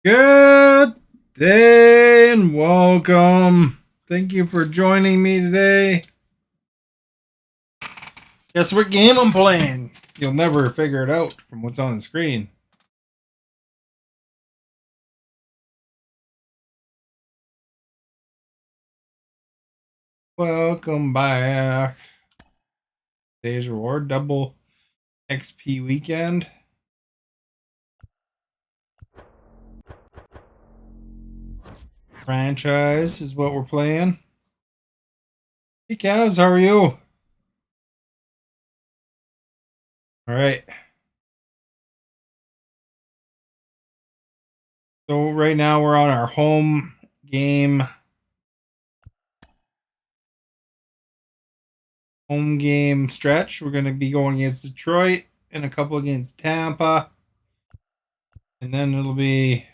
Good day and welcome. Thank you for joining me today. Guess what game I'm playing? You'll never figure it out from what's on the screen. Welcome back. Today's reward, double XP weekend. Franchise is what we're playing. Hey Kaz, how are you? All right. So right now we're on our home game stretch. We're going to be going against Detroit and a couple against Tampa. And then it'll be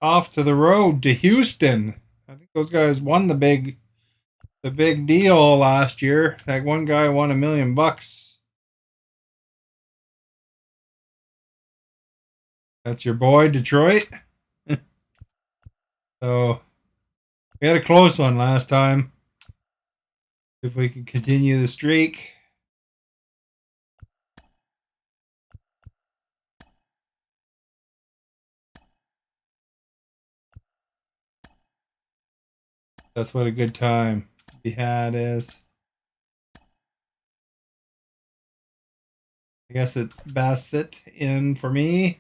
off to the road to Houston. I think those guys won the big deal last year. That one guy won $1 million. That's your boy, Detroit. So we had a close one last time. If we can continue the streak. That's what a good time to be had is. I guess it's Bassett in for me.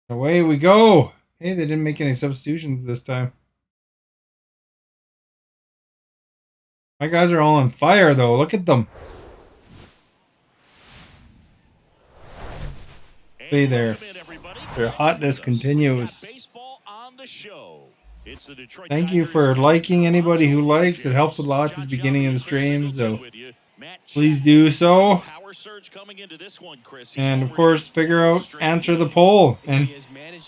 Away we go. Hey, they didn't make any substitutions this time. My guys are all on fire, though. Look at them. Stay there. Their hotness continues. Thank you for liking anybody who likes. It helps a lot at the beginning of the stream, so please do so. And of course, answer the poll. And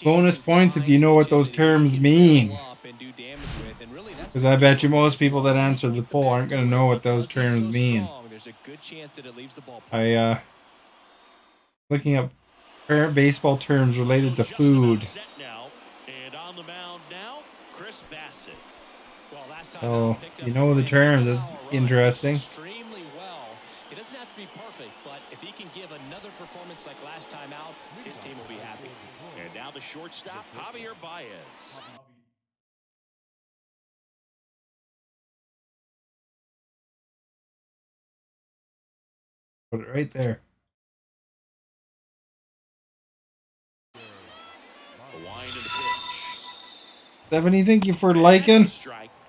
bonus points if you know what those terms mean. Because I bet you most people that answer the poll aren't going to know what those terms mean. Looking up baseball terms related to food. So, you know the terms. That's interesting. It doesn't have to be perfect, but if he can give another performance like last time out, his team will be happy. And now the shortstop, Javier Baez. Put it right there. Stephanie, thank you for liking.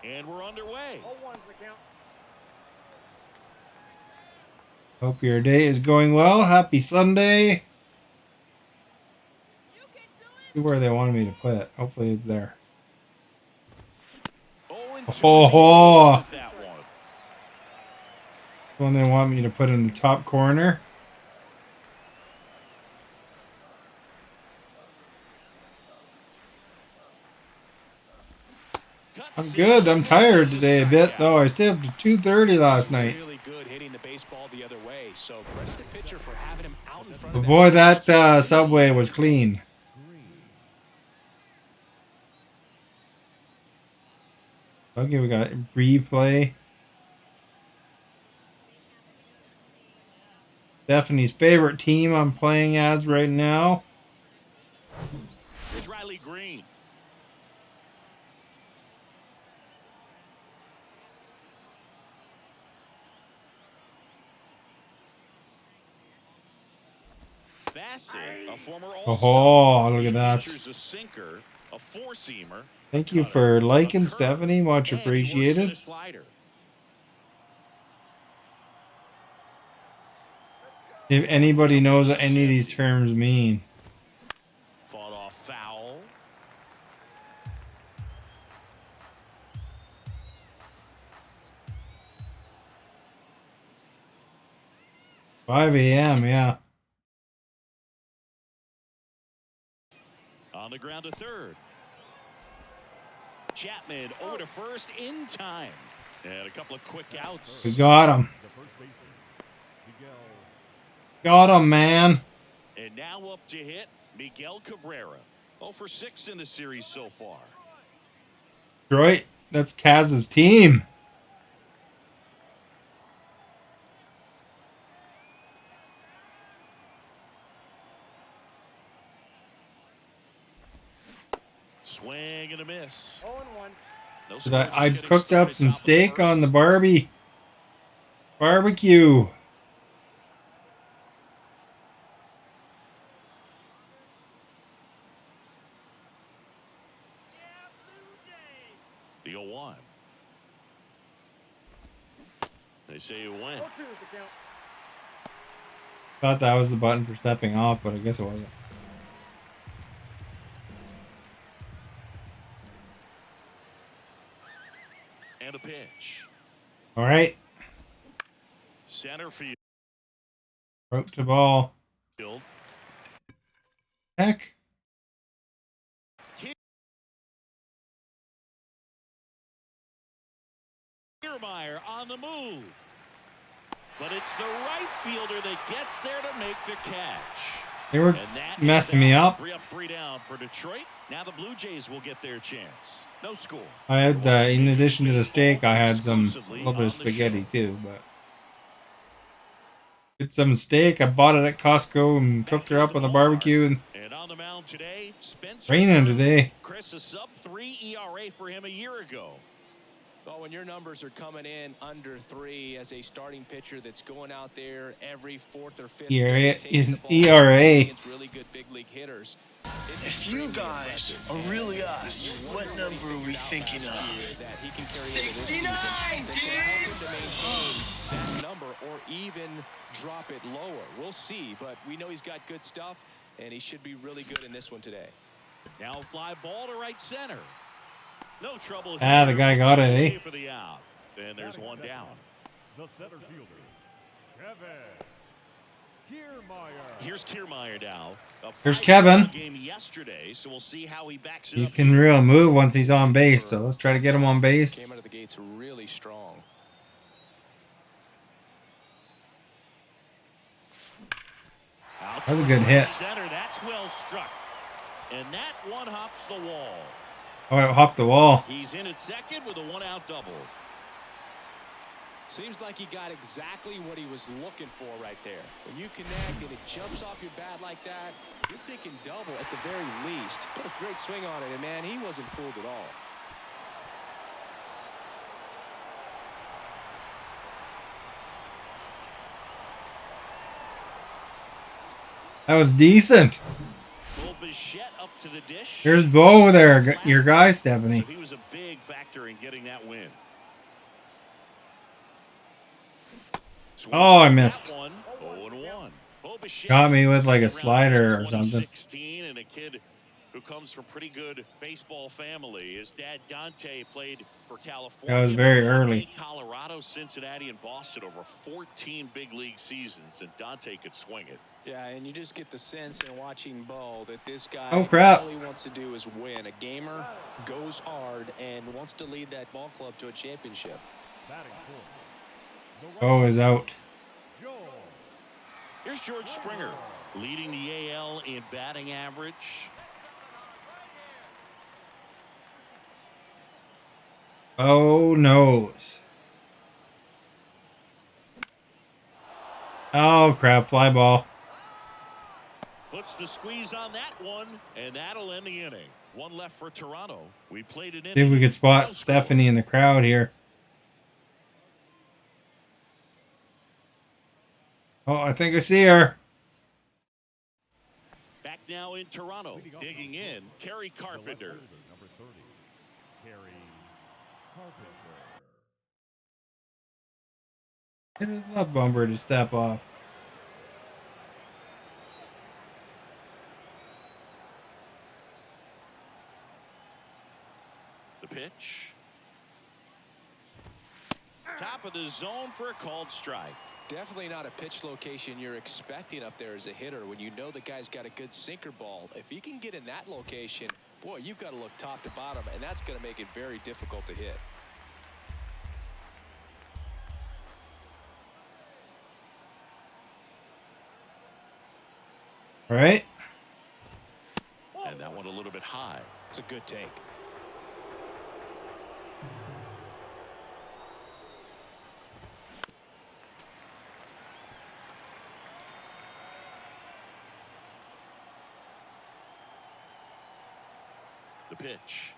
And we're underway. Hope your day is going well. Happy Sunday. See where they wanted me to put it. Hopefully it's there. Oh, one they want me to put in the top corner. I'm good. I'm tired today a bit, though. I stayed up to 2:30 last night. But boy, that subway was clean. Okay, we got replay. Stephanie's favorite team I'm playing as right now. Here's Riley Green. Bassett, a former Oh, look at that. A sinker, a four-seamer. Thank you for liking, Stephanie. Much appreciated. If anybody knows what any of these terms mean. Fought off foul. $5 a.m., yeah. On the ground to third. Chapman over to first in time. And a couple of quick outs. We got him. Got him, man. And now up to hit Miguel Cabrera, 0 for 6 in the series so far. Detroit, that's Kaz's team. Swing and a miss. 0-1. No So score, just I've getting cooked up started, some top of the steak on the first. barbecue. The 0-1. They say you win. 0-2 is the count. Thought that was the button for stepping off, but I guess it wasn't. And a pitch. All right. Center field. Broke the ball. Heck. Kiermaier on the move. But it's the right fielder that gets there to make the catch. They were messing me up. 3 up, 3 down for Detroit. Now the Blue Jays will get their chance. No score. I had, in addition to the steak, I had a little bit of spaghetti too, but. Get some steak. I bought it at Costco and cooked her up on the barbecue. And on the mound today, Spencer. Raining today. Chris, a sub-3 ERA for him a year ago. Well, when your numbers are coming in under 3 as a starting pitcher that's going out there every 4th or 5th ERA taking is the ball ERA. against really good big league hitters. If you guys are really us, what number are we thinking of? That he can carry into this 69, season that can help him dudes! to maintain that number or even drop it lower. We'll see, but we know he's got good stuff, and he should be really good in this one today. Now fly ball to right center. No trouble. Ah, the guy got it, eh? For the out. And there's one down. The center fielder, Kevin Kiermaier. Here's Kiermaier now. Here's Kevin. Game yesterday, so we'll see how he backs it He up. can really move once he's on base, so let's try to get him on base. Came out of the gates really strong. That was a good hit. Center, that's well struck. And that one hops the wall. Oh, it hopped the wall. He's in at second with a 1-out double. Seems like he got exactly what he was looking for right there. When you connect and it jumps off your bat like that, you're thinking double at the very least. Put a great swing on it, and man, he wasn't fooled at all. That was decent. Bichette up to the dish. Here's Bo there, your guy, Stephanie. So he was a big factor in getting that win. Oh, I missed. 0-1. Got me with like a slider or something. 16 and a kid who comes from pretty good baseball family. His dad Dante played for California. That was very early. Colorado, Cincinnati, and Boston over 14 big league seasons, and Dante could swing it. Yeah, and you just get the sense in watching Bo that this guy Oh, crap. all he wants to do is win. A gamer, goes hard, and wants to lead that ball club to a championship. Bo is out. Here's George Springer, leading the AL in batting average. Oh, noes. Oh, crap. Fly ball. Puts the squeeze on that one, and that'll end the inning. One left for Toronto. We played it in. See if we could spot Stephanie in the crowd here. Oh, I think I see her. Back now in Toronto, digging in, Kerry Carpenter. Number 30, Kerry Carpenter. It is love bumper to step off. The pitch. Top of the zone for a called strike. Definitely not a pitch location you're expecting up there as a hitter when you know the guy's got a good sinker ball. If he can get in that location, boy, you've got to look top to bottom, and that's going to make it very difficult to hit. All right. high. It's a good take. The pitch.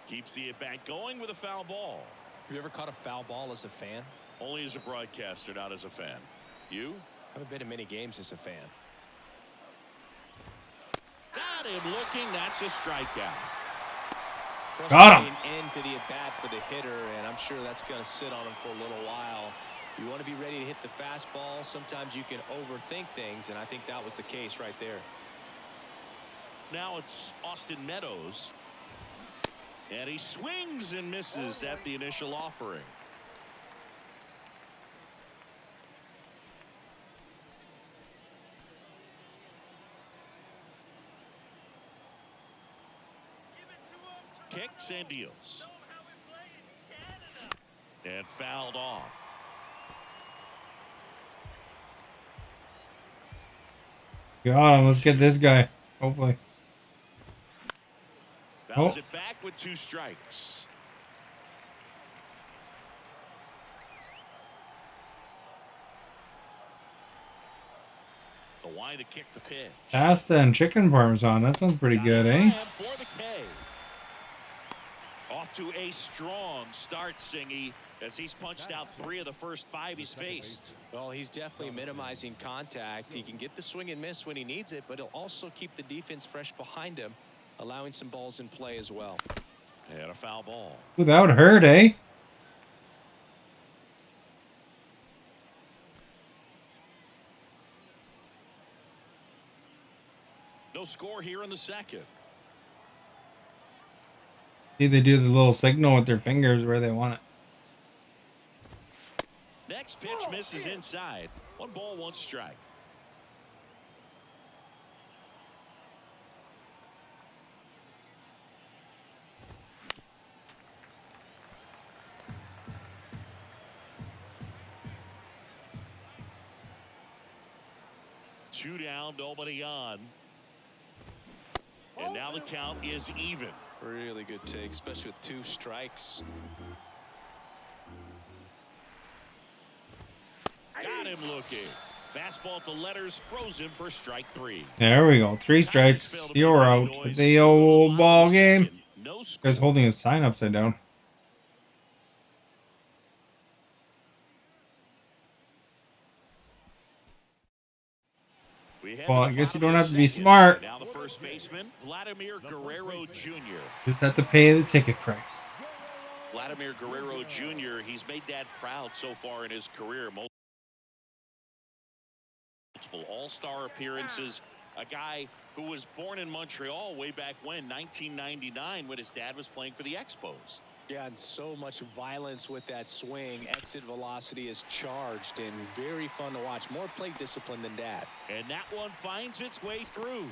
Keeps the at-bat going with a foul ball. Have you ever caught a foul ball as a fan? Only as a broadcaster, not as a fan. You? Haven't been to many games as a fan. Got him looking. That's a strikeout. Got him. Frustrating end to the at-bat for the hitter, and I'm sure that's going to sit on him for a little while. You want to be ready to hit the fastball. Sometimes you can overthink things, and I think that was the case right there. Now it's Austin Meadows. And he swings and misses at the initial offering. Kicks and deals. And fouled off. Got him. Let's get this guy. Hopefully. Fouls it back with 2 strikes. The line to kick the pitch. Pasta and chicken parmesan. That sounds pretty good, eh? For the K. Off to a strong start, Singy, as he's punched out 3 of the first 5 he's faced. Well, he's definitely minimizing contact. He can get the swing and miss when he needs it, but he'll also keep the defense fresh behind him, allowing some balls in play as well. And a foul ball. Without hurt, eh? No score here in the second. See, they do the little signal with their fingers where they want it. Next pitch misses inside. 1 ball, 1 strike. Two down, nobody on. And now the count is even. Really good take, especially with 2 strikes. Got him looking. Fastball at the letters, froze him for strike 3. There we go. 3 strikes. You're out. The old ball game. No Guy's holding his sign upside down. Well, I guess you don't have to be smart. Now the first baseman, Vladimir Guerrero Jr. Just have to pay the ticket price. Vladimir Guerrero Jr., he's made Dad proud so far in his career. Multiple all-star appearances. A guy who was born in Montreal way back when, 1999, when his dad was playing for the Expos. Yeah, and so much violence with that swing. Exit velocity is charged and very fun to watch. More plate discipline than Dad. And that one finds its way through.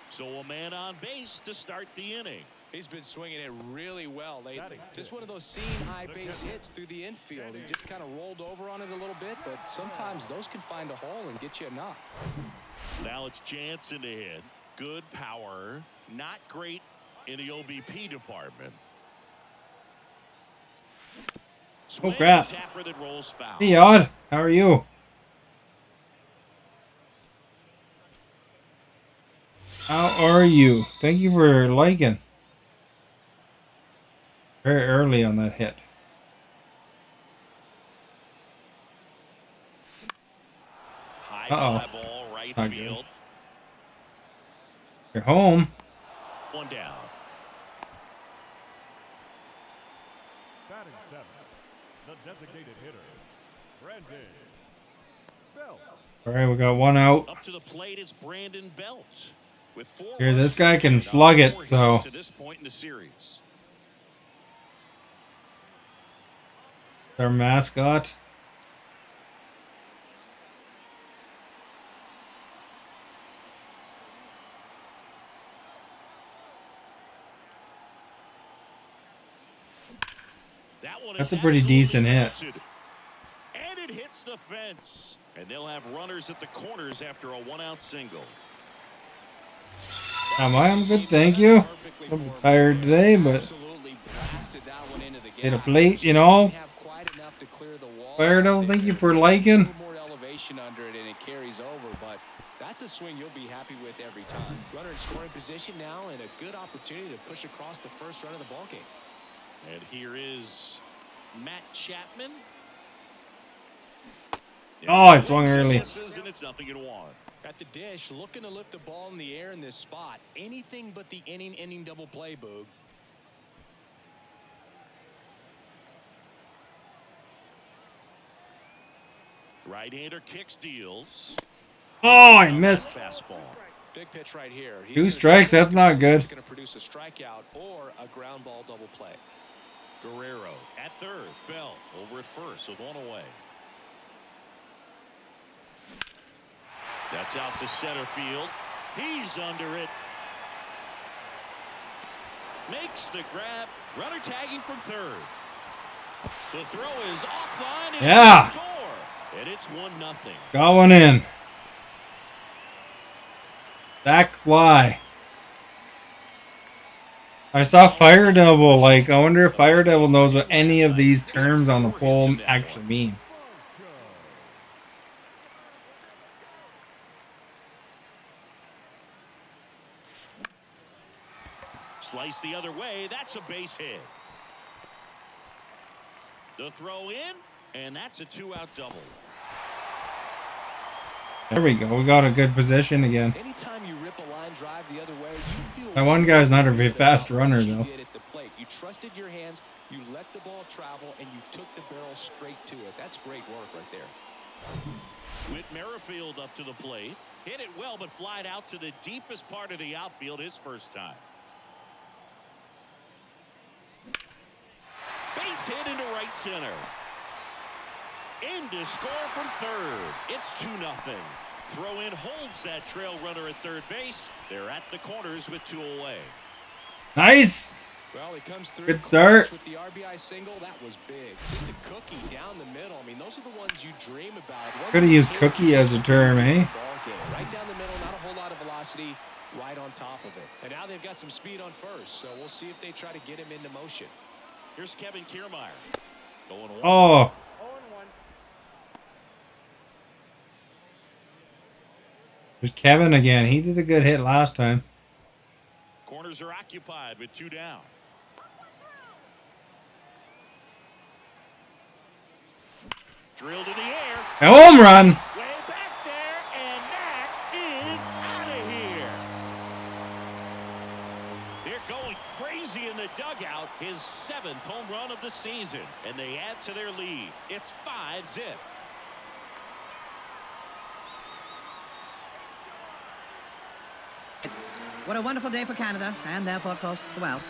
So a man on base to start the inning. He's been swinging it really well lately. Just one of those seam high base hits through the infield. He just kind of rolled over on it a little bit, but sometimes those can find a hole and get you a knock. Now it's Jansen to hit. Good power. Not great in the OBP department. Oh, crap. Tapper that rolls foul. Hey, Odd. How are you? How are you? Thank you for liking. Very early on that hit. High Uh-oh. fly ball, right Not field. good. You're home. 1 down. Batting 7, the designated hitter, Brandon Belt. All right, we got 1 out. Up to the plate is Brandon Belt. With 4 Here, this runs guy can and slug it, 4 so- hits to this point in the series. Our mascot. That one That's is a pretty absolutely decent hit. belted. And it hits the fence. And they'll have runners at the corners after a 1-out single. I'm good, thank you. I'm a bit tired today, but Absolutely blasted that one into the hit a gap. plate, Just you didn't know. have quite enough to clear the wall Fire out Devil, thank there. you for A liking. little more elevation under it and it carries over, but that's a swing you'll be happy with every time. Runner in scoring position now and a good opportunity to push across the first run of the ballgame. And here is Matt Chapman. Oh, I swung early. And it's 0-1. At the dish, looking to lift the ball in the air in this spot. Anything but the inning double play, Boog. Right-hander kicks, deals. Oh, I missed. Fastball. Big pitch right here. He's 2 gonna strikes, try to that's not pitch good. It's going to produce a strikeout or a ground ball double play. Guerrero at third. Bell over at first with one away. That's out to center field. He's under it. Makes the grab. Runner tagging from third. The throw is offline. Yeah. Score. And it's 1-0. Got one in. Back fly. I saw Fire Devil. Like, I wonder if Fire Devil knows what any of these terms on the poll actually mean. Slice the other way. That's a base hit. The throw in, and that's a 2-out double. There we go. We got a good position again. Anytime you rip a line drive the other way, you feel That one guy's not a very fast runner, you though. did at the plate. You trusted your hands, you let the ball travel, and you took the barrel straight to it. That's great work right there. Whit Merrifield up to the plate. Hit it well, but flied out to the deepest part of the outfield his first time. Base hit into right center. In to score from third. It's 2-0. Throw in holds that trail runner at third base. They're at the corners with 2 away. Nice. Well, he comes through Good start. with the RBI single. That was big. Just a cookie down the middle. I mean, those are the ones you dream about. Could have used cookie as a term, eh? Right down the middle, not a whole lot of velocity, right on top of it. And now they've got some speed on first, so we'll see if they try to get him into motion. Here's Kevin Kiermaier. Going one. Oh. There's Kevin again. He did a good hit last time. Corners are occupied with 2 down. Drilled in the air. A home run. Way back there, and that is out of here. They're going crazy in the dugout. His 7th home run of the season, and they add to their lead. It's 5-0. What a wonderful day for Canada, and therefore, of course, the world.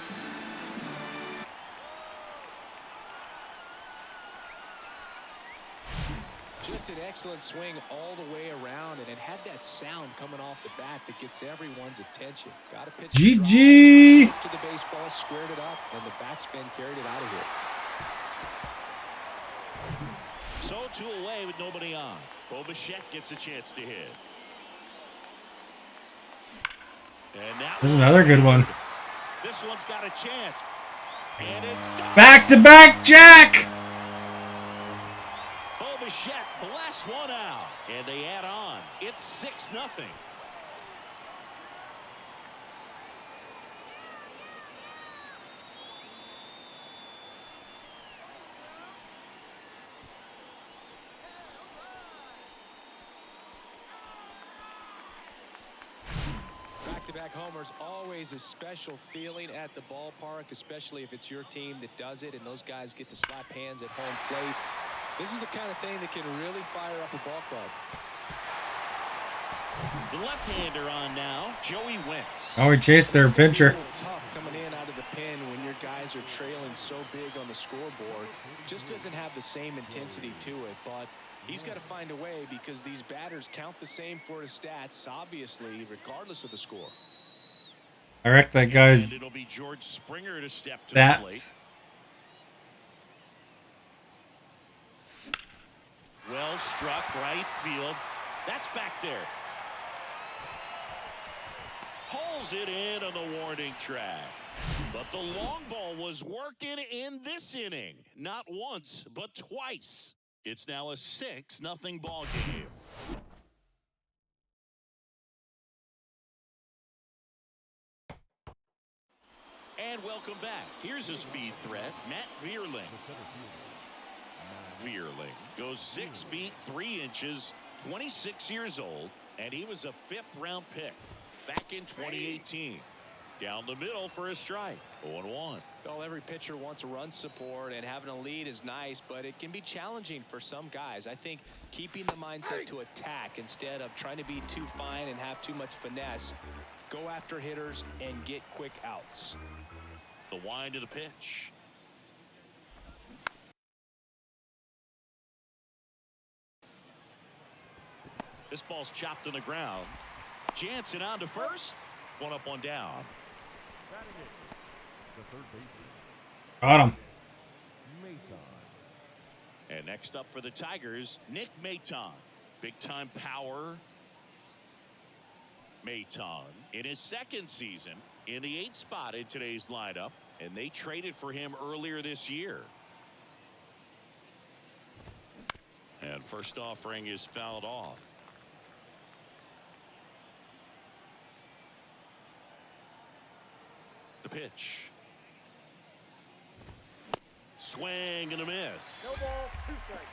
Just an excellent swing all the way around, and it had that sound coming off the bat that gets everyone's attention. Got a pitch. GG. To the baseball, squared it up, and the backspin carried it out of here. So 2 away with nobody on. Bo Bichette gets a chance to hit. And that There's another good one. This one's got a chance. And it's gone. Back-to-back Jack. Bo Bichette blasts one out. And they add on. It's 6-0. Back-to-back homers, always a special feeling at the ballpark, especially if it's your team that does it and those guys get to slap hands at home plate. This is the kind of thing that can really fire up a ball club. The left-hander on now, Joey Wentz. Oh, he chased their pitcher. Tough coming in out of the pen when your guys are trailing so big on the scoreboard. Just doesn't have the same intensity to it, but he's got to find a way because these batters count the same for his stats, obviously, regardless of the score. I reckon that guy's And it'll be George Springer to step to the plate. stats. Well struck right field. That's back there. Pulls it in on the warning track. But the long ball was working in this inning. Not once, but twice. It's now a 6-0 ball game. And welcome back. Here's a speed threat, Matt Vierling. Vierling goes 6 feet 3 inches, 26 years old, and he was a 5th-round pick back in 2018. Down the middle for a strike. 0-1. Well, every pitcher wants run support, and having a lead is nice, but it can be challenging for some guys. I think keeping the mindset to attack instead of trying to be too fine and have too much finesse. Go after hitters and get quick outs. The wind of the pitch. This ball's chopped on the ground. Jansen on to first. 1 up, 1 down. Got him. And next up for the Tigers, Nick Maton. Big time power. Maton in his 2nd season in the 8th spot in today's lineup, and they traded for him earlier this year. And first offering is fouled off. The pitch. Swing and a miss. No ball, 2 strikes.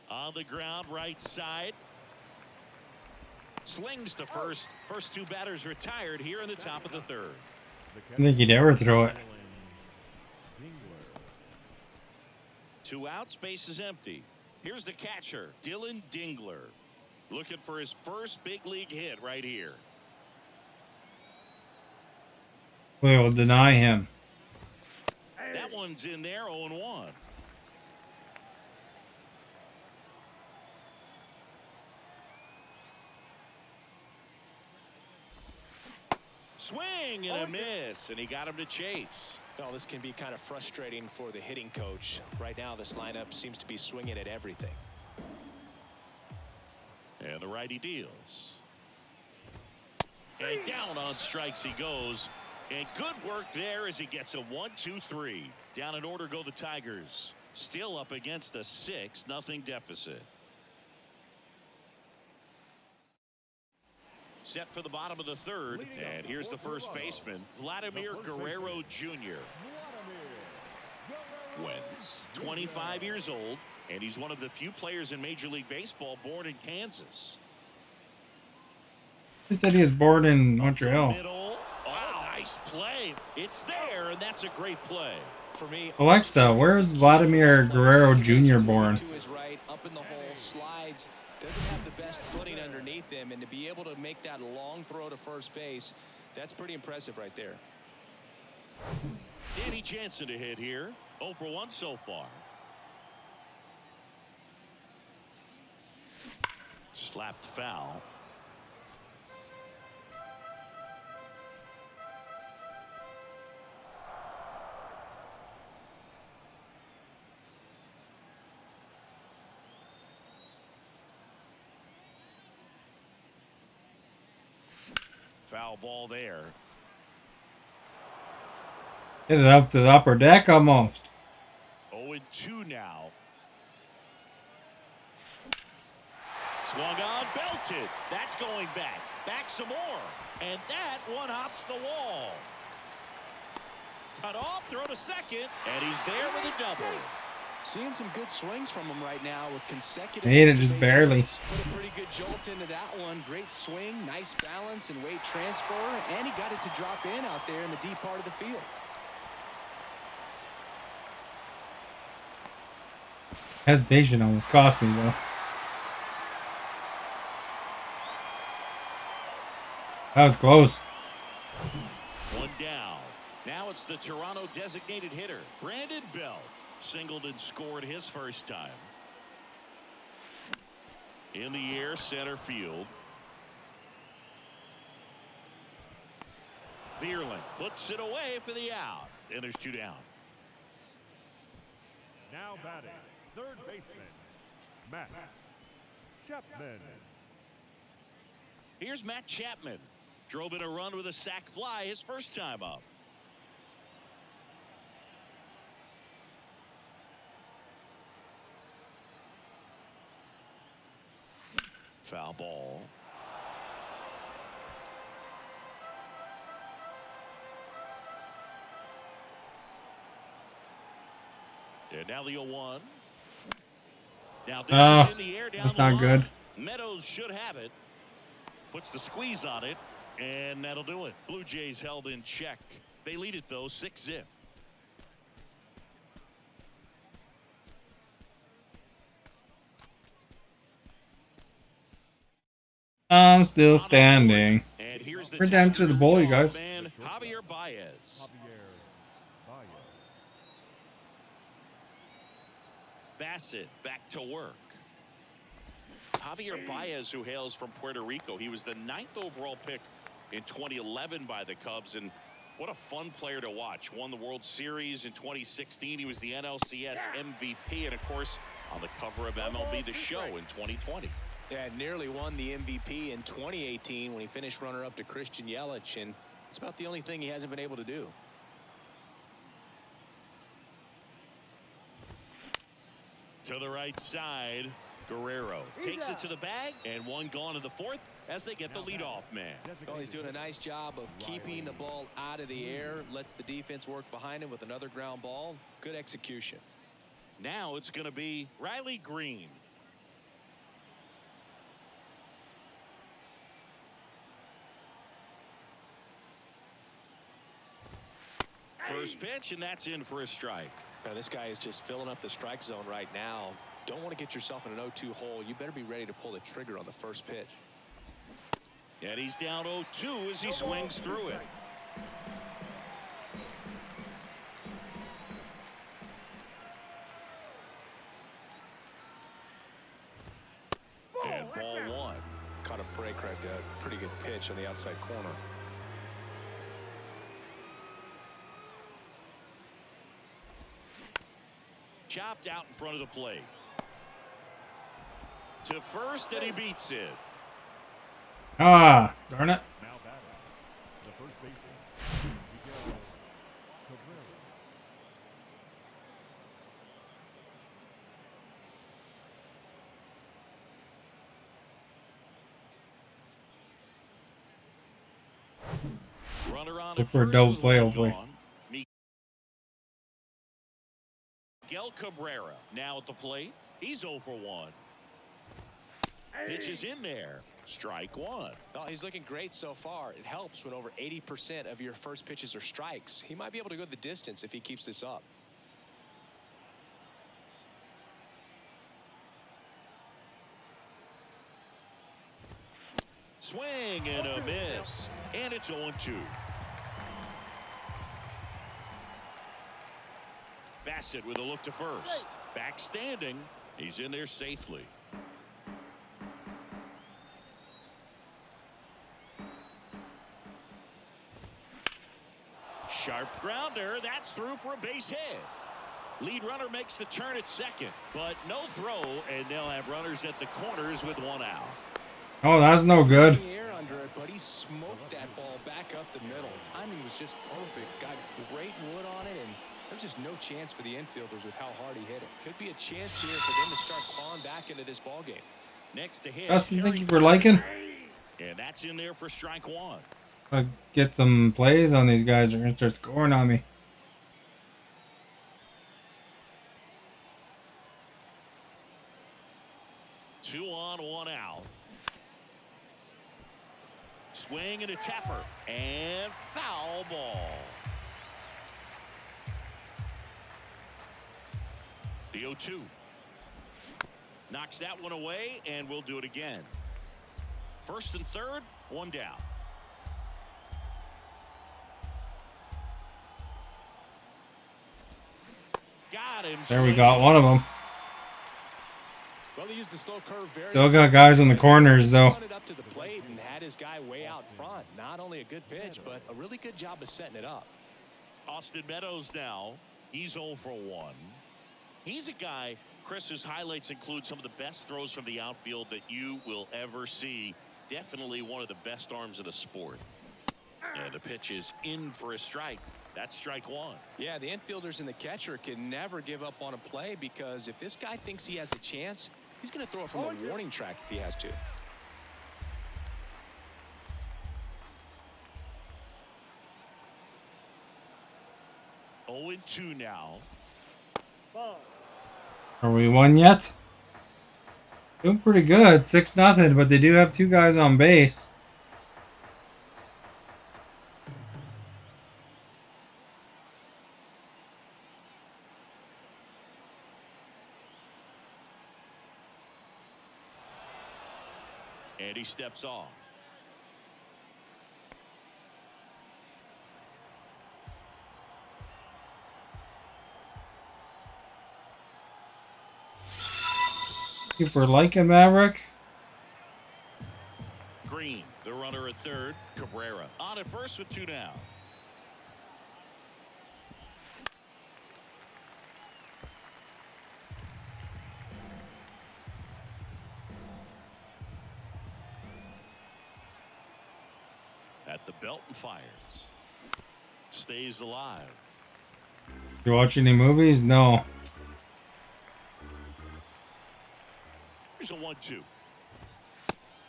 On the ground, right side. Slings to first. First 2 batters retired here in the top of the 3rd. I don't think he'd ever throw it. 2 outs, base is empty. Here's the catcher, Dylan Dingler, looking for his first big league hit right here. We will deny him. That one's in there, 0-1. Swing and a miss, and he got him to chase. Well, this can be kind of frustrating for the hitting coach. Right now, this lineup seems to be swinging at everything. And the righty deals. And down on strikes he goes. And good work there as he gets a 1-2-3. Down in order go the Tigers. Still up against a 6-0 deficit. Set for the bottom of the 3rd. And here's the first baseman, Vladimir Guerrero Jr. Wentz, 25 years old, and he's one of the few players in Major League Baseball born in Kansas. He said he was born in Montreal. Middle. Oh, nice play. It's there, and that's a great play. For me, Alexa, where is Vladimir Guerrero Jr. born? To his right, up in the hole, slides, doesn't have the best footing underneath him, and to be able to make that long throw to first base, that's pretty impressive right there. Danny Jansen to hit here. 0 for 1 so far. Slapped foul. Foul ball there. Hit it up to the upper deck almost. 0-2 now. Swung on, belted. That's going back. Back some more. And that one hops the wall. Cut off, throw to second, and he's there with a double. Seeing some good swings from him right now with consecutive. Made it just barely. Put a pretty good jolt into that one. Great swing, nice balance and weight transfer, and he got it to drop in out there in the deep part of the field. Hesitation almost cost me though. That was close. 1 down. Now it's the Toronto designated hitter, Brandon Belt. Singled and scored his first time. In the air, center field. Vierling puts it away for the out. And there's 2 down. Now batting, Third baseman, Matt Chapman. Here's Matt Chapman. Drove in a run with a sac fly his first time up. Foul ball. And now the 0-1. Now this is in the air down that's the not line. good. Meadows should have it. Puts the squeeze on it, and that'll do it. Blue Jays held in check. They lead it, though, 6-0. I'm still standing. And here's the We're down to the bowl, you guys. man, Javier Baez. Bassett back to work. Javier Baez, who hails from Puerto Rico. He was the 9th overall pick in 2011 by the Cubs, and what a fun player to watch. Won the World Series in 2016. He was the NLCS MVP, and of course on the cover of MLB The Show in 2020. Yeah, nearly won the MVP in 2018 when he finished runner-up to Christian Yelich, and it's about the only thing he hasn't been able to do. To the right side, Guerrero takes it to the bag, and one gone in the 4th as they get the leadoff man. Well, he's doing a nice job of keeping the ball out of the air, lets the defense work behind him with another ground ball. Good execution. Now it's going to be Riley Green. First pitch, and that's in for a strike. Now, this guy is just filling up the strike zone right now. Don't want to get yourself in an 0-2 hole. You better be ready to pull the trigger on the first pitch. And he's down 0-2 as he swings through it. And ball 1. Caught a break right there. Pretty good pitch on the outside corner. Chopped out in front of the plate. To first, and he beats it. Ah, darn it. Now batting, the first baseman, Miguel Cabrera. Runner on Look at for a first double with play, one hopefully. gone. Miguel Cabrera now at the plate. He's 0 for 1. Pitch is in there. Strike 1. Oh, he's looking great so far. It helps when over 80% of your first pitches are strikes. He might be able to go the distance if he keeps this up. Swing and a miss. And it's 0-2. Bassett with a look to first. Back standing. He's in there safely. Sharp grounder. That's through for a base hit. Lead runner makes the turn at second, but no throw, and they'll have runners at the corners with one out. Oh, that's no good. The air under it, but he smoked that ball back up the middle. Timing was just perfect. Got great wood on it, and there's just no chance for the infielders with how hard he hit it. Could be a chance here for them to start clawing back into this ball game. Next to hit. Dustin, thank you for liking. And that's in there for strike 1. I'll get some plays on these guys. They're going to start scoring on me. Two on, one out. Swing and a tapper. And foul ball. The 0-2. Knocks that one away, and we'll do it again. First and third, one down. Got him. There we got one of them. Well, he used the slow curve very Still got guys in the corners, though. Spun it up to the plate and had his guy way out front. Not only a good pitch, but a really good job of setting it up. Austin Meadows now. He's 0 for 1. He's a guy Chris, his highlights include some of the best throws from the outfield that you will ever see. Definitely one of the best arms in the sport. And the pitch is in for a strike. That's strike one. Yeah, the infielders and the catcher can never give up on a play, because if this guy thinks he has a chance, he's going to throw it from a warning track if he has to. Oh, 0-2 now. Are we won yet? Doing pretty good. 6-0, but they do have 2 guys on base. And he steps off. Thank you for liking Maverick. Green, the runner at third. Cabrera on at first with 2 down. At the belt and fires. Stays alive. You watch any movies? No. Here's a 1-2.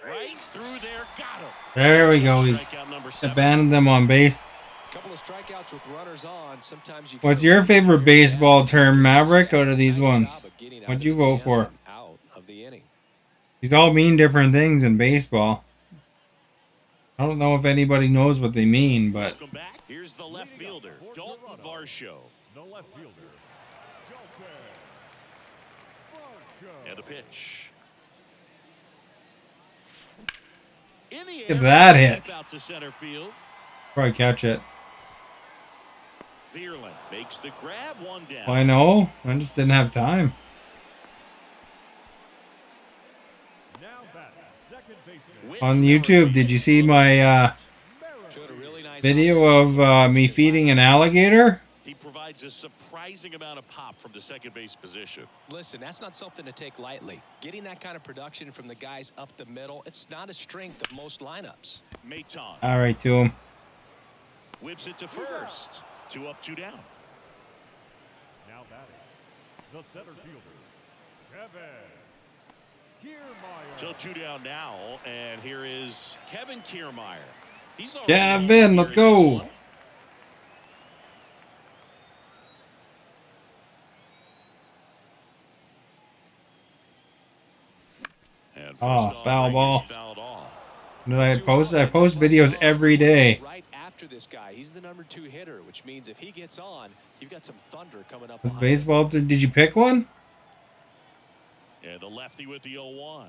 Right through there, got him. There we go. He's Strikeout number 7. abandoned them on base. Couple of strikeouts with runners on. Sometimes you What's your favorite baseball term, Maverick, out of these ones? What'd you vote for? Out of the inning. These all mean different things in baseball. I don't know if anybody knows what they mean, but Welcome back. Here's the left fielder, Dalton Varsho. The left fielder, Dalton Varsho. And the pitch. In the Look air, at that hit. Out to center field. probably catch it. Vierling makes the grab, 1 down. Well, I know. I just didn't have time. Now batting, second baseman, Whit On YouTube, did you see my Showed a really nice video opposite. of me feeding an alligator? He provides a surprising amount of pop from the second base position. Listen, that's not something to take lightly. Getting that kind of production from the guys up the middle, it's not a strength of most lineups. Maton All right, to him. whips it to first. 2 up, 2 down. now batting, the center fielder, Kevin Kiermaier. So 2 down now, and here is Kevin Kiermaier. He's already Kevin, let's here in this go. one. And first Oh, off, foul Rangers ball. fouled off. Did I post? I post videos every day. Right after this guy, he's the number 2 hitter, which means if he gets on, you've got some thunder coming up. With behind. baseball, did you pick one? And the lefty with the 0-1.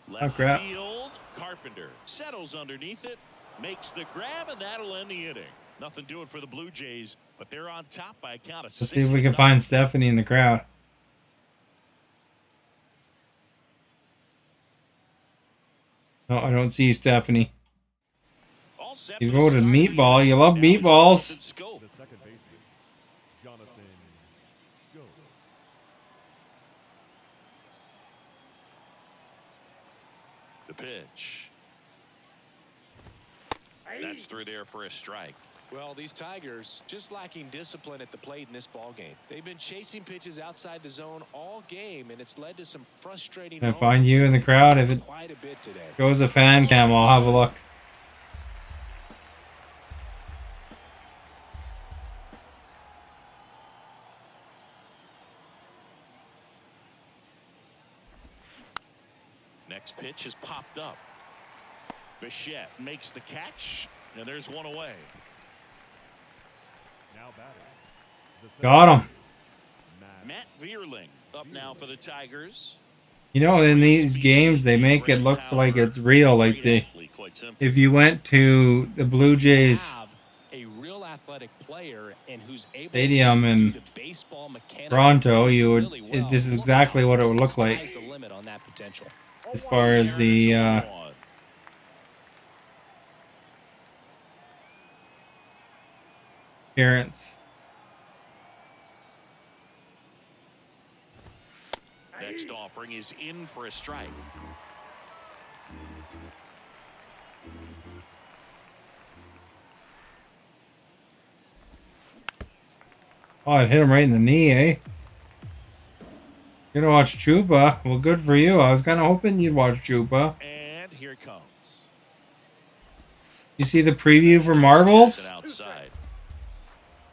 Left crap. field, Carpenter settles underneath it, makes the grab, and that'll end the inning. Nothing doing for the Blue Jays, but they're on top by a count of 6. Let's see if we can find Stephanie in the crowd. No, I don't see Stephanie. All set You for the voted start. meatball. You love Now it's meatballs. Jonathan Scope. The second baseman, Jonathan Schoop. The pitch. That's through there for a strike. Well, these Tigers just lacking discipline at the plate in this ball game. They've been chasing pitches outside the zone all game, and it's led to some frustrating. Can I find you in the crowd? If it quite a bit today. goes a fan cam, I'll have a look. Next pitch has popped up. Bichette makes the catch, and there's one away. Now batting, the center Got him. Matt Matt Vierling up now for the Tigers. You know, in these games, they make it look like it's real. Like if you went to the Blue Jays Have a real athletic player and who's able stadium to in do the baseball mechanics Toronto, you would. really well. This is exactly what it would look Sky's like the limit on that potential. as far as the appearance. Next offering is in for a strike. Oh, it hit him right in the knee, eh? You're gonna watch Chupa. Well, good for you. I was kind of hoping you'd watch Chupa. And here it comes. You see the preview for Marvels? Outside.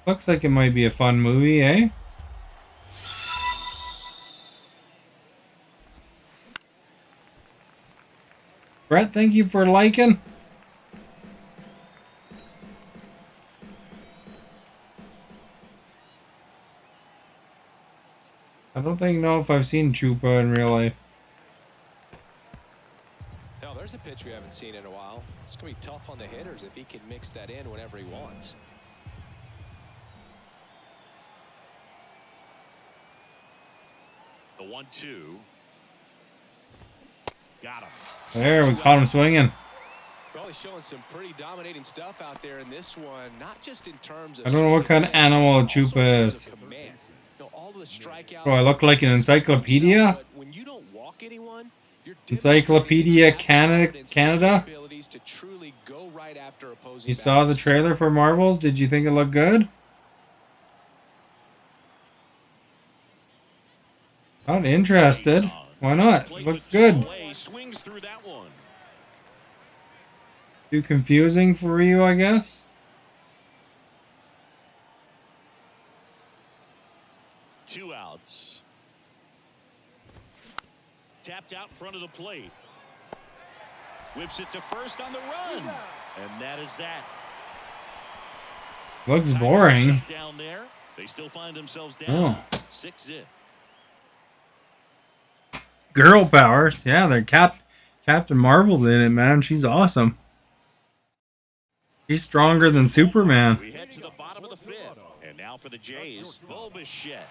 Looks like it might be a fun movie, eh? Brett, thank you for liking. I don't know if I've seen Chupa in real life. Now, there's a pitch we haven't seen in a while. It's going to be tough on the hitters if he can mix that in whenever he wants. The 1-2. Got him. There, we caught him swinging. Well, he's showing some pretty dominating stuff out there in this one, not just in terms of... I don't know what kind of animal a Chupa is. Do I look like an encyclopedia? When you don't walk anyone, Encyclopedia Canada? You saw the trailer for Marvels? Did you think it looked good? Not interested. Why not? It looks good. Too confusing for you, I guess? Two outs. Tapped out in front of the plate. Whips it to first on the run. And that is that. Looks boring. Down there. They still find themselves down. 6-0. Girl powers. Yeah, they're Captain Marvel's in it, man. She's awesome. She's stronger than Superman. We head to the bottom of the fifth. And now for the Jays, Bo Bichette.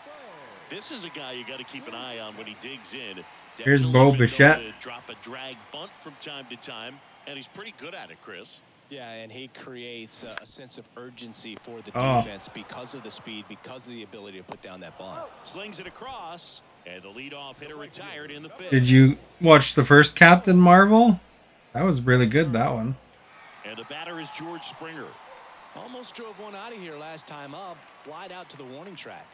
This is a guy you got to keep an eye on when he digs in. Here's Bo Bichette. Drop a drag bunt from time to time, and he's pretty good at it, Chris. Yeah, and he creates a sense of urgency for the defense because of the speed, because of the ability to put down that bunt. Slings it across, and the leadoff hitter retired in the fifth. Did you watch the first Captain Marvel? That was really good, that one. And the batter is George Springer. Almost drove one out of here last time up, flied out to the warning track.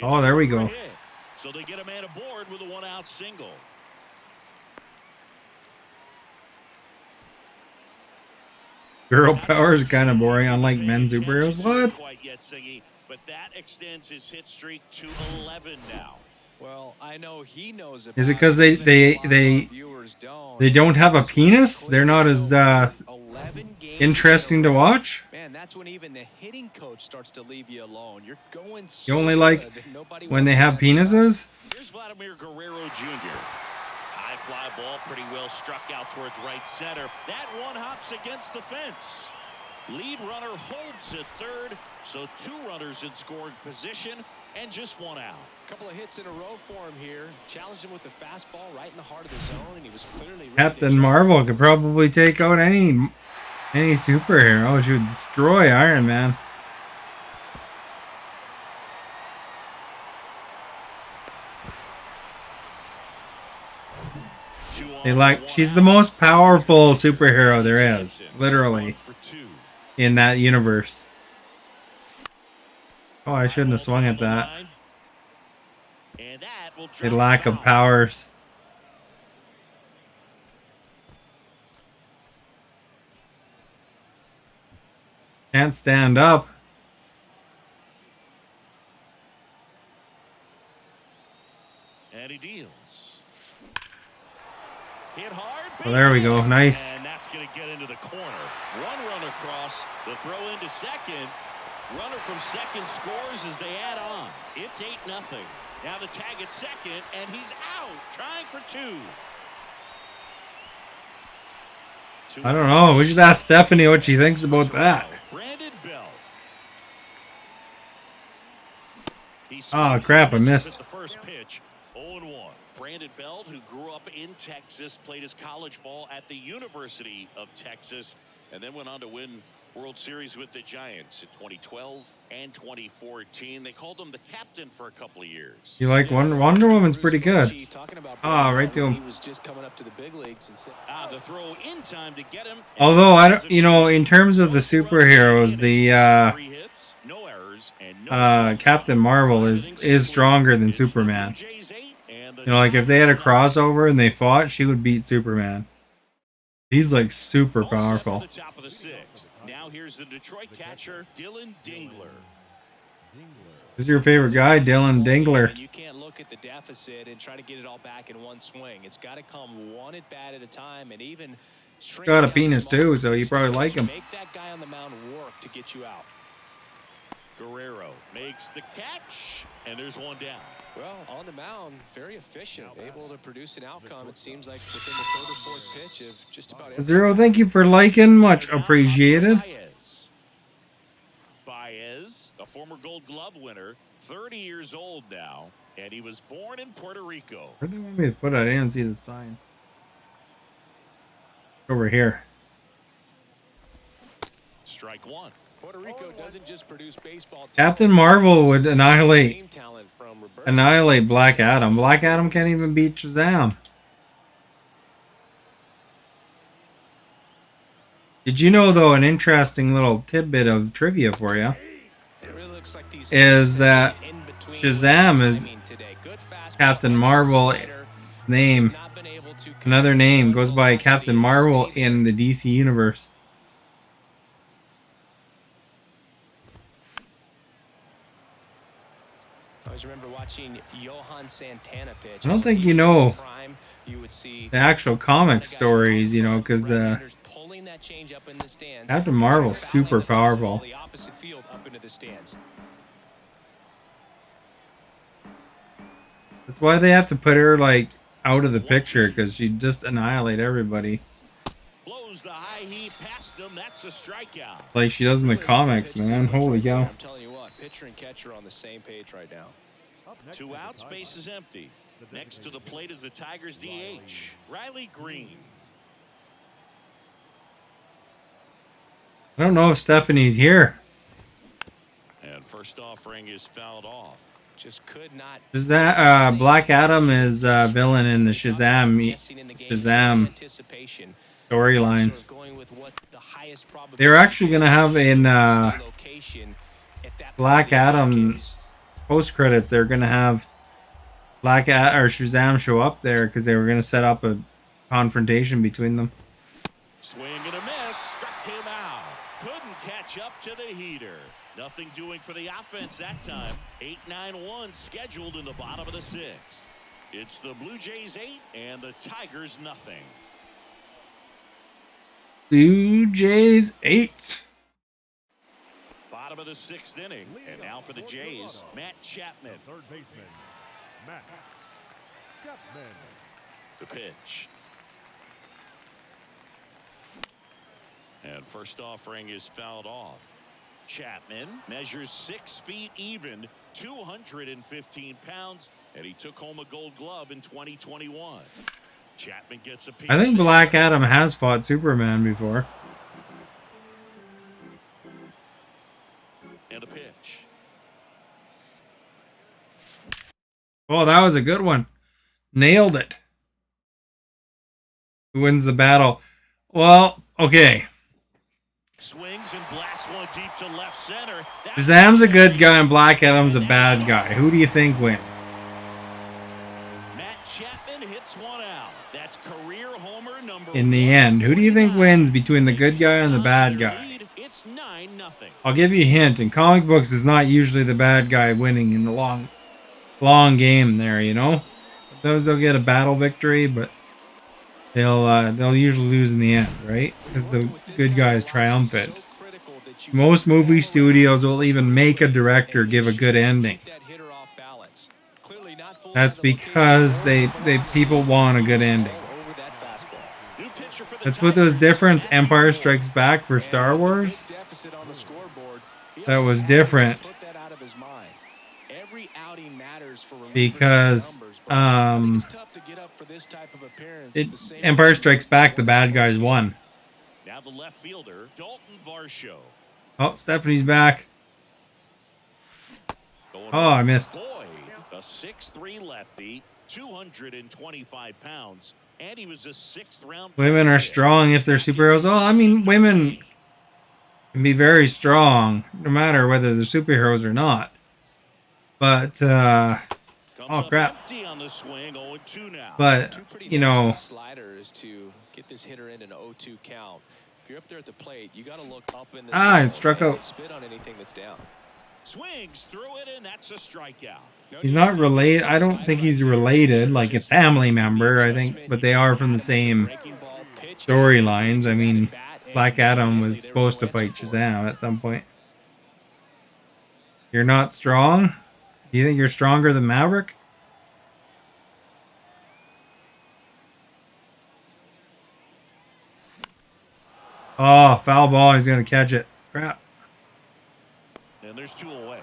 Oh, there we go. So they get a man aboard with a one-out single. Girl power is kind of boring, unlike men superheroes. What? Quite yet, Siggy, but that extends his hit streak to 11 now. Well, I know he knows about. Is it because they don't have a penis? They're not as interesting to watch? Man, that's when even the hitting coach starts to leave you alone. You're going You only like when they have penises? Here's Vladimir Guerrero Jr. High fly ball, pretty well struck out towards right center. That one hops against the fence. Lead runner holds at third, so two runners in scoring position and just one out. A couple of hits in a row for him here. Challenged him with the fastball right in the heart of the zone, and he was clearly ready. Captain Marvel could probably take out any superhero. She would destroy Iron Man. She's the most powerful superhero there is, literally, in that universe. Oh, I shouldn't have swung at that. A lack of powers. Can't stand up. And he deals. Hit hard. Well, there we go. Nice. And that's going to get into the corner. One run across. The throw into second. Runner from second scores as they add on. It's 8-0. Now the tag at second, and he's out, trying for two. I don't know. We should ask Stephanie what she thinks about that. Brandon Bell. Oh crap! I missed. The first pitch, 0-1. Brandon Belt, who grew up in Texas, played his college ball at the University of Texas, and then went on to win World Series with the Giants in 2012 and 2014. They called him the captain for a couple of years. You like Wonder Woman's pretty good. Ah, right to him. He was just coming up to the big leagues and said, The throw in time to get him. Although I don't, you know, in terms of the superheroes, the Captain Marvel is stronger than Superman. You know, like if they had a crossover and they fought, she would beat Superman. He's like super powerful. Top of the sixth. Now here's the Detroit catcher, Dylan Dingler. Who's your favorite guy, Dylan Dingler? You can't look at the deficit and try to get it all back in one swing. It's got to come one at bat at a time, and even Got a penis too, so you probably like him. Make that guy on the mound work to get you out. Guerrero makes the catch, and there's one down. Well, on the mound, very efficient, able to produce an outcome. It seems like within the third or fourth pitch of just about every. Zero, thank you for liking, much appreciated. Baez, a former Gold Glove winner, 30 years old now, and he was born in Puerto Rico. Where do they want me to put it? I didn't see the sign. Over here. Strike one. Puerto Rico doesn't just produce baseball. Captain Marvel would annihilate Black Adam. Black Adam can't even beat Shazam. Did you know, though, an interesting little tidbit of trivia for you is that Shazam is Captain Marvel name. Another name goes by Captain Marvel in the DC universe. I always remember watching Johan Santana pitch. I don't think you know the actual comic stories, you know, because Captain Marvel's super powerful. That's why they have to put her, like, out of the picture, because she'd just annihilate everybody. Blows the high heat past him. That's a strikeout. Like she does in the comics, man. Holy cow. I'm telling you what, pitcher and catcher on the same page right now. 2 outs, base is empty. Next to the plate is the Tigers DH, Riley Green. I don't know if Stephanie's here. And first offering is fouled off. Just could not. Black Adam is villain in the Shazam storyline. They're actually going to have in Black Adam post credits. They're going to have Shazam show up there because they were going to set up a confrontation between them. Swing and a miss, struck him out. Couldn't catch up to the heater. Nothing doing for the offense that time. 8-9-1 scheduled in the bottom of the sixth. It's the Blue Jays 8 and the Tigers nothing. Blue Jays 8. Bottom of the sixth inning. And now for the Jays, Matt Chapman. Third baseman, Matt Chapman. The pitch. And first offering is fouled off. Chapman measures 6 feet even, 215 pounds, and he took home a Gold Glove in 2021. Chapman gets a piece. I think Black Adam has fought Superman before. And a pitch. Oh, that was a good one. Nailed it. Who wins the battle? Well, okay. Swings and blasts one deep to left center. Shazam's a good guy and Black Adam's a bad guy. Who do you think wins? Matt Chapman hits one out. That's career homer number. In the end, who do you think wins between the good guy and the bad guy? It's 9-0. I'll give you a hint. In comic books, it's not usually the bad guy winning in the long game there, you know? Those they'll get a battle victory, but they'll usually lose in the end, right? Because the good guy is triumphant. Most movie studios will even make a director give a good ending. That's because people want a good ending. That's what those difference. Empire Strikes Back for Star Wars. That was different. Every outing matters for because numbers, but I think it's tough to get up for this type of appearance. The same Empire Strikes Back, the bad guys won. Now the left fielder, Dalton Varsho. Oh, Stephanie's back. Oh, I missed. Boyd, a 6'3" lefty, 225 pounds, and he was a 6th round. Women are strong if they're superheroes. Well, I mean, women can be very strong no matter whether they're superheroes or not. But, oh crap. On the swing, 0-2 now. But, you know, sliders to get this hitter in an 0-2 count. If you're up there at the plate, you got to look up in the it struck out. spit on anything that's down. Swings through it, and that's a strikeout. He's not related. I don't think he's related, like a family member, I think, but they are from the same storylines. I mean, Black Adam was supposed to fight Shazam at some point. You're not strong? Do you think you're stronger than Maverick? Oh, foul ball. He's going to catch it. Crap. And there's 2 away.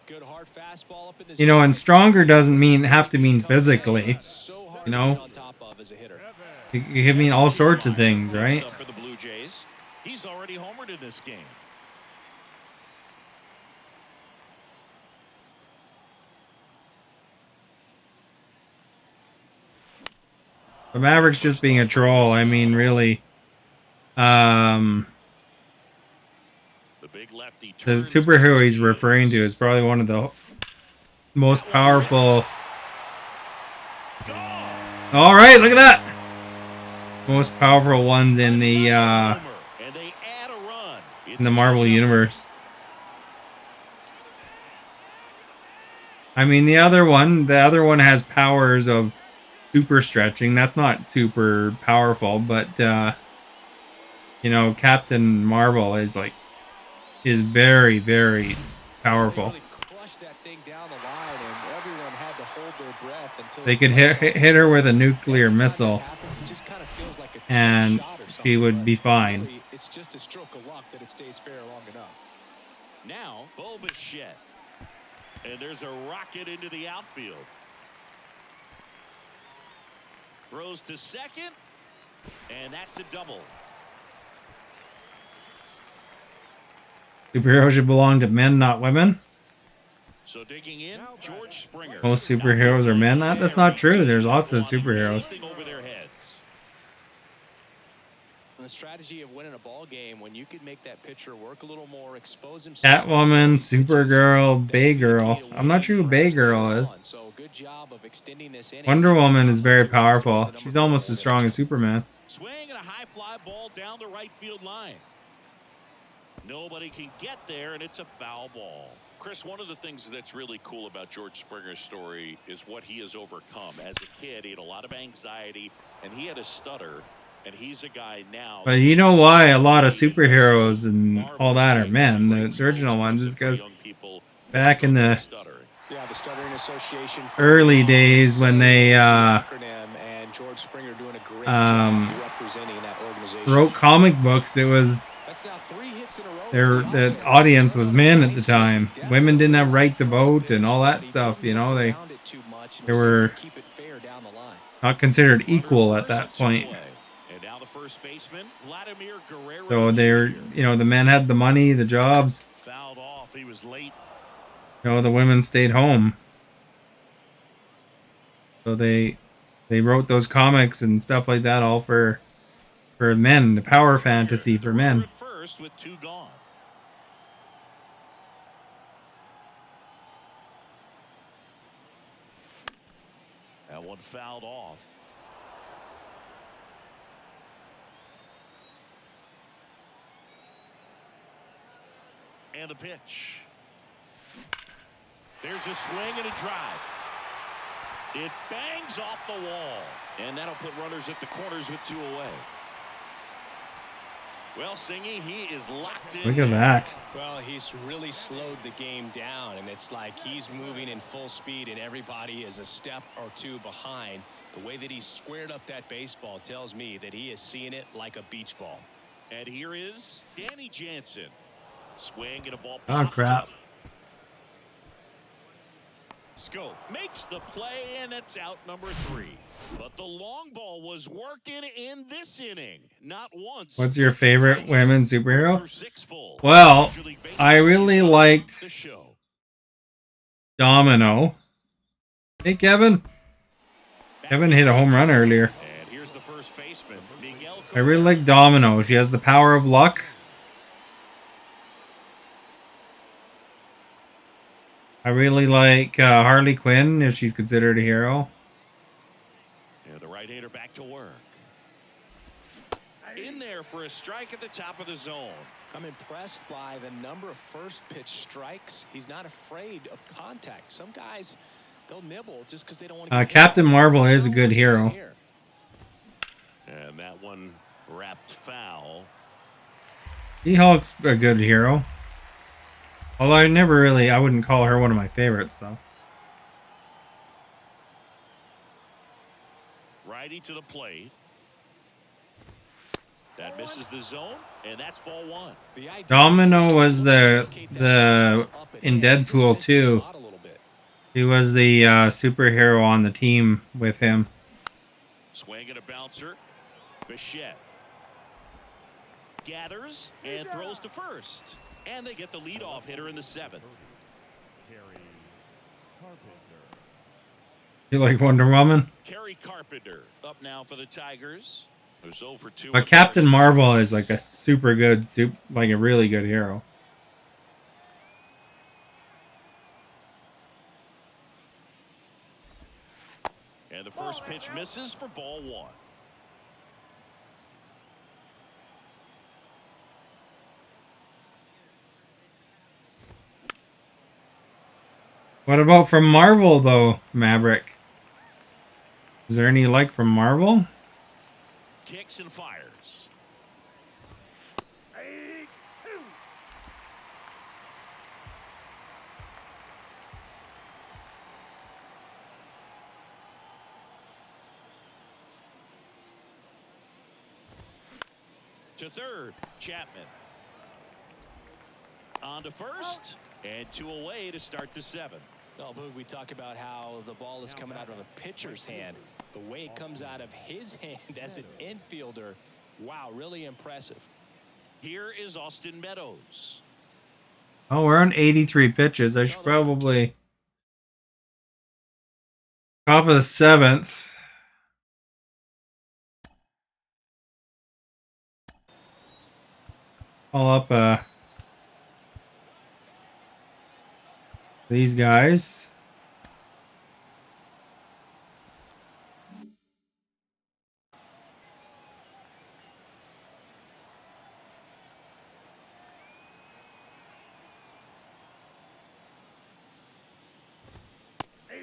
Good hard fastball up in the You know, and stronger doesn't have to mean physically. You know? It can mean all sorts of things, right? For the Blue Jays, he's already homered in this game. The Maverick's just being a troll. I mean, really. The superhero he's referring to is probably one of the most powerful. All right, look at that. Most powerful ones in the Marvel universe. I mean, the other one has powers of super stretching. That's not super powerful, but you know, Captain Marvel is very, very powerful. They could hit her with a nuclear missile, and she would be fine. It's just a stroke of luck that it stays fair long enough. Now, Bo Bichette. And there's a rocket into the outfield. Throws to second, and that's a double. Superheroes should belong to men, not women. So digging in, George Springer. Most superheroes are men. That's not true. There's lots of superheroes. Over their heads. The strategy of winning a ball game when you could make that pitcher work a little more, expose himself. Catwoman, Supergirl, Baygirl. I'm not sure who Baygirl is. So good job of extending this inning. Wonder Woman is very powerful. She's almost as strong as Superman. Swing and a high fly ball down the right field line. Nobody can get there, and it's a foul ball. Chris, one of the things that's really cool about George Springer's story is what he has overcome. As a kid, he had a lot of anxiety, and he had a stutter, and he's a guy now. But you know why a lot of superheroes and all that are men? The original ones is because back in the early days when they wrote comic books, it was the audience was men at the time. Women didn't have right to vote and all that stuff. You know, they were not considered equal at that point. So they're, you know, the men had the money, the jobs. Fouled off. He was late. You know, the women stayed home. So they wrote those comics and stuff like that all for men, the power fantasy for men. First with 2 gone. That one fouled off. And the pitch. There's a swing and a drive. It bangs off the wall. And that'll put runners at the corners with 2 away. Well, Singy, he is locked in. Look at that. Well, he's really slowed the game down, and it's like he's moving in full speed, and everybody is a step or 2 behind. The way that he squared up that baseball tells me that he is seeing it like a beach ball. And here is Danny Jansen. Swing and a ball. Oh, crap. Up. Scope makes the play, and it's out number 3. But the long ball was working in this inning. Not once. What's your favorite women's superhero? 6 full. Well, I really liked The show. Domino. Hey, Kevin. Kevin hit a home run earlier. And here's the first baseman, Miguel. I really like Domino. She has the power of luck. I really like Harley Quinn, if she's considered a hero. And the right-hander back to work. In there for a strike at the top of the zone. I'm impressed by the number of first pitch strikes. He's not afraid of contact. Some guys, they'll nibble just because they don't want to. Captain Marvel is a good hero. And that one wrapped foul. She-Hulk's a good hero. Although I wouldn't call her one of my favorites, though. Righty to the plate. That misses the zone, and that's ball 1. Domino was the in Deadpool too. He was the superhero on the team with him. Swing and a bouncer. Bichette gathers and throws to first. And they get the leadoff hitter in the 7th. Carry Carpenter. You like Wonder Woman? Kerry Carpenter up now for the Tigers. They're 0 for 2. But Captain Marvel is like a super good, like a really good hero. And the first pitch misses for ball 1. What about from Marvel, though, Maverick? Is there any you like from Marvel? Kicks and fires. To third, Chapman. On to first, and 2 away to start the 7th. Oh, but we talk about how the ball is coming out of a pitcher's hand. The way it comes out of his hand as an infielder, wow, really impressive. Here is Austin Meadows. Oh, we're on 83 pitches. I should probably... Top of the 7th. Call up these guys.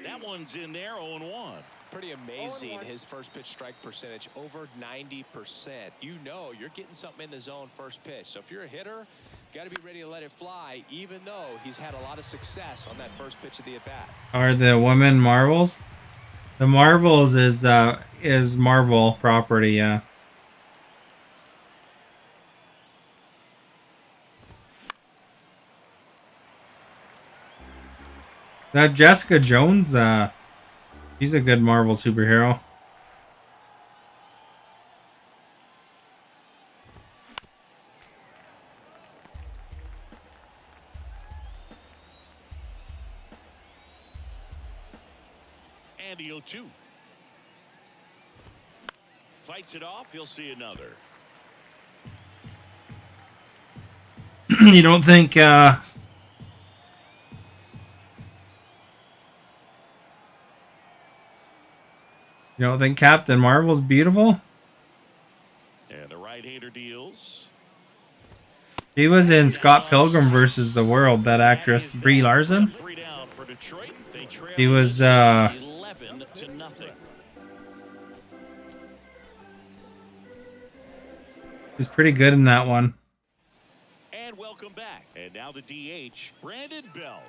That one's in there, 0-1. Pretty amazing, his first pitch strike percentage, over 90%. You know you're getting something in the zone first pitch. So if you're a hitter, got to be ready to let it fly, even though he's had a lot of success on that first pitch of the at-bat. Are the women Marvels? The Marvels is Marvel property, yeah. That Jessica Jones, she's a good Marvel superhero. And the 0-2. Fights it off, he'll see another. You don't think you don't think Captain Marvel's beautiful? And the right-hander deals. She was in Scott Pilgrim versus the World, that actress Brie Larson. 3 down for Detroit. They trail She was 11-0. she's pretty good in that one. And welcome back. And now the DH, Brandon Bell.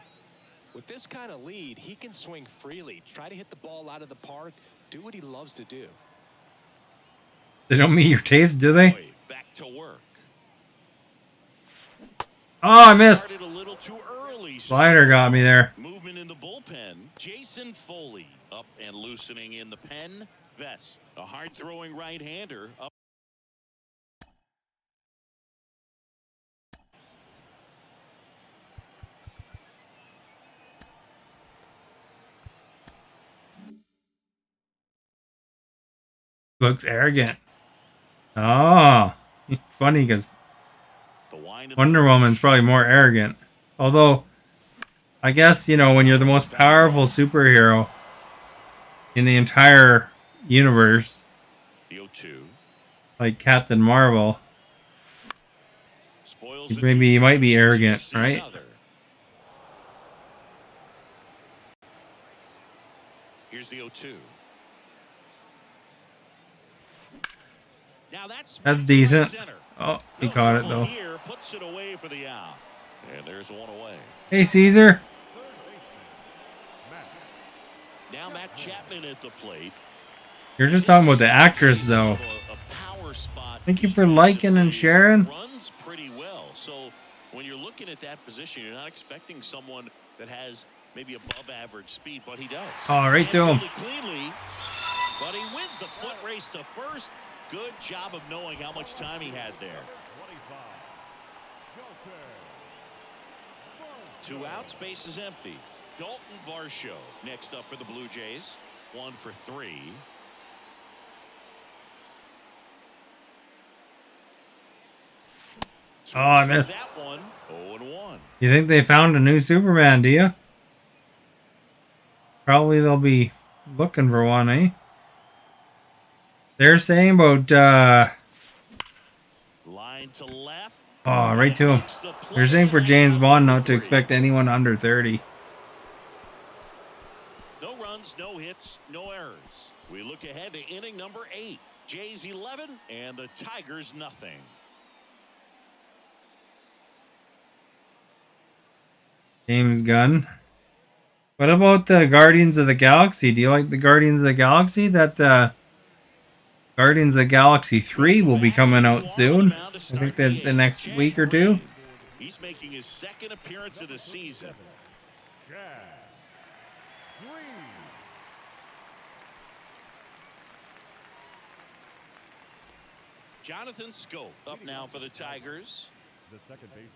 With this kind of lead, he can swing freely, try to hit the ball out of the park, do what he loves to do. They don't meet your taste, do they? Back to work. Oh, I missed. Started a little too early. Slider got me there. Movement in the bullpen, Jason Foley up and loosening in the pen. Vest, a hard-throwing right-hander up. Looks arrogant. Oh, it's funny because Wonder Woman's probably more arrogant. Although, I guess, you know, when you're the most powerful superhero in the entire universe, like Captain Marvel, maybe he might be arrogant, right? Here's the 0-2. Now that's decent. Oh, he caught it though. Here puts it away for the out. And there's one away. Hey, Caesar. Now Matt Chapman at the plate. You're just talking about the actress though. Thank you for liking and sharing. Runs pretty well. So when you're looking at that position, you're not expecting someone that has maybe above average speed, but he does. Oh, right to him. Cleanly, but he wins the foot race to first. Good job of knowing how much time he had there. 2 outs, base is empty. Dalton Varsho next up for the Blue Jays. 1 for 3. Oh, I missed. That one. 0-1. You think they found a new Superman, do you? Probably they'll be looking for one, eh? They're saying about line to left. Oh, right to him. They're saying for James Bond not to expect anyone under 30. No runs, no hits, no errors. We look ahead to inning number 8. Jays 11 and the Tigers nothing. James Gunn. What about the Guardians of the Galaxy? Do you like the Guardians of the Galaxy? That Guardians of the Galaxy 3 will be coming out soon. I think that the next week or two. He's making his second appearance of the season. Jonathan Scope up now for the Tigers. The second baseman.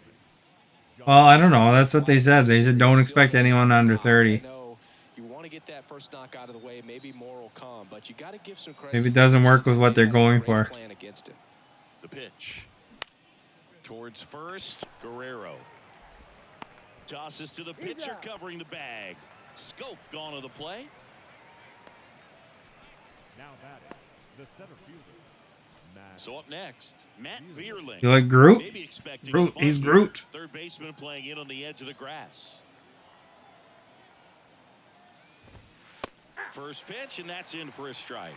Well, I don't know. That's what they said. They said don't expect anyone under 30. You want to get that first knock out of the way, maybe more will come, but you got to give some credit. Maybe it doesn't work with what they're going for. The pitch towards first. Guerrero tosses to the pitcher covering the bag. Scope gone to the play. Now batting, the center fielder. So up next, Matt Vierling. You like Groot? Maybe expecting Groot. He's Groot. Third baseman playing in on the edge of the grass. First pitch, and that's in for a strike.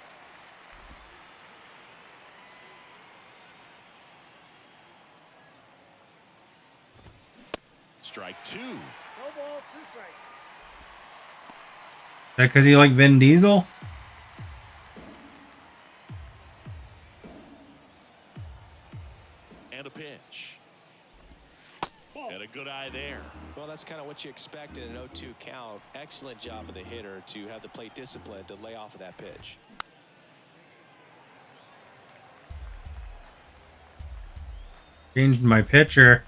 Strike 2. No ball, 2 strikes. Is that because you like Vin Diesel? And a pitch. And a good eye there. Well, that's kind of what you expect in an 0-2 count. Excellent job of the hitter to have the plate discipline to lay off of that pitch. Changed my pitcher.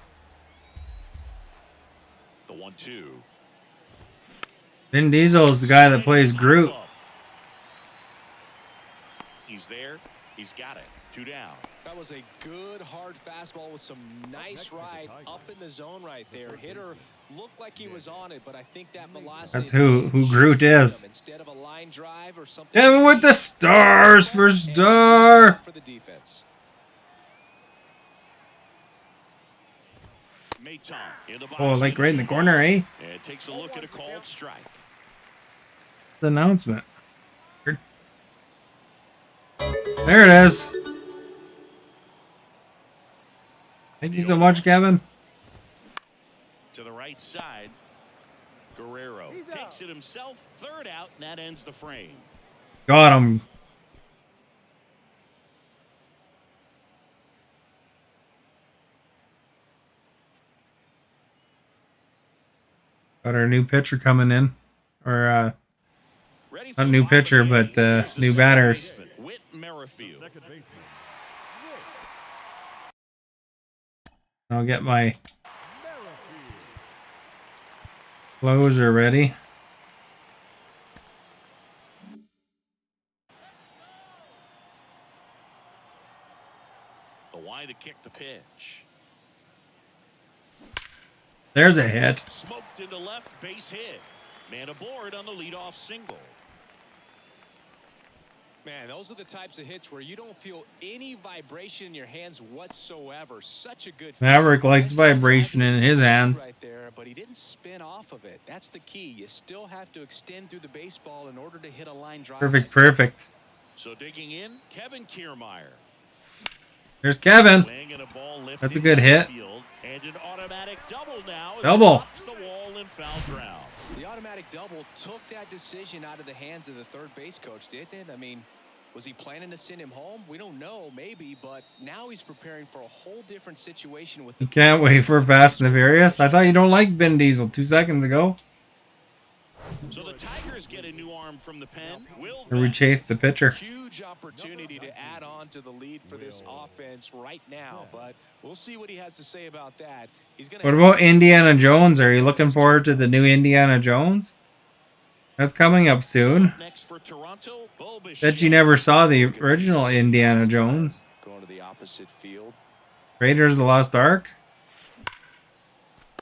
The 1-2. Vin Diesel is the guy that plays Groot. He's there. He's got it. 2 down. That was a good hard fastball with some nice ride up in the zone right there. Hitter looked like he was on it, but I think that velocity. That's who Groot is. Instead of a line drive or something. And with the stars for star. For the defense. Oh, like right in the corner, eh? And takes a look at a called strike. The announcement. There it is. Thank you so much, Kevin. To the right side. Guerrero takes it himself. 3rd out, and that ends the frame. Got him. Got our new pitcher coming in. or Ready for not the new bottom of pitcher, the but game. Here's the new second batters. baseman, Whit Merrifield. Second baseman. I'll get my Merrifield. closer ready. The wide to kick the pitch. There's a hit. Smoked into left, base hit. Man aboard on the leadoff single. Man, those are the types of hits where you don't feel any vibration in your hands whatsoever. Such a good Maverick likes vibration in his hands. right there, but he didn't spin off of it. That's the key. You still have to extend through the baseball in order to hit a line drive. Perfect, perfect. So digging in, Kevin Kiermaier. There's Kevin. Swing and a ball That's a good hit. field, and an automatic double now. as Double. it tops the wall in foul ground. The automatic double took that decision out of the hands of the third base coach, didn't it? I mean, was he planning to send him home? We don't know, maybe, but now he's preparing for a whole different situation with the You can't wait for Fast and the Furious. I thought you don't like Vin Diesel 2 seconds ago. So the Tigers get a new arm from the pen. Will Or we Vest. chase the pitcher. huge opportunity to add on to the lead for this offense right now, but we'll see what he has to say about that. He's gonna What about Indiana Jones? Are you looking forward to the new Indiana Jones? That's coming up soon. Next for Toronto, Bo Bet Bichette. you never saw the original Indiana Jones. going to the opposite field. Raiders of the Lost Ark?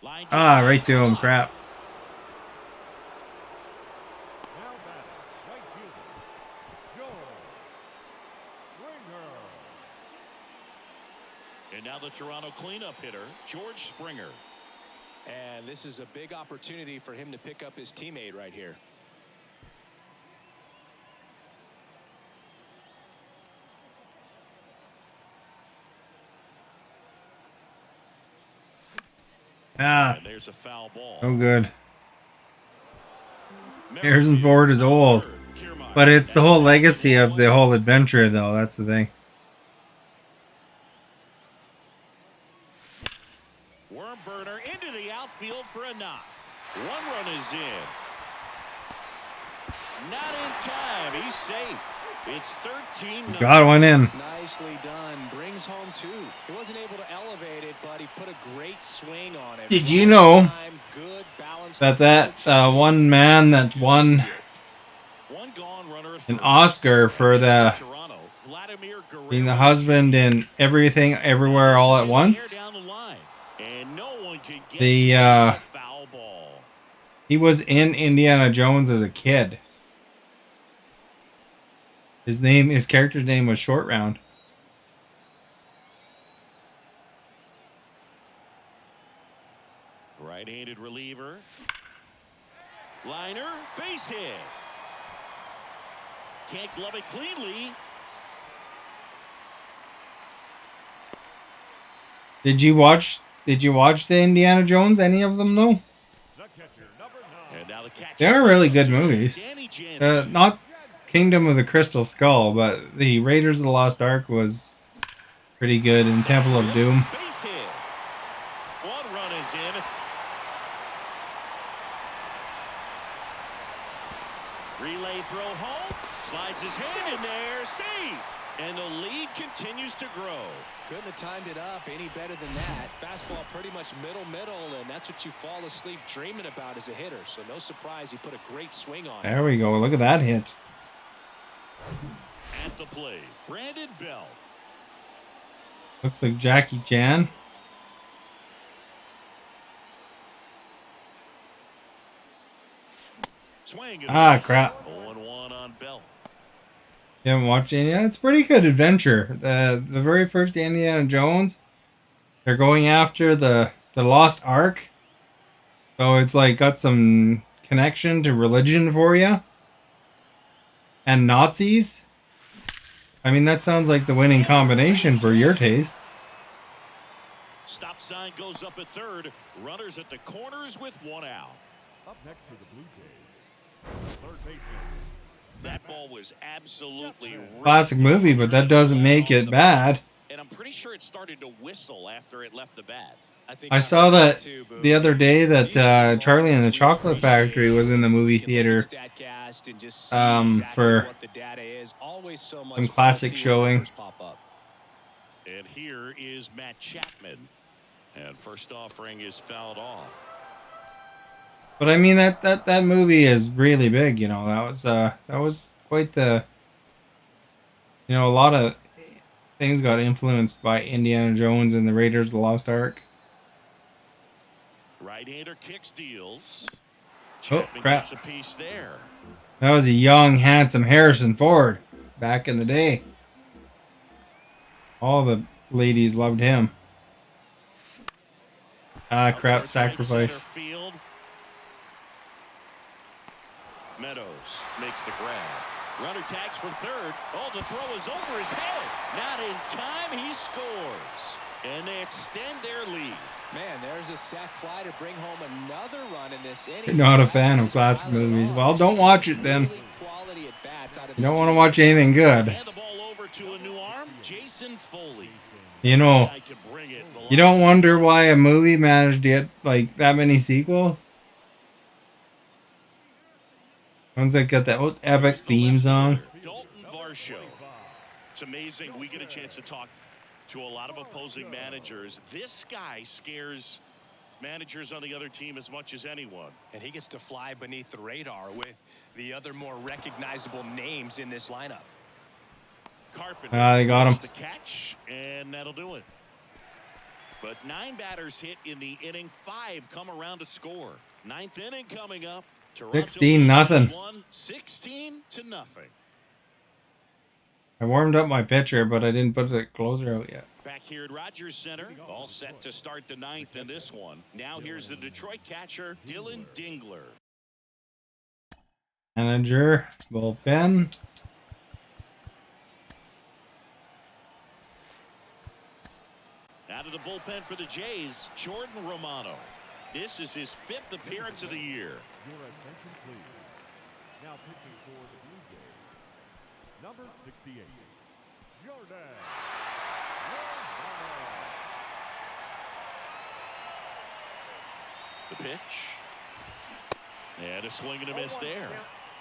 Line Ah, drive. right to him. Crap. Now batting, right fielder, Joe Springer. And now the Toronto cleanup hitter, George Springer. And this is a big opportunity for him to pick up his teammate right here. Ah, And there's a foul ball. no good. Harrison Ford is old. But it's the whole legacy of the whole adventure, though. That's the thing. Worm burner into the outfield for a knock. One run is in. Not in time. He's safe. It's 13-0. Got one in. Nicely done. Brings home two. He wasn't able to elevate it, but he put a great swing on it. Did you know Time, good, balanced that approach. one man that won One gone runner at an first. Oscar for the Toronto, Vladimir Guerrero. being the husband in Everything Everywhere All at Once? Down the line, and no one can get The, to a foul ball. He was in Indiana Jones as a kid. His character's name was Short Round. Right-handed reliever. Liner, base hit. Can't glove it cleanly. Did you watch the Indiana Jones? Any of them though? The catcher, number 9. And now the catch. They are really good movies. Danny Jansen. Not Kingdom of the Crystal Skull, but the Raiders of the Lost Ark was pretty good, and Temple of Doom. Base hit. One run is in. Relay throw home. Slides his hand in there. Save. And the lead continues to grow. Couldn't have timed it up any better than that. Fastball pretty much middle, and that's what you fall asleep dreaming about as a hitter. So no surprise he put a great swing on it. There we go. Look at that hit. At the plate, Brandon Bell. Looks like Jackie Chan. Swing and Ah, miss. crap. 0-1 on Bell. You haven't watched Indiana? It's a pretty good adventure. The very first Indiana Jones, they're going after the Lost Ark. So it's like got some connection to religion for you. And Nazis. I mean, that sounds like the winning combination for your tastes. Stop sign goes up at third. Runners at the corners with one out. Up next for the Blue Jays, third baseman. That ball was absolutely Classic movie, but that doesn't make it bad. And I'm pretty sure it started to whistle after it left the bat. I saw that the other day that Charlie and the Chocolate Factory was in the movie theater for some classic showing. And here is Matt Chapman. And first offering is fouled off. But I mean that movie is really big, you know. That was quite the, you know, a lot of things got influenced by Indiana Jones and the Raiders of the Lost Ark. Right-hander kicks, deals. Oh, Chapman crap. gets a piece there. That was a young, handsome Harrison Ford back in the day. All the ladies loved him. Ah, crap, Out towards right sacrifice. center field. Meadows makes the grab. Runner tags from third. Oh, the throw is over his head. Not in time. He scores. And they extend their lead. Man, there's a sac fly to bring home another run in this inning. You're not a fan of classic movies. Well, don't watch it then. You don't want to watch anything good. And the ball over to a new arm, Jason Foley. You know, you don't wonder why a movie managed to get like that many sequels? Ones that got that most epic theme song. Dalton Varsho. It's amazing. We get a chance to talk to a lot of opposing managers. This guy scares managers on the other team as much as anyone. And he gets to fly beneath the radar with the other more recognizable names in this lineup. Carpenter They got him. the catch, and that'll do it. But 9 batters hit in the inning, 5 come around to score. 9th inning coming up. Toronto 16-0. 16-0. I warmed up my pitcher, but I didn't put the closer out yet. Back here at Rogers Center, all set to start the 9th in this one. Now here's the Detroit catcher, Dylan Dingler. Manager, bullpen. Out of the bullpen for the Jays, Jordan Romano. This is his 5th appearance of the year. Your attention, please. Now pitching for the Blue Jays, number 68, Jordan Romano. The pitch. And a swing and a miss there.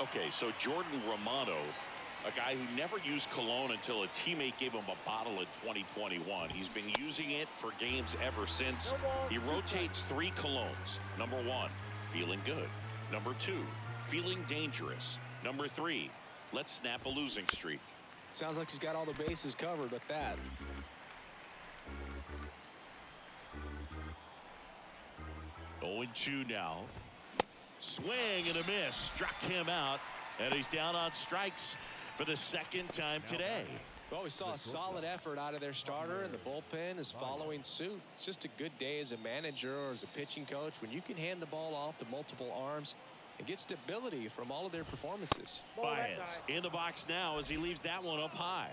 Okay, so Jordan Romano, a guy who never used cologne until a teammate gave him a bottle in 2021. He's been using it for games ever since. He rotates 3 colognes. Number 1, feeling good. Number 2, feeling dangerous. Number 3, let's snap a losing streak. Sounds like he's got all the bases covered with that. Oh, 0-2 now. Swing and a miss. Struck him out. And he's down on strikes for the 2nd time today. Well, we saw a solid effort out of their starter, and the bullpen is following suit. It's just a good day as a manager or as a pitching coach when you can hand the ball off to multiple arms and get stability from all of their performances. Baez in the box now as he leaves that one up high.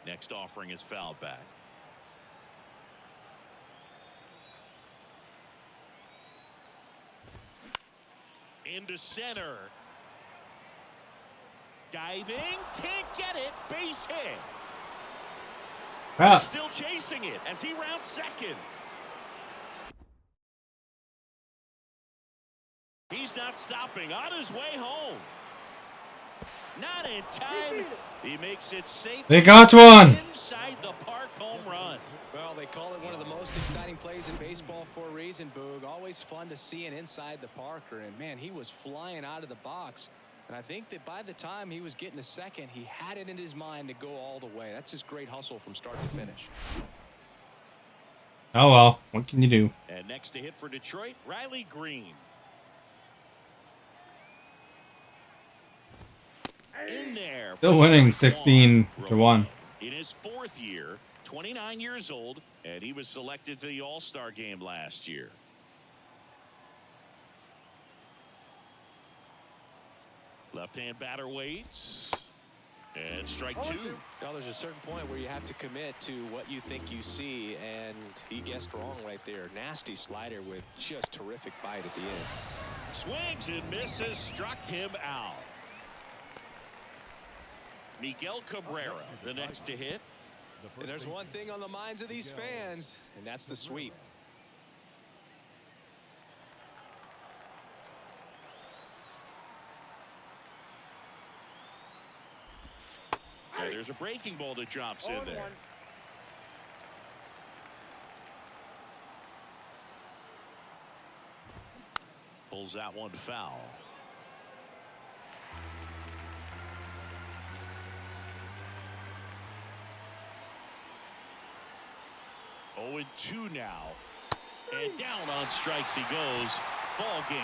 Next offering is fouled back. Into center. Diving, can't get it, base hit. Wow. Still chasing it as he rounds second. He's not stopping, on his way home. Not in time. He makes it safe. They got one. Inside the park home run. Well, they call it one of the most exciting plays in baseball for a reason, Boog. Always fun to see an inside the Parker, and man, he was flying out of the box. And I think that by the time he was getting to second, he had it in his mind to go all the way. That's just great hustle from start to finish. Oh well, what can you do? And next to hit for Detroit, Riley Green. In there. Still winning 16-1. In his 4th year, 29 years old, and he was selected to the All-Star game last year. Left-hand batter waits. And strike 2. Now, there's a certain point where you have to commit to what you think you see, and he guessed wrong right there. Nasty slider with just terrific bite at the end. Swings and misses, struck him out. Miguel Cabrera, the next to hit. And there's one thing on the minds of these fans, and that's the sweep. Yeah, there's a breaking ball that drops in there. Pulls that one foul. Oh, and 2 now. And down on strikes he goes. Ball game.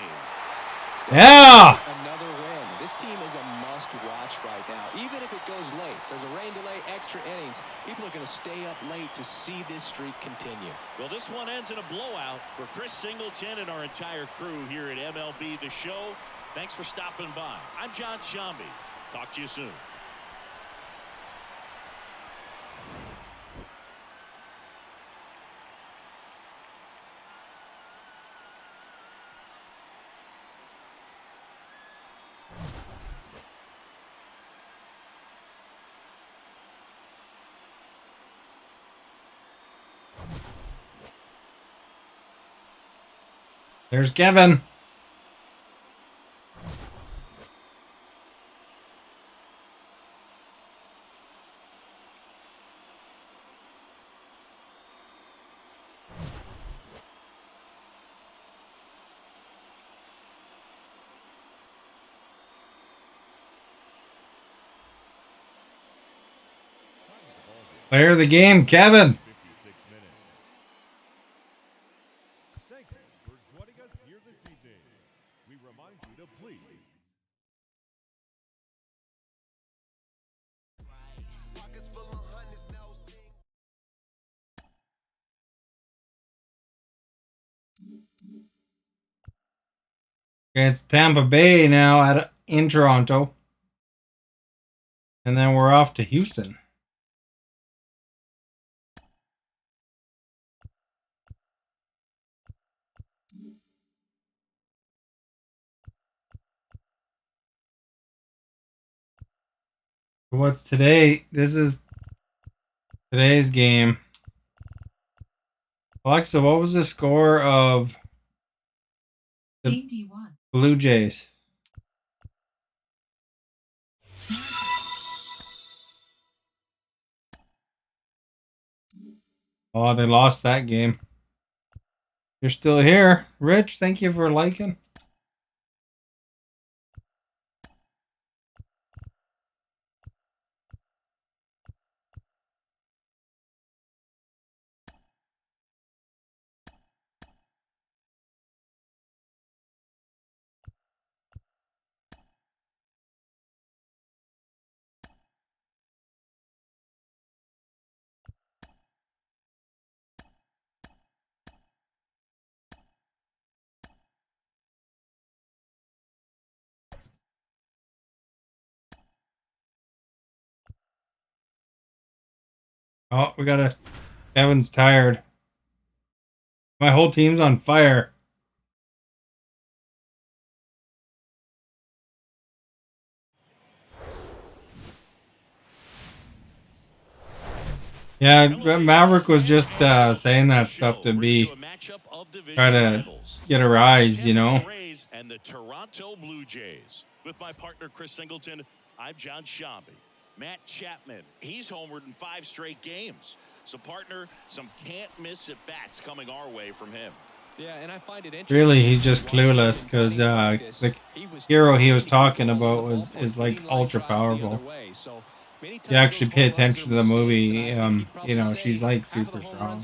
Yeah! Another win. This team is a must-watch right now. Even if it goes late, there's a rain delay, extra innings. People are going to stay up late to see this streak continue. Well, this one ends in a blowout for Chris Singleton and our entire crew here at MLB The Show. Thanks for stopping by. I'm John Shambi. Talk to you soon. There's Kevin. Player of the game, Kevin. 56 minutes. Thank you for joining us here this evening. We remind you to please. It's Tampa Bay now in Toronto. And then we're off to Houston. What's today? This is today's game. Alexa, what was the score of the Blue Jays? Oh, they lost that game. You're still here. Rich, thank you for liking. Oh, we got Kevin's tired. My whole team's on fire. Yeah, Maverick was just saying that stuff to try to get a rise, you know. And the Toronto Blue Jays. With my partner Chris Singleton, I'm John Shambi. Matt Chapman, he's homered in 5 straight games. So, partner, some can't-miss at-bats coming our way from him. Yeah, and I find it interesting. Really, he's just clueless because the hero he was talking about is like ultra powerful. You actually pay attention to the movie, you know, she's like super strong.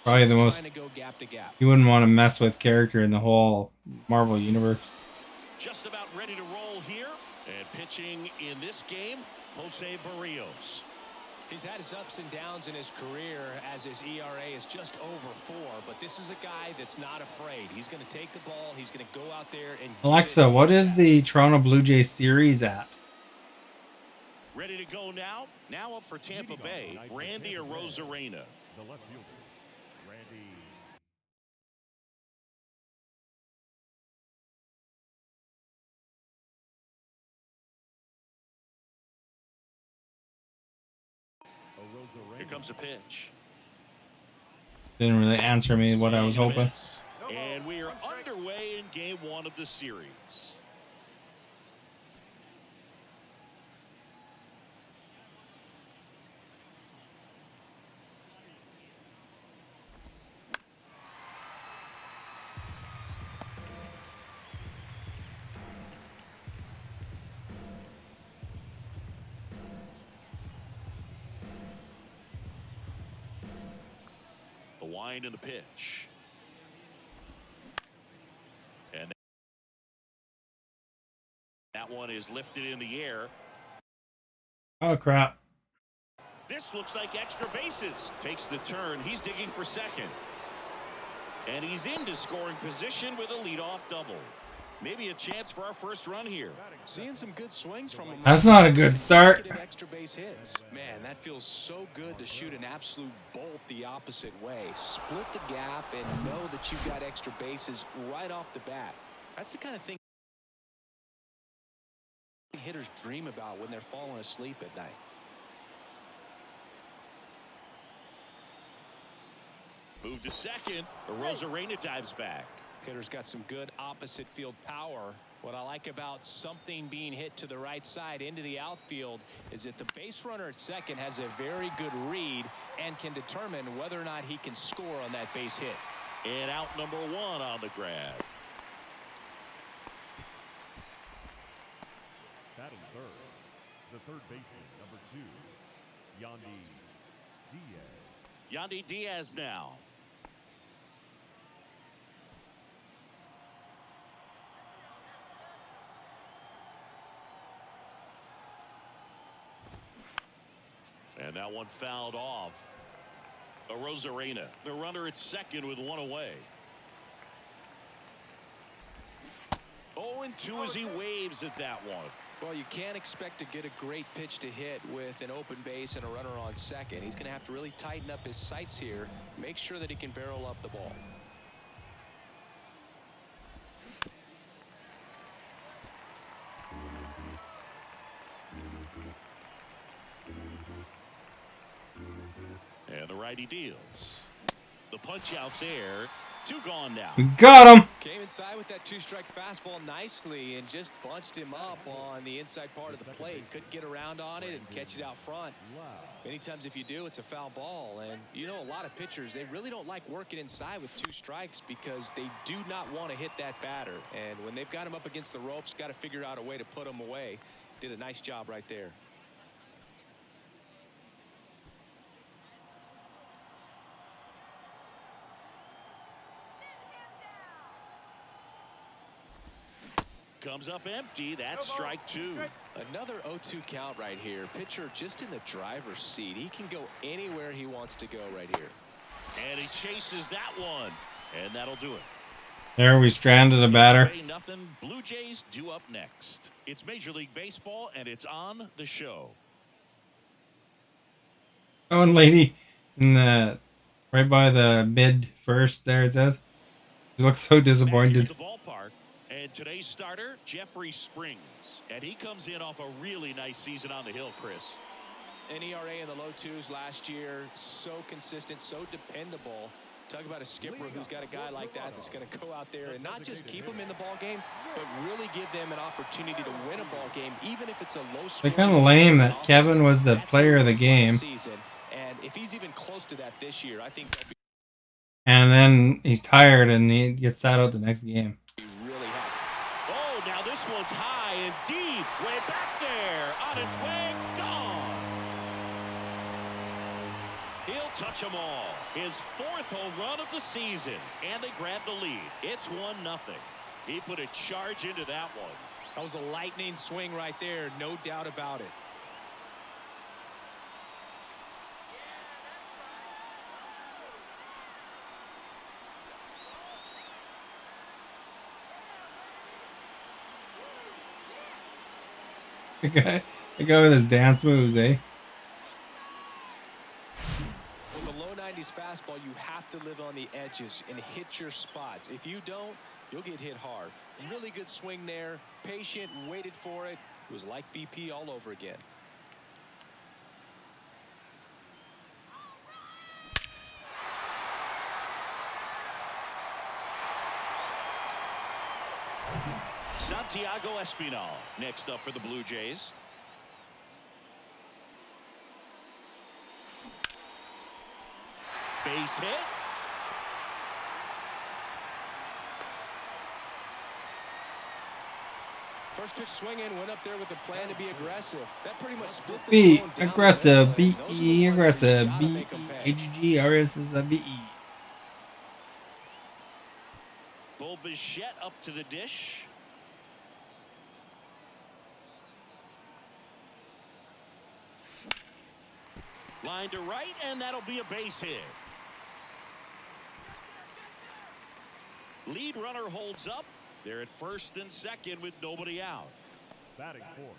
Probably the most. You wouldn't want to mess with character in the whole Marvel universe. Just about ready to roll here. And pitching in this game, Jose Barrios. He's had his ups and downs in his career as his ERA is just over 4, but this is a guy that's not afraid. He's going to take the ball. He's going to go out there and Alexa, what is the Toronto Blue Jays series at? Ready to go now. Now up for Tampa Bay, Randy Arozarena. The left fielder, Randy Here comes a pitch. Didn't really answer me what I was Swing and a hoping. miss. And we are underway in game 1 of the series. The wind and the pitch. And that one is lifted in the air. Oh, crap. This looks like extra bases. Takes the turn. He's digging for second. And he's into scoring position with a leadoff double. Maybe a chance for our first run here. Seeing some good swings from him. That's not a good start. Extra base hits. Man, that feels so good to shoot an absolute bolt the opposite way. Split the gap and know that you've got extra bases right off the bat. That's the kind of thing hitters dream about when they're falling asleep at night. Move to second. Rosarena dives back. Hitter's got some good opposite field power. What I like about something being hit to the right side into the outfield is that the base runner at second has a very good read and can determine whether or not he can score on that base hit. And out number 1 on the grab. Batting third, the third baseman, number 2, Yandy Diaz. Yandy Diaz now. And that one fouled off. Rosarena, the runner at second with 1 away. 0-2 as he waves at that one. Well, you can't expect to get a great pitch to hit with an open base and a runner on second. He's going to have to really tighten up his sights here, make sure that he can barrel up the ball. And the righty deals. The punch out there. 2 gone now. We got him. Came inside with that 2-strike fastball nicely and just bunched him up on the inside part of the plate. Couldn't get around on it and catch it out front. Many times if you do, it's a foul ball. And you know, a lot of pitchers, they really don't like working inside with 2 strikes because they do not want to hit that batter. And when they've got him up against the ropes, got to figure out a way to put him away. Did a nice job right there. Comes up empty. That's strike 2. Another 0-2 count right here. Pitcher just in the driver's seat. He can go anywhere he wants to go right here. And he chases that one. And that'll do it. There, we stranded a batter. Nothing. Blue Jays due up next. It's Major League Baseball, and it's on the show. Oh, and lady in the right by the mid first there, it says. She looks so disappointed. Back into the ballpark. And today's starter, Jeffrey Springs. And he comes in off a really nice season on the hill, Chris. An ERA in the low 2s last year. So consistent, so dependable. Talk about a skipper who's got a guy like that that's going to go out there and not just keep them in the ball game, but really give them an opportunity to win a ball game, even if it's a low score. They're kind of lame that Kevin was the player of the game. And if he's even close to that this year, I think that'll be. And then he's tired and he gets sat out the next game. Oh, now this one's high and deep. Way back there. On its way. Gone. He'll touch them all. His 4th home run of the season. And they grab the lead. It's 1-0. He put a charge into that one. That was a lightning swing right there. No doubt about it. The guy with his dance moves, eh? With a low 90s fastball, you have to live on the edges and hit your spots. If you don't, you'll get hit hard. Really good swing there. Patient, waited for it. It was like BP all over again. Santiago Espinal next up for the Blue Jays. Base hit. First pitch swinging, went up there with the plan to be aggressive. That pretty much split the Be zone down aggressive. the middle, and those are the Be ones where you aggressive. gotta make 'em pay. B-E-H-G-R-S-S-B-E. Bo Bichette up to the dish. Line to right, and that'll be a base hit. Lead runner holds up. They're at first and second with nobody out. Batting fourth,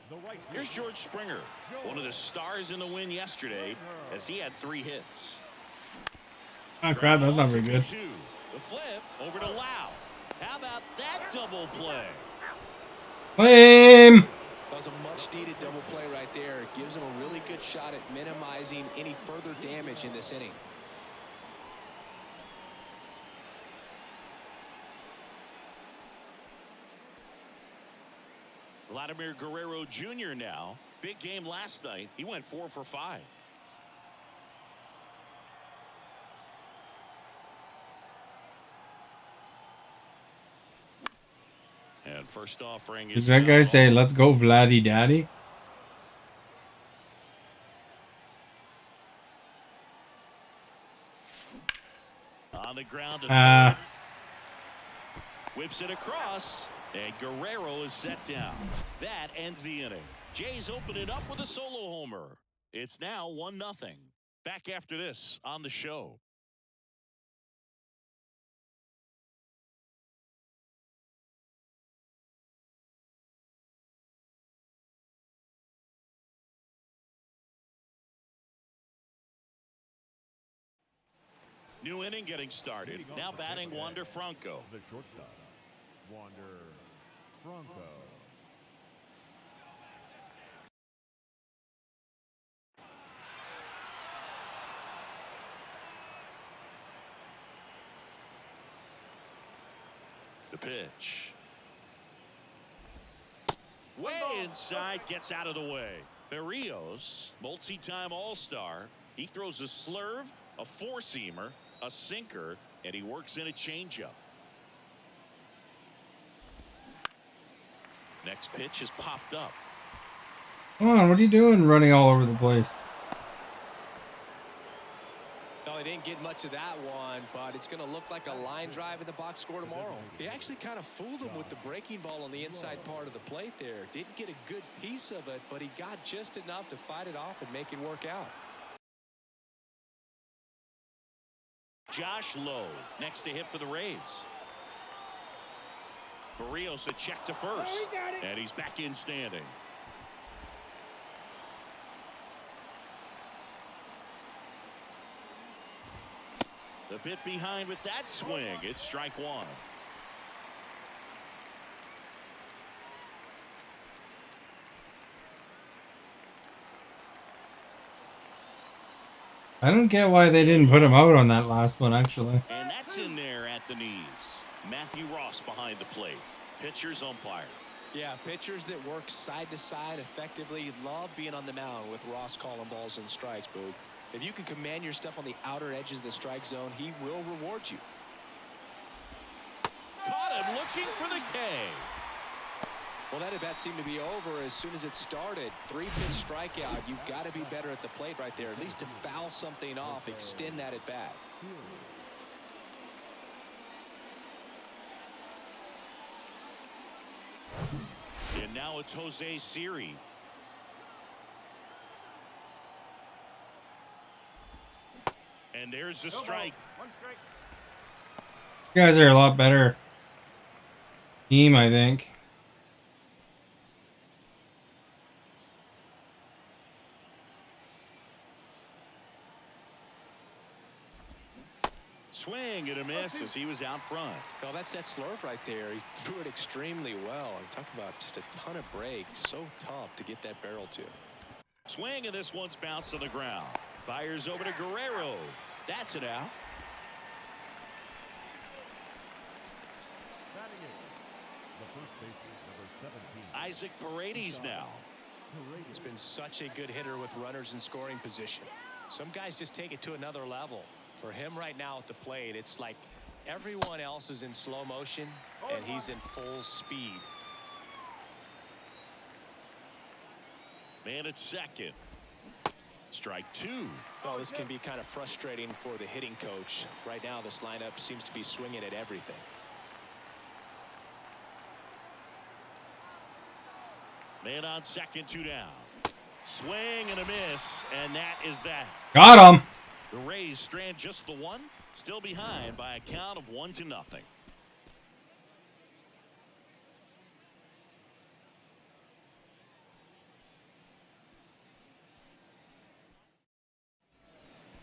the right Here's fielder, George Springer, one of the stars in the win yesterday, as he had 3 hits. Oh crap, that's not very good. 2. The flip over to Lau. How about that double play? Claim. That was a much-needed double play right there. It gives him a really good shot at minimizing any further damage in this inning. Vladimir Guerrero Jr. now. Big game last night. He went 4 for 5. And first offering Did is that guy down. say, let's go Vladdy Daddy? On the ground to third. Whips it across, and Guerrero is set down. That ends the inning. Jays open it up with a solo homer. It's now 1-0. Back after this on the show. New inning getting started. Now batting Wander Franco. the shortstop, Wander Franco. The pitch. Way inside, gets out of the way. Berrios, multi-time All-Star. He throws a slurve, a four-seamer, a sinker, and he works in a changeup. Next pitch is popped up. Come on, what are you doing running all over the place? No, he didn't get much of that one, but it's going to look like a line drive in the box score tomorrow. He actually kind of fooled him with the breaking ball on the inside part of the plate there. Didn't get a good piece of it, but he got just enough to fight it off and make it work out. Josh Lowe next to hit for the Rays. Berrios a check to first, and he's back in standing. The bit behind with that swing. It's strike one. I don't get why they didn't put him out on that last one, actually. And that's in there at the knees. Matthew Ross behind the plate. Pitcher's umpire. Yeah, pitchers that work side to side effectively love being on the mound with Ross calling balls and strikes, Boog. If you can command your stuff on the outer edges of the strike zone, he will reward you. Caught him looking for the K. Well, that at bat seemed to be over as soon as it started. 3-pitch strikeout. You've got to be better at the plate right there, at least to foul something off, extend that at bat. And now it's Jose Siri. And there's the strike. You guys are a lot better team, I think. Swing and a miss as he was out front. Well, that's that slurve right there. He threw it extremely well. I'm talking about just a ton of breaks. So tough to get that barrel to. Swing, and this one's bounced on the ground. Fires over to Guerrero. That's it out. Batting eighth, the Isaac Paredes now. He's been such a good hitter with runners in scoring position. Some guys just take it to another level. For him right now at the plate, it's like everyone else is in slow motion and he's in full speed. Man at second. Strike two. Well, this can be kind of frustrating for the hitting coach. Right now, this lineup seems to be swinging at everything. Man on second, 2 down. Swing and a miss, and that is that. Got him. The Rays strand just the one, still behind by a count of 1-0.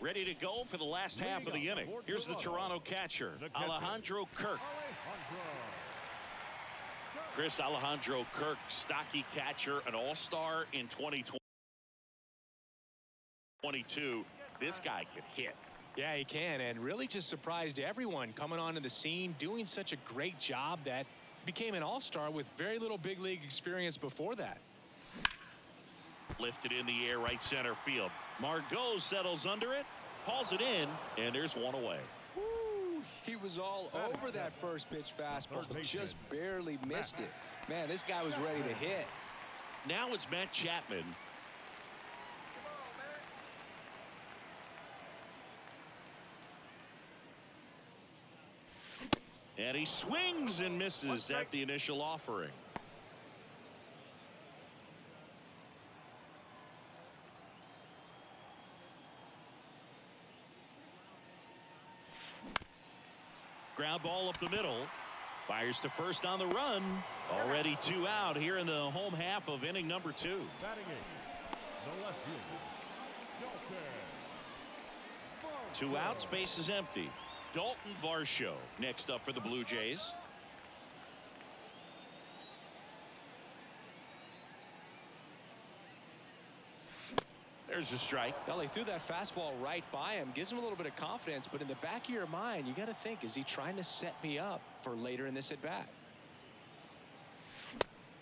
Ready to go for the last half of the inning. Here's the Toronto catcher, Alejandro Kirk. Chris Alejandro Kirk, stocky catcher, an all-star in 2022. This guy can hit. Yeah, he can, and really just surprised everyone coming onto the scene, doing such a great job that became an all-star with very little big league experience before that. Lifted in the air, right center field. Margot settles under it, hauls it in, and there's one away. Woo, he was all over that first pitch fastball, just barely missed it. Man, this guy was ready to hit. Now it's Matt Chapman. And he swings and misses at the initial offering. Ground ball up the middle. Fires to first on the run. Already 2 out here in the home half of inning number 2. Batting eighth, the left fielder, Dalton 2 out, space is empty. Dalton Varsho next up for the Blue Jays. There's a strike. Well, he threw that fastball right by him, gives him a little bit of confidence, but in the back of your mind, you got to think, is he trying to set me up for later in this at bat?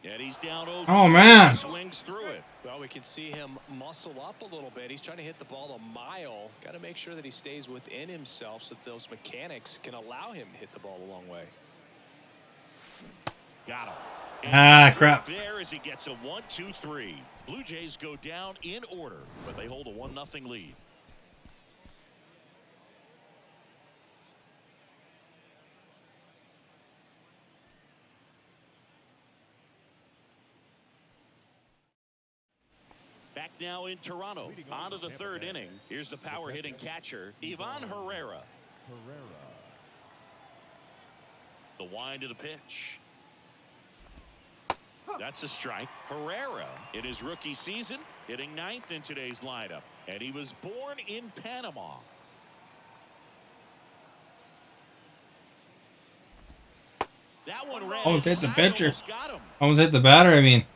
And he's down 0-2. Oh, man. Swings through it. Well, we can see him muscle up a little bit. He's trying to hit the ball a mile. Got to make sure that he stays within himself so that those mechanics can allow him to hit the ball a long way. Got him. Ah, crap. There as he gets a 1-2-3. Blue Jays go down in order, but they hold a 1-0 lead. Back now in Toronto. On to the third inning. Here's the power hitting catcher, Ivan Herrera. The wind of the pitch. That's a strike. Herrera in his rookie season hitting 9th in today's lineup, and he was born in Panama. That one ran. Almost hit the pitcher. Almost got him. Almost hit the batter, I mean.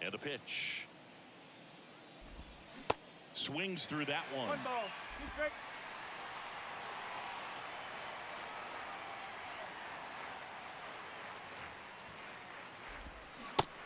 And a pitch. Swings through that one.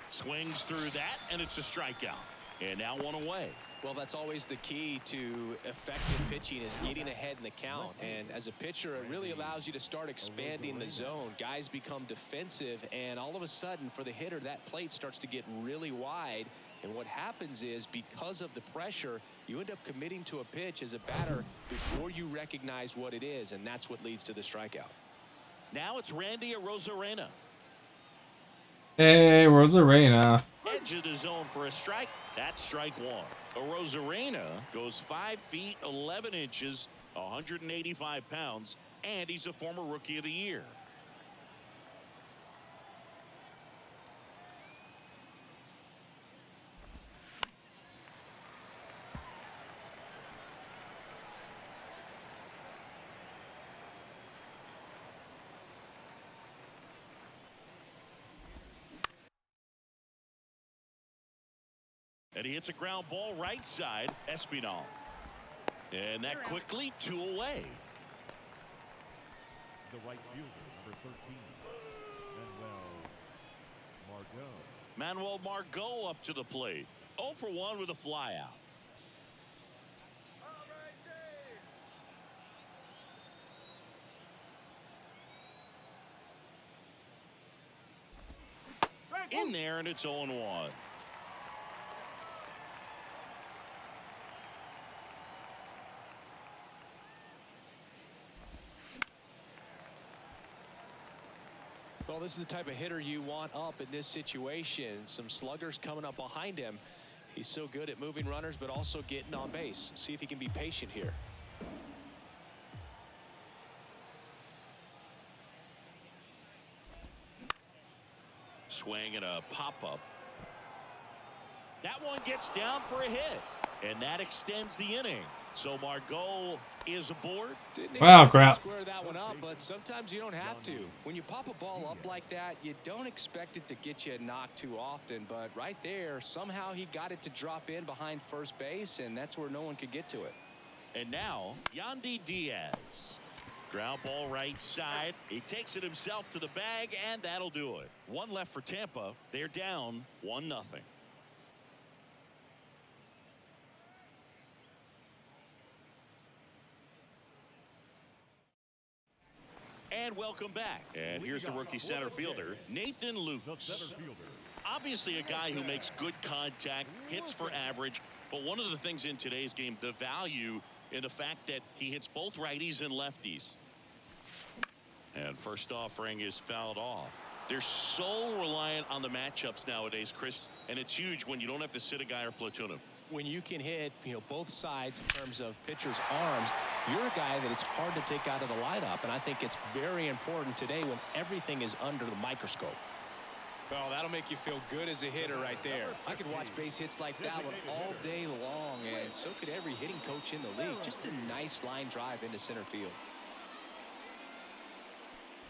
Swings through that, and it's a strikeout. And now one away. Well, that's always the key to effective pitching, is getting ahead in the count. And as a pitcher, it really allows you to start expanding the zone. Guys become defensive, and all of a sudden, for the hitter, that plate starts to get really wide. And what happens is, because of the pressure, you end up committing to a pitch as a batter before you recognize what it is, and that's what leads to the strikeout. Now it's Randy Arozarena. Hey, Rosarena. Edge of the zone for a strike. That's strike one. Arozarena goes 5 feet 11 inches, 185 pounds, and he's a former Rookie of the Year. And he hits a ground ball right side, Espinal. And that quickly 2 away. the right fielder, number 13, Manuel Margot up to the plate. 0 for 1 with a flyout. In there, and it's 0-1. Well, this is the type of hitter you want up in this situation. Some sluggers coming up behind him. He's so good at moving runners, but also getting on base. See if he can be patient here. Swing and a pop-up. That one gets down for a hit, and that extends the inning. So Margot is aboard. Wow, crap. Square that one up, but sometimes you don't have to. When you pop a ball up like that, you don't expect it to get you a knock too often. But right there, somehow he got it to drop in behind first base, and that's where no one could get to it. And now, Yandy Diaz. Ground ball right side. He takes it himself to the bag, and that'll do it. One left for Tampa. They're down 1-0. And welcome back. And here's the rookie center fielder, Nathan Lukes. Obviously a guy who makes good contact, hits for average. But one of the things in today's game, the value in the fact that he hits both righties and lefties. And first offering is fouled off. They're so reliant on the matchups nowadays, Chris. And it's huge when you don't have to sit a guy or platoon him. When you can hit, both sides in terms of pitchers' arms, you're a guy that it's hard to take out of the lineup. And I think it's very important today when everything is under the microscope. Well, that'll make you feel good as a hitter right there. I could watch base hits like that one all day long, and so could every hitting coach in the league. Just a nice line drive into center field.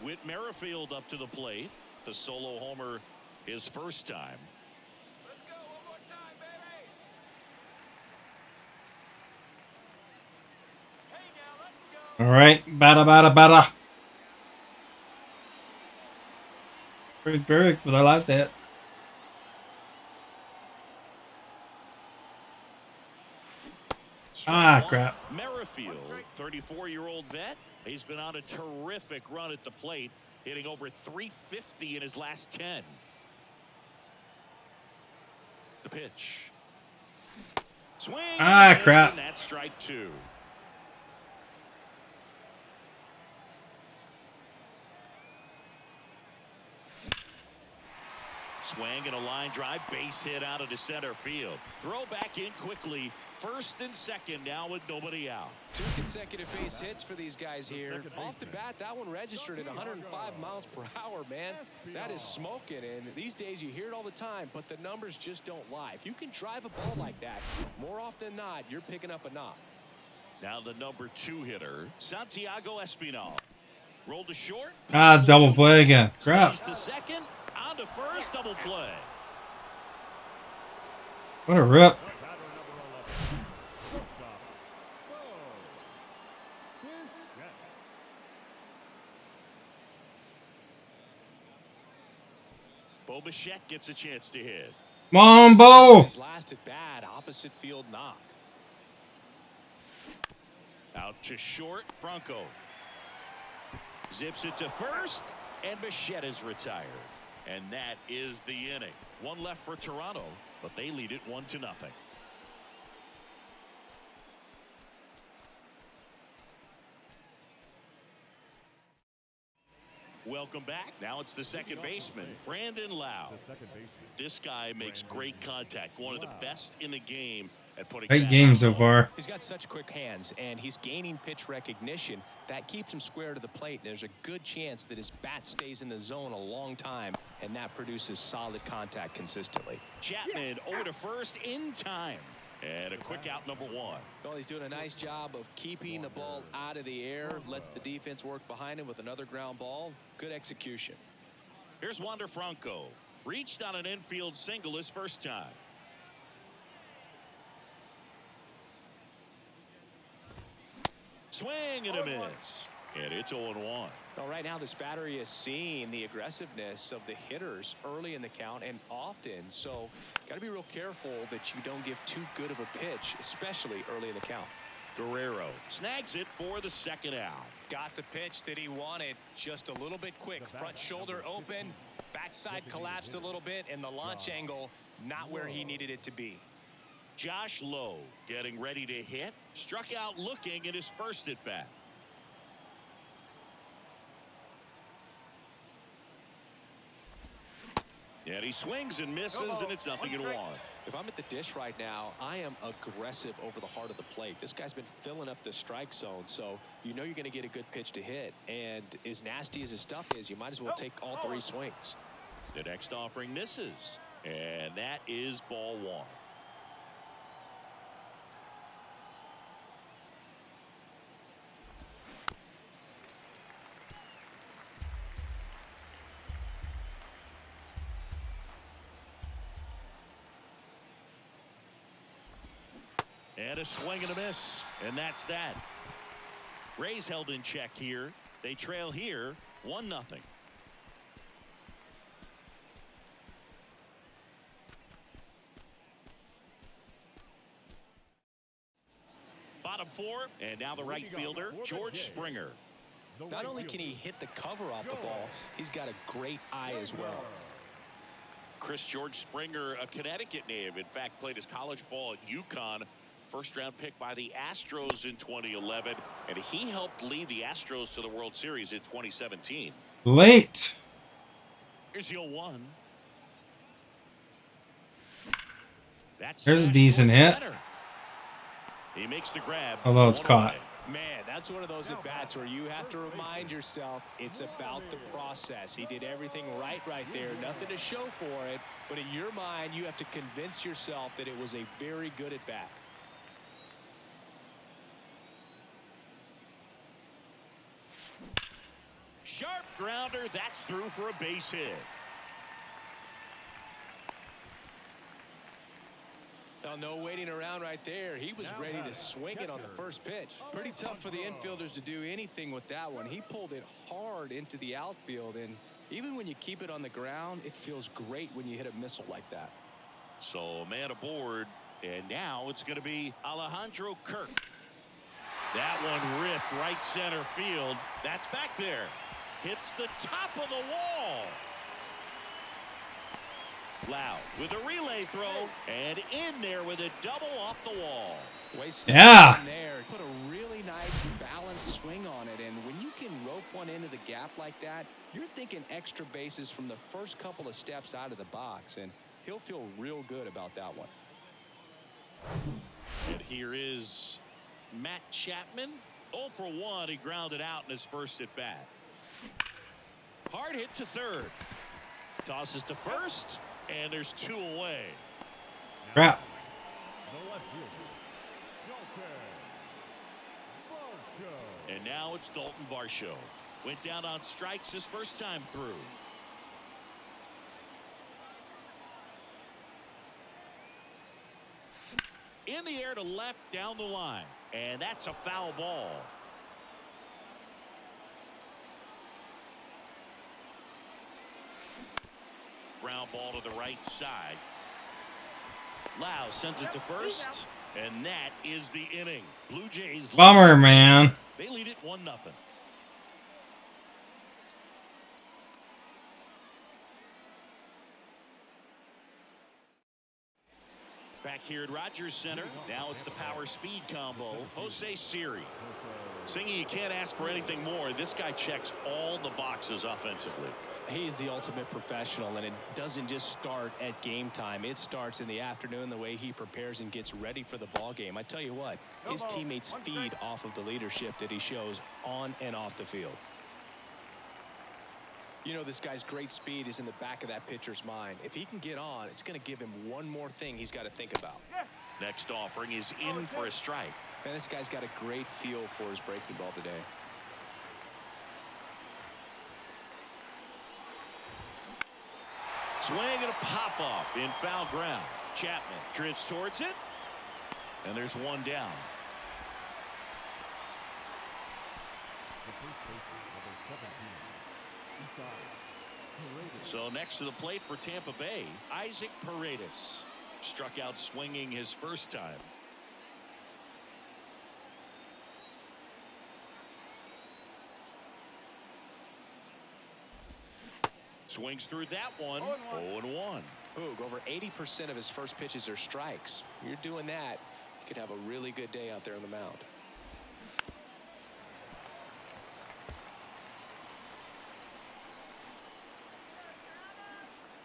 Whit Merrifield up to the plate. The solo homer his first time. All right, bada. Where's Berwick for the last hit? Ah, crap. Merrifield, 34-year-old vet. He's been on a terrific run at the plate, hitting over 350 in his last 10. The pitch. Swing. Ah, crap. And that's strike 2. Swing and a line drive, base hit out of the center field. Throw back in quickly. First and second now with nobody out. 2 consecutive base hits for these guys here. Off the bat, that one registered at 105 miles per hour, man. That is smoking, and these days you hear it all the time, but the numbers just don't lie. If you can drive a ball like that, more often than not, you're picking up a knock. Now the number 2 hitter, Santiago Espinal. Rolled to short. Ah, double play again. Crap. To second, on to first, double play. What a rip. Bo Bichette gets a chance to hit. Come on, Bo. His last at bat, opposite field knock. Out to short, Franco. Zips it to first, and Bichette is retired. And that is the inning. One left for Toronto, but they lead it 1-0. Welcome back. Now it's the second baseman, Brandon Lau. This guy makes great contact. One of the best in the game at putting. Great game so far. He's got such quick hands, and he's gaining pitch recognition. That keeps him square to the plate. There's a good chance that his bat stays in the zone a long time, and that produces solid contact consistently. Chapman over to first in time. And a quick out, number 1. Well, he's doing a nice job of keeping the ball out of the air. Lets the defense work behind him with another ground ball. Good execution. Here's Wander Franco. Reached on an infield single his first time. Swing and a miss. And it's 0-1. Well, right now, this battery is seeing the aggressiveness of the hitters early in the count and often. So, got to be real careful that you don't give too good of a pitch, especially early in the count. Guerrero snags it for the second out. Got the pitch that he wanted, just a little bit quick. Front shoulder open, backside collapsed a little bit, and the launch angle not where he needed it to be. Josh Lowe getting ready to hit. Struck out looking in his first at bat. And he swings and misses, and it's 0-1. If I'm at the dish right now, I am aggressive over the heart of the plate. This guy's been filling up the strike zone, so you know you're going to get a good pitch to hit. And as nasty as his stuff is, you might as well take all 3 swings. The next offering misses, and that is ball 1. And a swing and a miss, and that's that. Rays held in check here. They trail here 1-0. Bottom 4, and now the right fielder, George Springer. Not only can he hit the cover off the ball, he's got a great eye as well. George Springer, a Connecticut native. In fact, played his college ball at UConn. First-round pick by the Astros in 2011, and he helped lead the Astros to the World Series in 2017. Late. Here's 0-1. There's a decent hit. He makes the grab. Although it's caught. Man, that's one of those at-bats where you have to remind yourself it's about the process. He did everything right there. Nothing to show for it, but in your mind, you have to convince yourself that it was a very good at-bat. Sharp grounder. That's through for a base hit. Now, no waiting around right there. He was ready to swing it on the first pitch. Pretty tough for the infielders to do anything with that one. He pulled it hard into the outfield, and even when you keep it on the ground, it feels great when you hit a missile like that. So a man aboard, and now it's going to be Alejandro Kirk. That one ripped right center field. That's back there. Hits the top of the wall. Loud with a relay throw, and in there with a double off the wall. Yeah. There, put a really nice balanced swing on it, and when you can rope one into the gap like that, you're thinking extra bases from the first couple of steps out of the box, and he'll feel real good about that one. And here is Matt Chapman. 0 for 1. He grounded out in his first at bat. Hard hit to third. Tosses to first. And there's 2 away. Crap. And now it's Dalton Varsho. Went down on strikes his first time through. In the air to left down the line. And that's a foul ball. Ground ball to the right side. Lau sends it to first, and that is the inning. Blue Jays. Bummer, man. They lead it 1-0. Back here at Rogers Center, now it's the power speed combo. Jose Siri. Singy, you can't ask for anything more. This guy checks all the boxes offensively. He's the ultimate professional, and it doesn't just start at game time. It starts in the afternoon, the way he prepares and gets ready for the ball game. I tell you what, his teammates feed off of the leadership that he shows on and off the field. You know, this guy's great speed is in the back of that pitcher's mind. If he can get on, it's going to give him one more thing he's got to think about. Next offering is in for a strike. And this guy's got a great feel for his breaking ball today. Swing and a pop-up in foul ground. Chapman drifts towards it. And there's one down. So next to the plate for Tampa Bay, Isaac Paredes. Struck out swinging his first time. Swings through that one. 0-1. Boog, over 80% of his first pitches are strikes. You're doing that, you could have a really good day out there on the mound.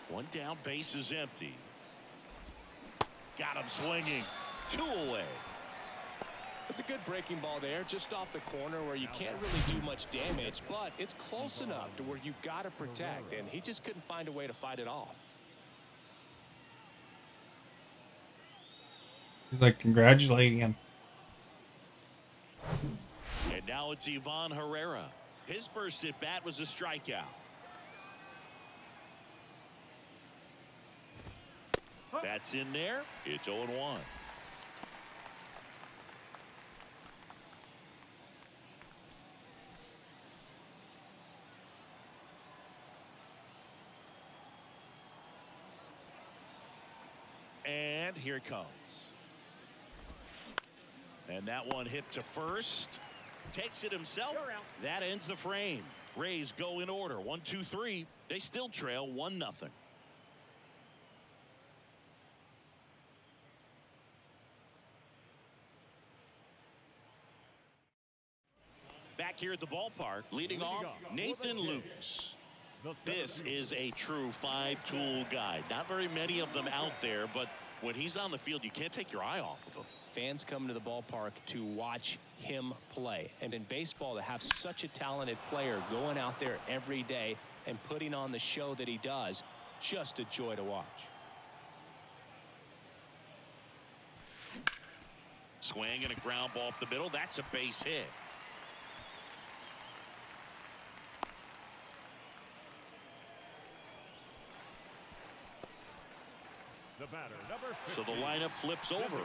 One down, base is empty. Got him swinging. 2 away. That's a good breaking ball there, just off the corner where you can't really do much damage, but it's close enough to where you got to protect, and he just couldn't find a way to fight it off. He's like congratulating him. And now it's Ivan Herrera. His first at bat was a strikeout. That's in there. It's 0-1. And here it comes. And that one hit to first. Takes it himself. That ends the frame. Rays go in order. 1, 2, 3. They still trail 1-0. Back here at the ballpark, leading off, Nathan Lukes. This is a true 5-tool guy. Not very many of them out there, but when he's on the field, you can't take your eye off of him. Fans come to the ballpark to watch him play. And in baseball, to have such a talented player going out there every day and putting on the show that he does, just a joy to watch. Swing and a ground ball up the middle. That's a base hit. The batter, number 50. So the lineup flips over.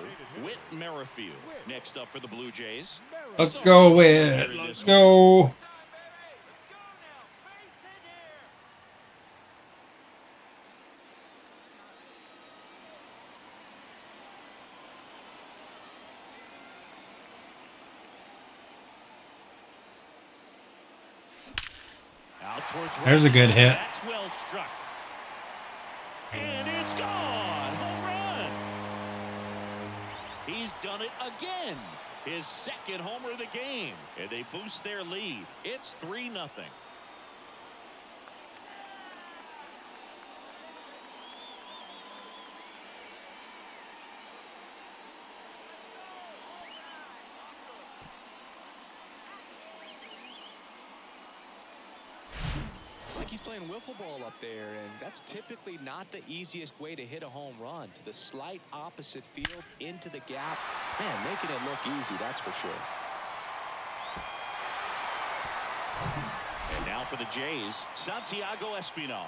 Whit Merrifield next up for the Blue Jays. Let's go with. Let's go. Out towards right. There's a good hit. That's well struck. And it's gone. Home run. He's done it again. His second homer of the game. And they boost their lead. It's 3-0. It's like he's playing wiffle ball up there, and that's typically not the easiest way to hit a home run. To the slight opposite field, into the gap. Man, making it look easy, that's for sure. And now for the Jays, Santiago Espinal.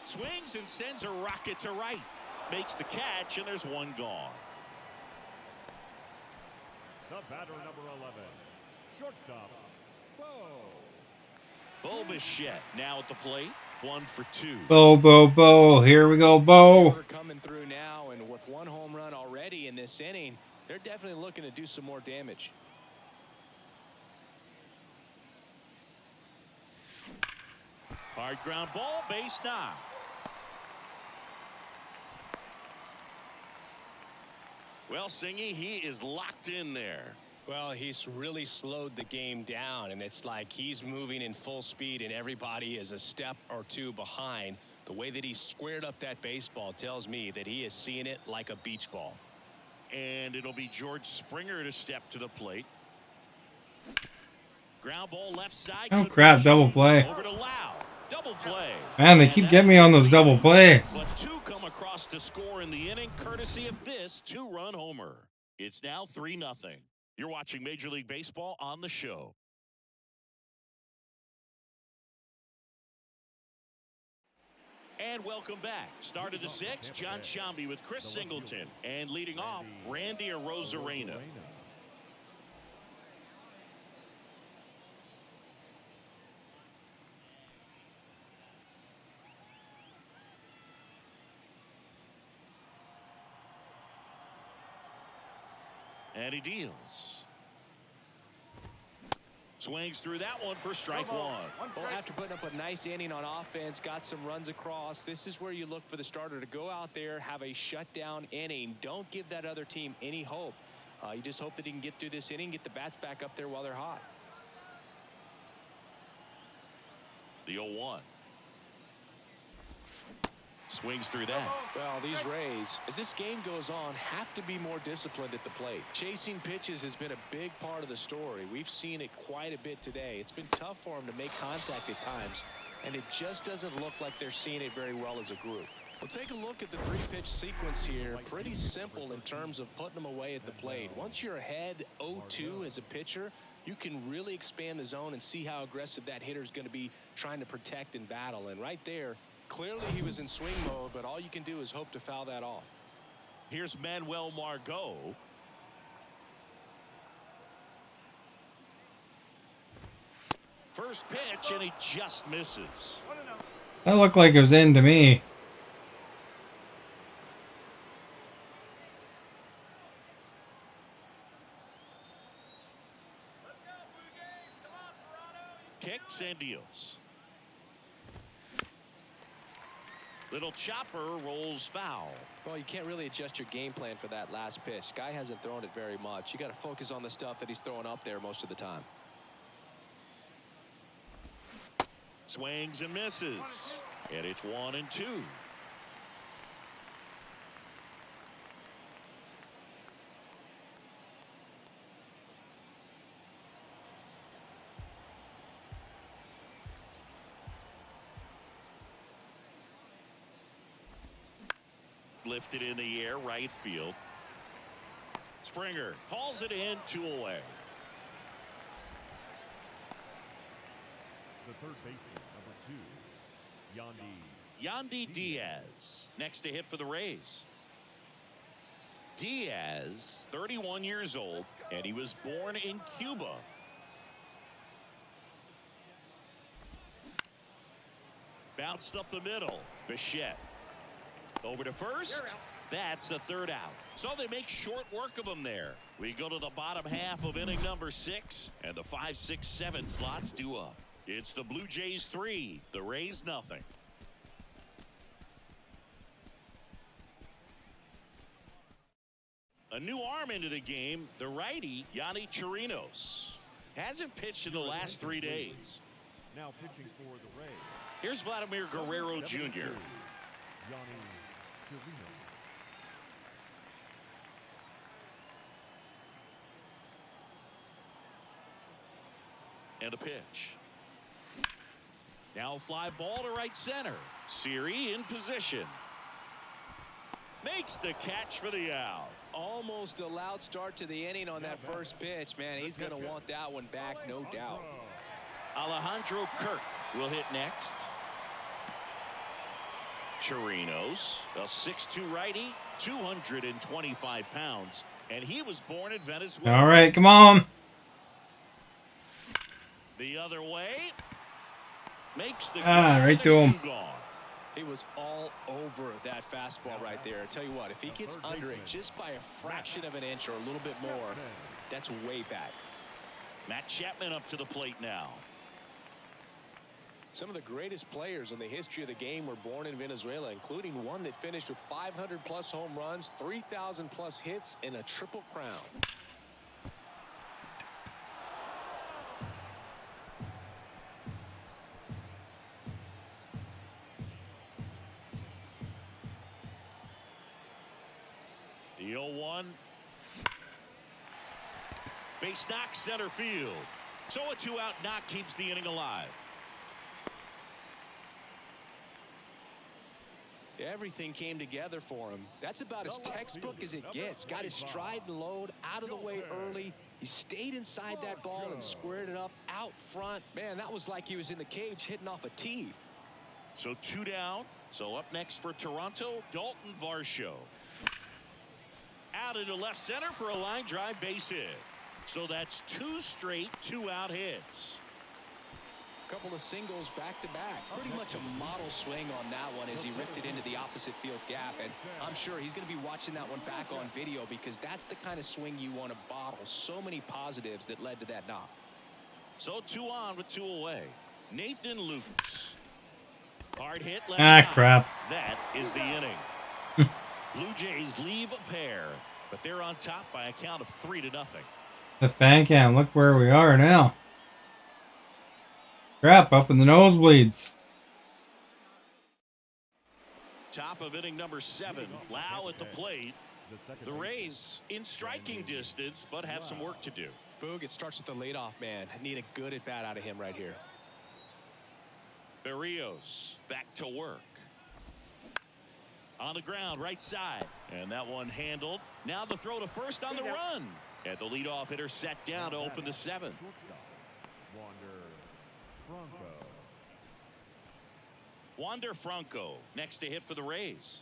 Swings and sends a rocket to right. Makes the catch, and there's one gone. The batter, number 11. Shortstop, Bo Bichette now at the plate. 1 for 2. Bo. Here we go, Bo. They're coming through now, and with one home run already in this inning, they're definitely looking to do some more damage. Hard ground ball, base knock. Well, Singy, he is locked in there. Well, he's really slowed the game down, and it's like he's moving in full speed and everybody is a step or two behind. The way that he squared up that baseball tells me that he is seeing it like a beach ball. And it'll be George Springer to step to the plate. Ground ball left side. Oh crap, double play. Over to Lau. Double play. Man, they keep getting me on those double plays. But 2 come across to score in the inning, courtesy of this 2-run homer. It's now 3-0. You're watching Major League Baseball on the show. And welcome back. Start of the sixth, John Sciambi with Chris Singleton. And leading off, Randy Arozarena. And he deals. Swings through that one for strike one. Well, after putting up a nice inning on offense, got some runs across, this is where you look for the starter to go out there, have a shutdown inning. Don't give that other team any hope. You just hope that he can get through this inning, get the bats back up there while they're hot. The 0-1. Swings through that. Well, these Rays, as this game goes on, have to be more disciplined at the plate. Chasing pitches has been a big part of the story. We've seen it quite a bit today. It's been tough for them to make contact at times, and it just doesn't look like they're seeing it very well as a group. Well, take a look at the three-pitch sequence here. Pretty simple in terms of putting them away at the plate. Once you're ahead 0-2 as a pitcher, you can really expand the zone and see how aggressive that hitter is going to be trying to protect and battle. And right there, clearly he was in swing mode, but all you can do is hope to foul that off. Here's Manuel Margot. First pitch, and he just misses. That looked like it was in to me. Kicks and deals. Little chopper rolls foul. Well, you can't really adjust your game plan for that last pitch. Guy hasn't thrown it very much. You got to focus on the stuff that he's throwing up there most of the time. Swings and misses. And it's 1-2. Lifted in the air, right field. Springer hauls it in, 2 away. The third baseman, number 2, Yandy Diaz, next to hit for the Rays. Diaz, 31 years old, and he was born in Cuba. Bounced up the middle. Bichette. Over to first. That's the third out. So they make short work of him there. We go to the bottom half of inning number 6, and the 5, 6, 7 slots due up. It's the Blue Jays 3, the Rays nothing. A new arm into the game, the righty, Yonny Chirinos. Hasn't pitched in the last 3 days. now pitching for the Rays. Here's Vladimir Guerrero Jr. Yonny Chirinos. And a pitch. Now fly ball to right center. Siri in position. Makes the catch for the out. Almost a loud start to the inning on that first pitch. Man, he's going to want that one back, no doubt. Alejandro Kirk will hit next. Chirinos, a 6'2 righty, 225 pounds, and he was born in Venezuela. All right, come on. The other way. Makes the right to him. gone. He was all over that fastball right there. I tell you what, if he gets under it just by a fraction of an inch or a little bit more, that's way back. Matt Chapman up to the plate now. Some of the greatest players in the history of the game were born in Venezuela, including one that finished with 500-plus home runs, 3,000-plus hits, and a triple crown. The 0-1. Base knock center field. So a 2-out knock keeps the inning alive. Everything came together for him. That's about as textbook as it gets. Got his stride and load out of the way early. He stayed inside that ball and squared it up out front. Man, that was like he was in the cage hitting off a tee. So 2 down. So up next for Toronto, Dalton Varsho. Out into left center for a line drive base hit. So that's 2 straight 2-out hits. Couple of singles back to back. Pretty much a model swing on that one as he ripped it into the opposite field gap. And I'm sure he's going to be watching that one back on video because that's the kind of swing you want to bottle. So many positives that led to that knock. So 2 on with 2 away. Nathan Lucas. Hard hit left Ah, side. crap. That is the inning. Blue Jays leave a pair, but they're on top by a count of 3-0. The fan cam, look where we are now. Crap, up in the nosebleeds. Top of inning number 7. Lau at the plate. The Rays in striking distance, but have some work to do. Boog, it starts with the leadoff man. I need a good at bat out of him right here. Berrios back to work. On the ground, right side. And that one handled. Now the throw to first on the run. And the leadoff hitter set down to open the 7th. Wander Franco next to hit for the Rays.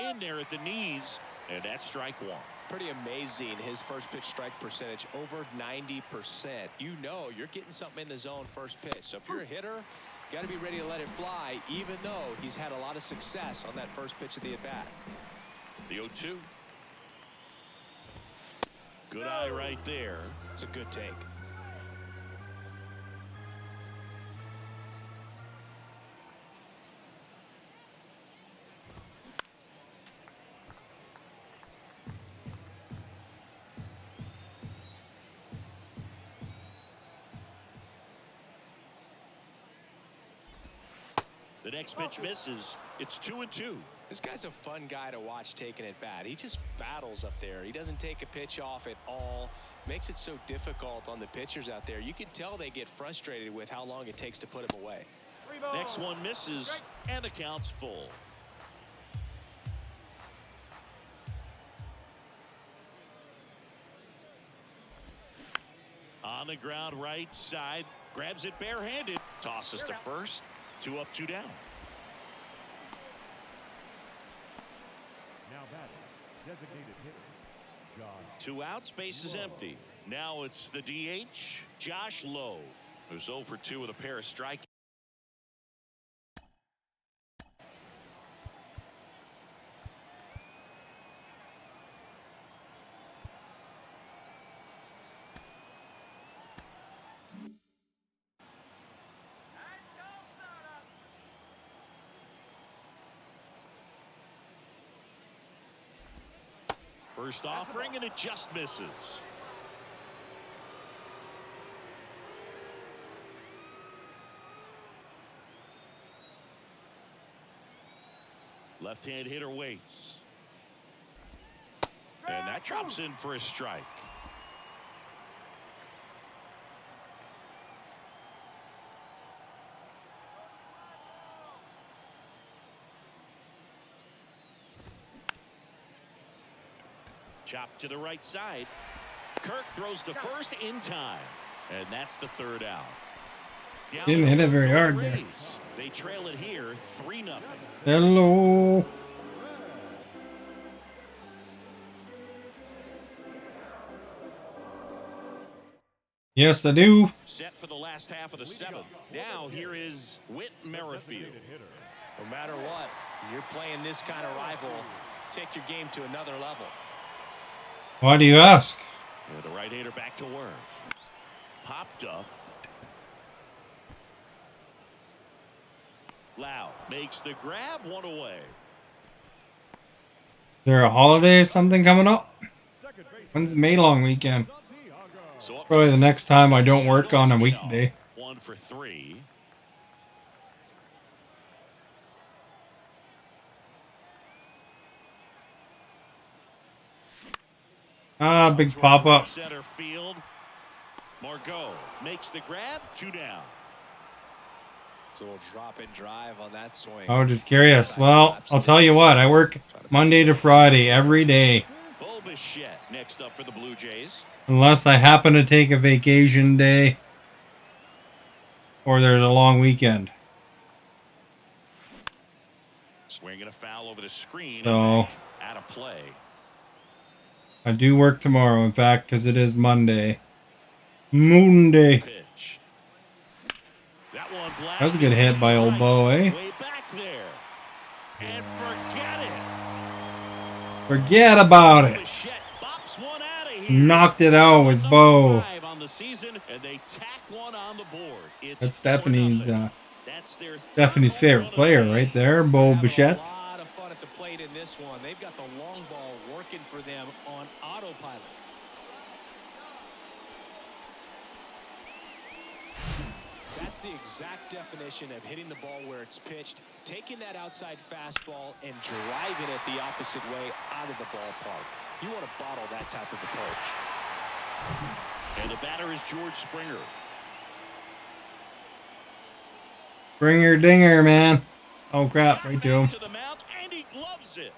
In there at the knees, and that's strike 1. Pretty amazing, his first pitch strike percentage over 90%. You know you're getting something in the zone first pitch. So if you're a hitter, got to be ready to let it fly, even though he's had a lot of success on that first pitch of the at-bat. The 0-2. Good eye right there. It's a good take. The next pitch misses. It's 2-2. This guy's a fun guy to watch taking at bat. He just battles up there. He doesn't take a pitch off at all. Makes it so difficult on the pitchers out there. You can tell they get frustrated with how long it takes to put him away. Next one misses, and the count's full. On the ground right side, grabs it barehanded, tosses to first. 2 up, 2 down. Now batting, designated hitters, John. 2 outs, base is empty. Now it's the DH, Josh Lowe, who's 0 for 2 with a pair of strikeouts. First offering, and it just misses. Left-hand hitter waits. And that drops in for a strike. Chop to the right side. Kirk throws to first in time. And that's the 3rd out. Down Didn't hit it very hard there. They trail it here 3-0. Hello. Yes, I do. Set for the last half of the 7th. Now here is Whit Merrifield. No matter what, you're playing this kind of rival, take your game to another level. Why do you ask? And the right-hander back to work. Popped up. Lau makes the grab, 1 away. Is there a holiday or something coming up? When's the May long weekend? So Probably the next time I don't work on a weekday. 1 for 3. Ah, big pop-up. Center field. Margot makes the grab, 2 down. It's a little drop and drive on that swing. Oh, just curious. Well, I'll tell you what. I work Monday to Friday every day. Bo Bichette next up for the Blue Jays. Unless I happen to take a vacation day. Or there's a long weekend. Swinging a foul over the screen. So, Out of play. I do work tomorrow, in fact, because it is Monday. Monday. Pitch. That one That was a good hit by old Bo, eh? Way back there. And forget it. Forget about it. Bops one out of here. Knocked it out with Bo. On the season, and they tack one on the board. It's That's Stephanie's Stephanie's favorite player right there, Bo Bichette. A lot of fun at the plate in this one. They've got the long ball working for them on autopilot. That's the exact definition of hitting the ball where it's pitched, taking that outside fastball and driving it the opposite way out of the ballpark. You want to bottle that type of approach. And the batter is George Springer. Springer dinger, man. Oh crap, right to him. To the mound, and he gloves it.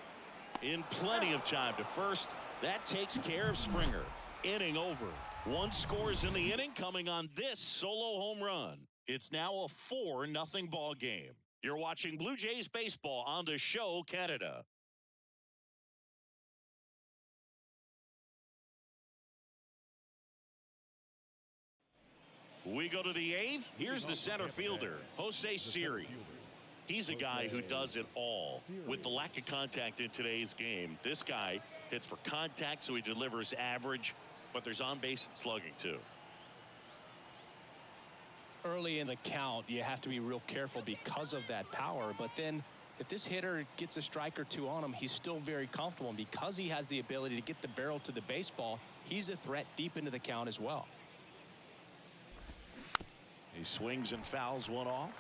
In plenty of time to first. That takes care of Springer. Inning over. One scores in the inning coming on this solo home run. It's now a 4-0 ball game. You're watching Blue Jays baseball on The Show Canada. We go to the 8th. Here's the center fielder, Jose Siri. He's a guy who does it all. With the lack of contact in today's game, this guy hits for contact, so he delivers average, but there's on-base and slugging too. Early in the count, you have to be real careful because of that power, but then if this hitter gets a strike or two on him, he's still very comfortable, and because he has the ability to get the barrel to the baseball, he's a threat deep into the count as well. He swings and fouls one off.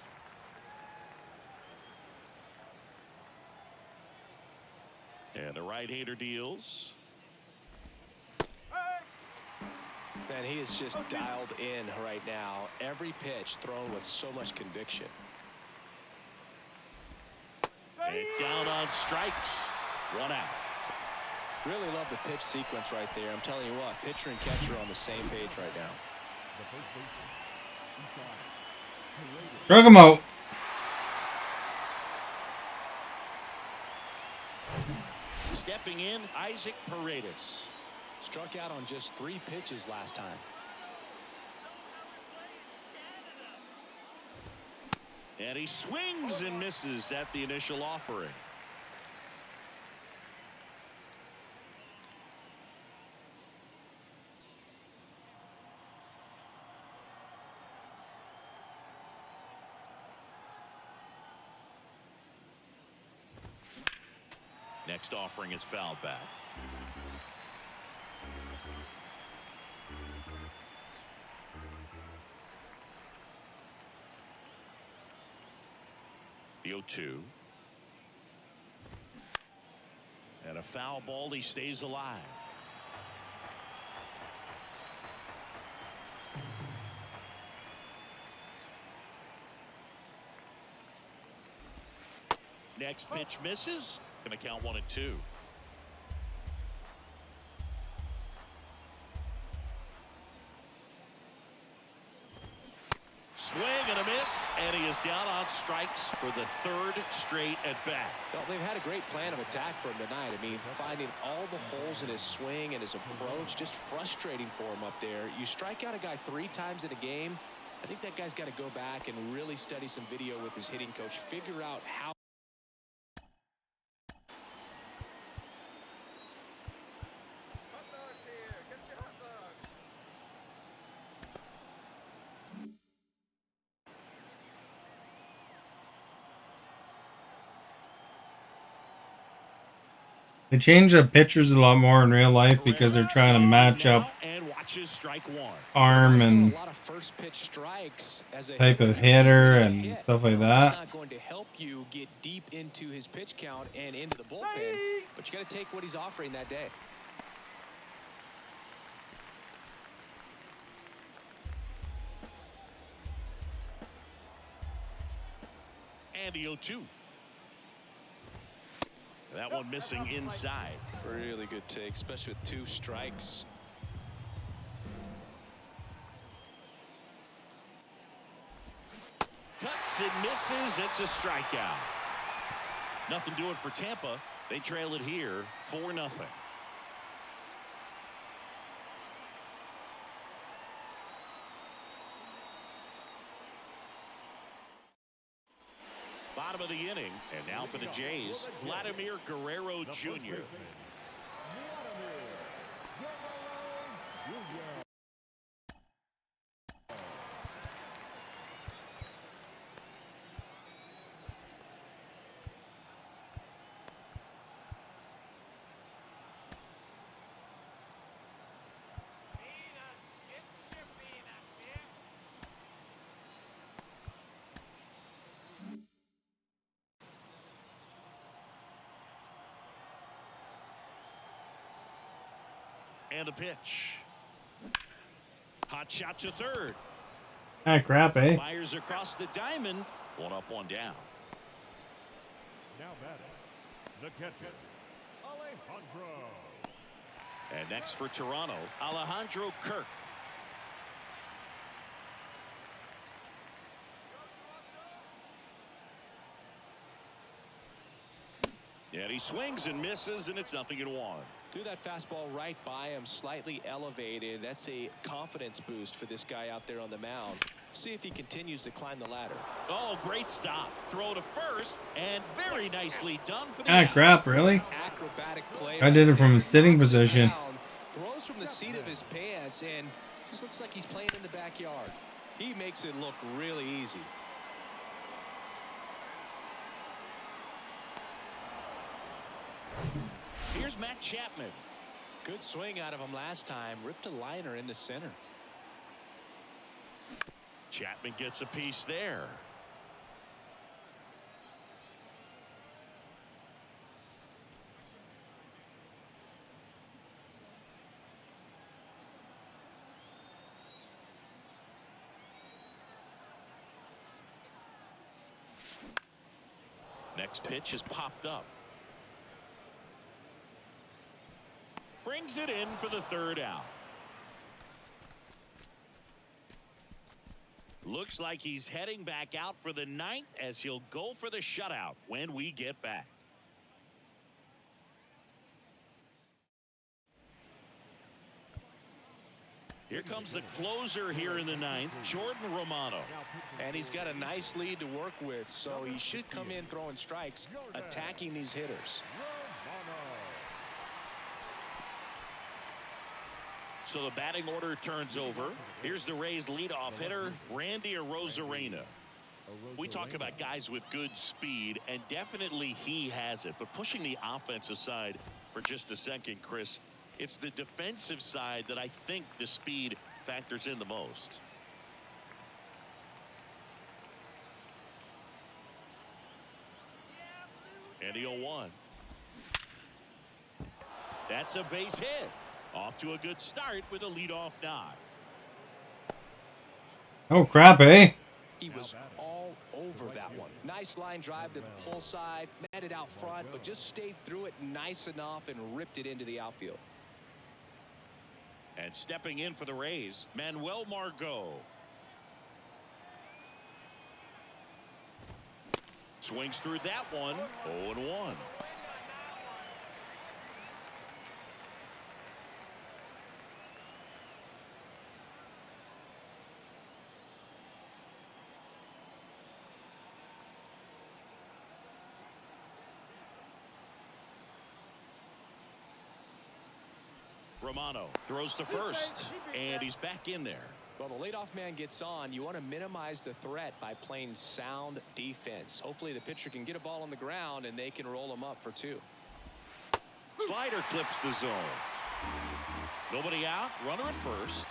And the right-hander deals. And he is just dialed in right now. Every pitch thrown with so much conviction. And down on strikes. One out. Really love the pitch sequence right there. I'm telling you what, pitcher and catcher are on the same page right now. Drug him out. Stepping in, Isaac Paredes. Struck out on just 3 pitches last time. And he swings and misses at the initial offering. Next offering is fouled back. The 0-2. And a foul ball. He stays alive. Next pitch misses. Going to count 1-2. Swing and a miss, and he is down on strikes for the 3rd straight at bat. Well, they've had a great plan of attack for him tonight. I mean, finding all the holes in his swing and his approach, just frustrating for him up there. You strike out a guy 3 times in a game. I think that guy's got to go back and really study some video with his hitting coach, figure out how. They change up pitchers a lot more in real life because they're trying to match up arm and type of hitter and stuff like that. Not going to help you get deep into his pitch count and into the bullpen, but you got to take what he's offering that day. And the 0-2. That one missing inside. Really good take, especially with 2 strikes. Cuts and misses. It's a strikeout. Nothing doing for Tampa. They trail it here 4-0. Bottom of the inning, and now for the Jays, Vladimir Guerrero Jr. And the pitch. Hot shot to third. Ah, crap, eh? Fires across the diamond. 1 up, 1 down. Now batting, the catcher, Alejandro. And next for Toronto, Alejandro Kirk. And he swings and misses, and it's 0-1. Threw that fastball right by him, slightly elevated. That's a confidence boost for this guy out there on the mound. See if he continues to climb the ladder. Oh, great stop. Throw to first, and very nicely done for the Ah, out. crap, really? Acrobatic play. I did it from a sitting position. Throws from the seat of his pants, and just looks like he's playing in the backyard. He makes it look really easy. Here's Matt Chapman. Good swing out of him last time. Ripped a liner into center. Chapman gets a piece there. Next pitch is popped up. Brings it in for the 3rd out. Looks like he's heading back out for the 9th as he'll go for the shutout when we get back. Here comes the closer here in the 9th, Jordan Romano. And he's got a nice lead to work with, so he should come in throwing strikes, attacking these hitters. So the batting order turns over. Here's the Rays leadoff hitter, Randy Arozarena. We talk about guys with good speed, and definitely he has it. But pushing the offense aside for just a second, Chris, it's the defensive side that I think the speed factors in the most. And the 0-1. That's a base hit. Off to a good start with a leadoff nod. Oh, crap, eh? He was all over that one. Nice line drive to the pull side, met it out front, but just stayed through it nice enough and ripped it into the outfield. And stepping in for the Rays, Manuel Margot. Swings through that one. 0-1. Romano throws to first, and he's back in there. Well, the leadoff man gets on. You want to minimize the threat by playing sound defense. Hopefully the pitcher can get a ball on the ground and they can roll him up for 2. Slider clips the zone. Nobody out. Runner at first.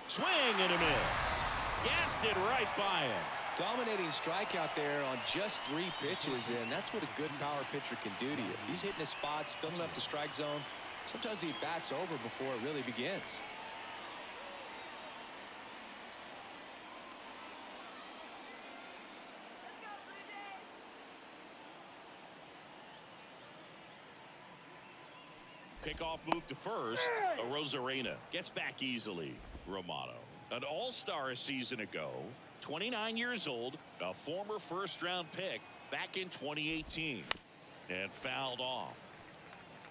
Swing and a miss. Gassed it right by him. Dominating strikeout there on just 3 pitches, and that's what a good power pitcher can do to you. He's hitting his spots, filling up the strike zone. Sometimes he bats over before it really begins. Pickoff move to first. Rosarena gets back easily. Romano, an all-star a season ago, 29 years old, a former first-round pick back in 2018. And fouled off.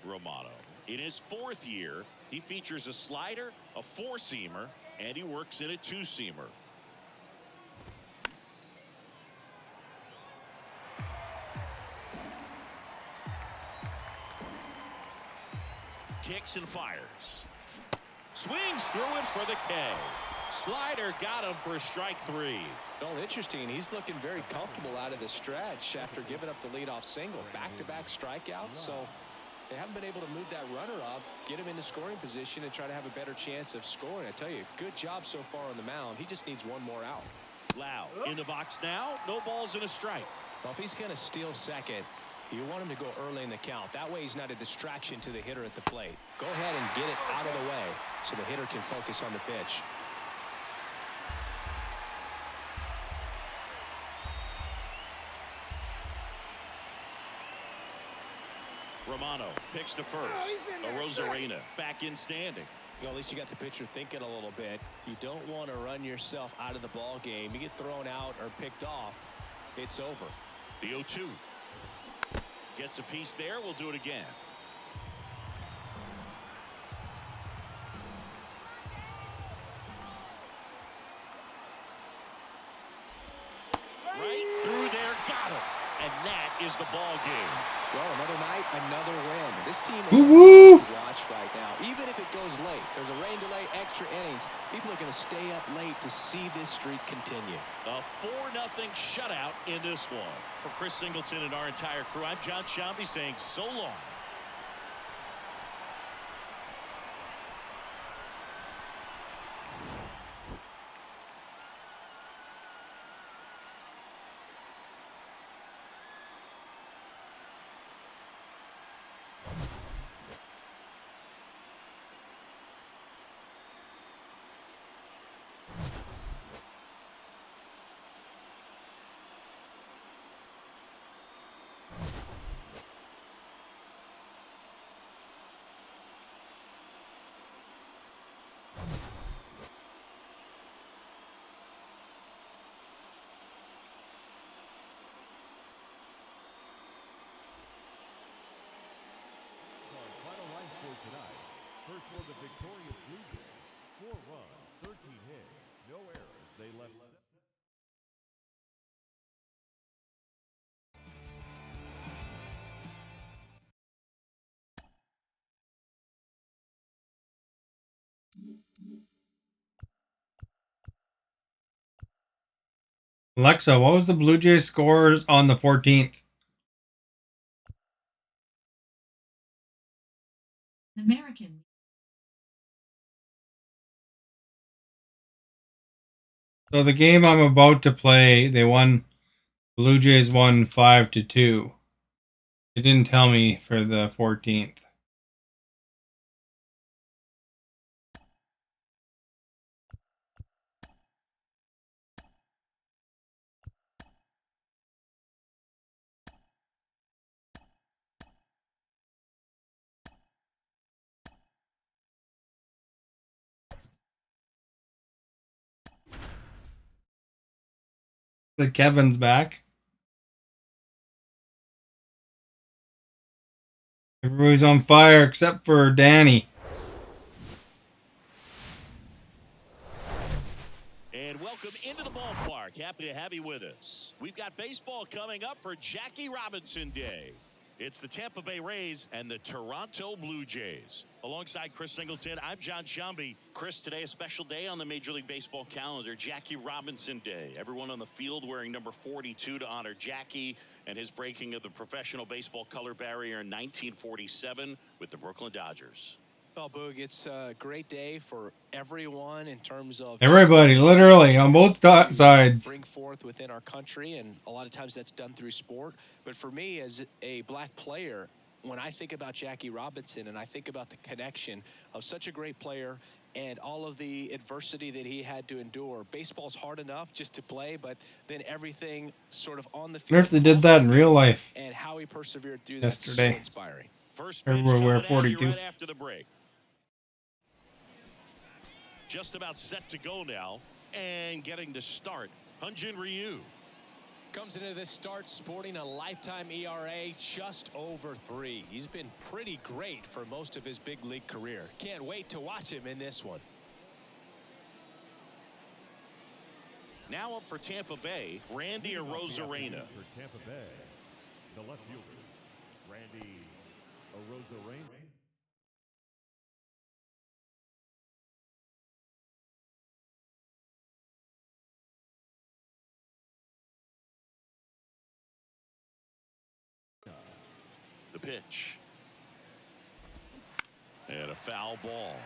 Romano, in his 4th year, he features a slider, a 4-seamer, and he works in a 2-seamer. Kicks and fires. Swings through it for the K. Slider got him for strike 3. Well, interesting. He's looking very comfortable out of the stretch after giving up the leadoff single. Back-to-back strikeouts, so they haven't been able to move that runner up, get him into scoring position, and try to have a better chance of scoring. I tell you, good job so far on the mound. He just needs one more out. Lau in the box now. No balls and a strike. Well, if he's going to steal second, you want him to go early in the count. That way he's not a distraction to the hitter at the plate. Go ahead and get it out of the way so the hitter can focus on the pitch. Romano picks to first. Rosarena back in standing. Well, at least you got the pitcher thinking a little bit. You don't want to run yourself out of the ball game. You get thrown out or picked off, it's over. The 0-2. Gets a piece there. We'll do it again. Right through there. Got him. And that is the ball game. Well, another night, another win. This team is Woo-woo! watch right now. Even if it goes late, there's a rain delay, extra innings. People are going to stay up late to see this streak continue. A 4-0 shutout in this one. For Chris Singleton and our entire crew, I'm John Shambi saying so long. First for the victorious Blue Jays, 4 runs, 13 hits, no errors. They left. Alexa, what was the Blue Jays scores on the 14th? American. So the game I'm about to play, they won. Blue Jays won 5-2. They didn't tell me for the 14th. The Kevin's back. Everybody's on fire except for Danny. And welcome into the ballpark. Happy to have you with us. We've got baseball coming up for Jackie Robinson Day. It's the Tampa Bay Rays and the Toronto Blue Jays. Alongside Chris Singleton, I'm John Shambi. Chris, today a special day on the Major League Baseball calendar, Jackie Robinson Day. Everyone on the field wearing number 42 to honor Jackie and his breaking of the professional baseball color barrier in 1947 with the Brooklyn Dodgers. Well, Boog, it's a great day for everyone in terms of Everybody, literally, on both sides. Bring forth within our country, and a lot of times that's done through sport. But for me, as a black player, when I think about Jackie Robinson and I think about the connection of such a great player and all of the adversity that he had to endure, baseball's hard enough just to play, but then everything sort of on the field. I wonder if they did that in real life and how he persevered through yesterday. that's so inspiring. First pitch Everywhere coming at you 42. right after the break. Just about set to go now, and getting to start, Hyunjin Ryu. Comes into this start sporting a lifetime ERA just over 3. He's been pretty great for most of his big league career. Can't wait to watch him in this one. Now up for Tampa Bay, Randy Arozarena. For Tampa Bay, the left fielder, Randy Arozarena. The pitch. And a foul ball.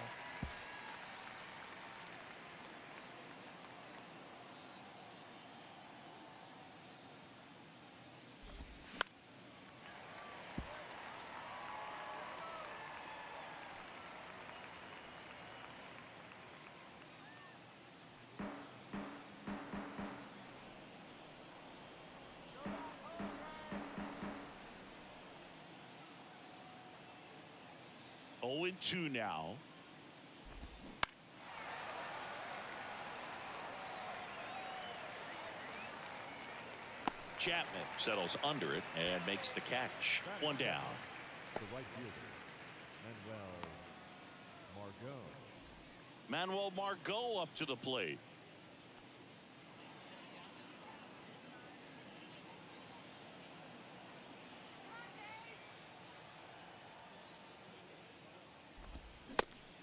Oh, 0-2 now. Chapman settles under it and makes the catch. One down. The right fielder, Manuel Margot. Manuel Margot up to the plate.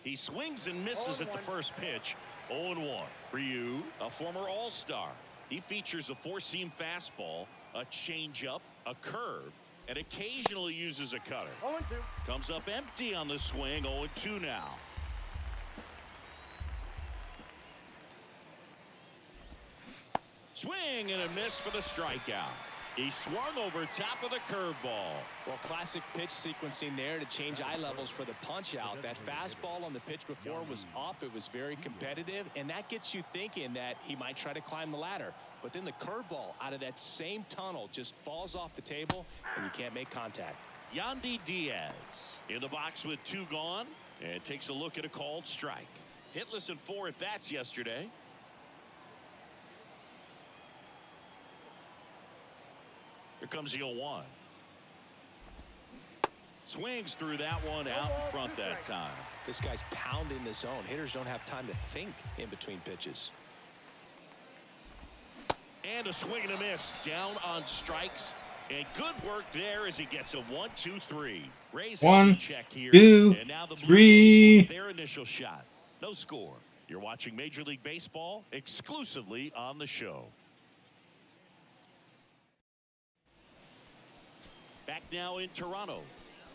He swings and misses at the first pitch. 0-1. Ryu, a former All-Star. He features a four-seam fastball, a changeup, a curve, and occasionally uses a cutter. 0-2. Comes up empty on the swing. 0-2 now. Swing and a miss for the strikeout. He swung over top of the curveball. Well, classic pitch sequencing there to change eye levels for the punch out. That fastball on the pitch before was up. It was very competitive, and that gets you thinking that he might try to climb the ladder. But then the curveball out of that same tunnel just falls off the table, and you can't make contact. Yandy Diaz in the box with 2 gone, and takes a look at a called strike. Hitless in 4 at-bats yesterday. Here comes the 0-1. Swings through that one out in front that time. This guy's pounding the zone. Hitters don't have time to think in between pitches. And a swing and a miss down on strikes. And good work there as he gets a 1-2-3. Rays 1, check here. 2, And now the Blue 3. Jays, their initial shot. No score. You're watching Major League Baseball exclusively on the show. Back now in Toronto.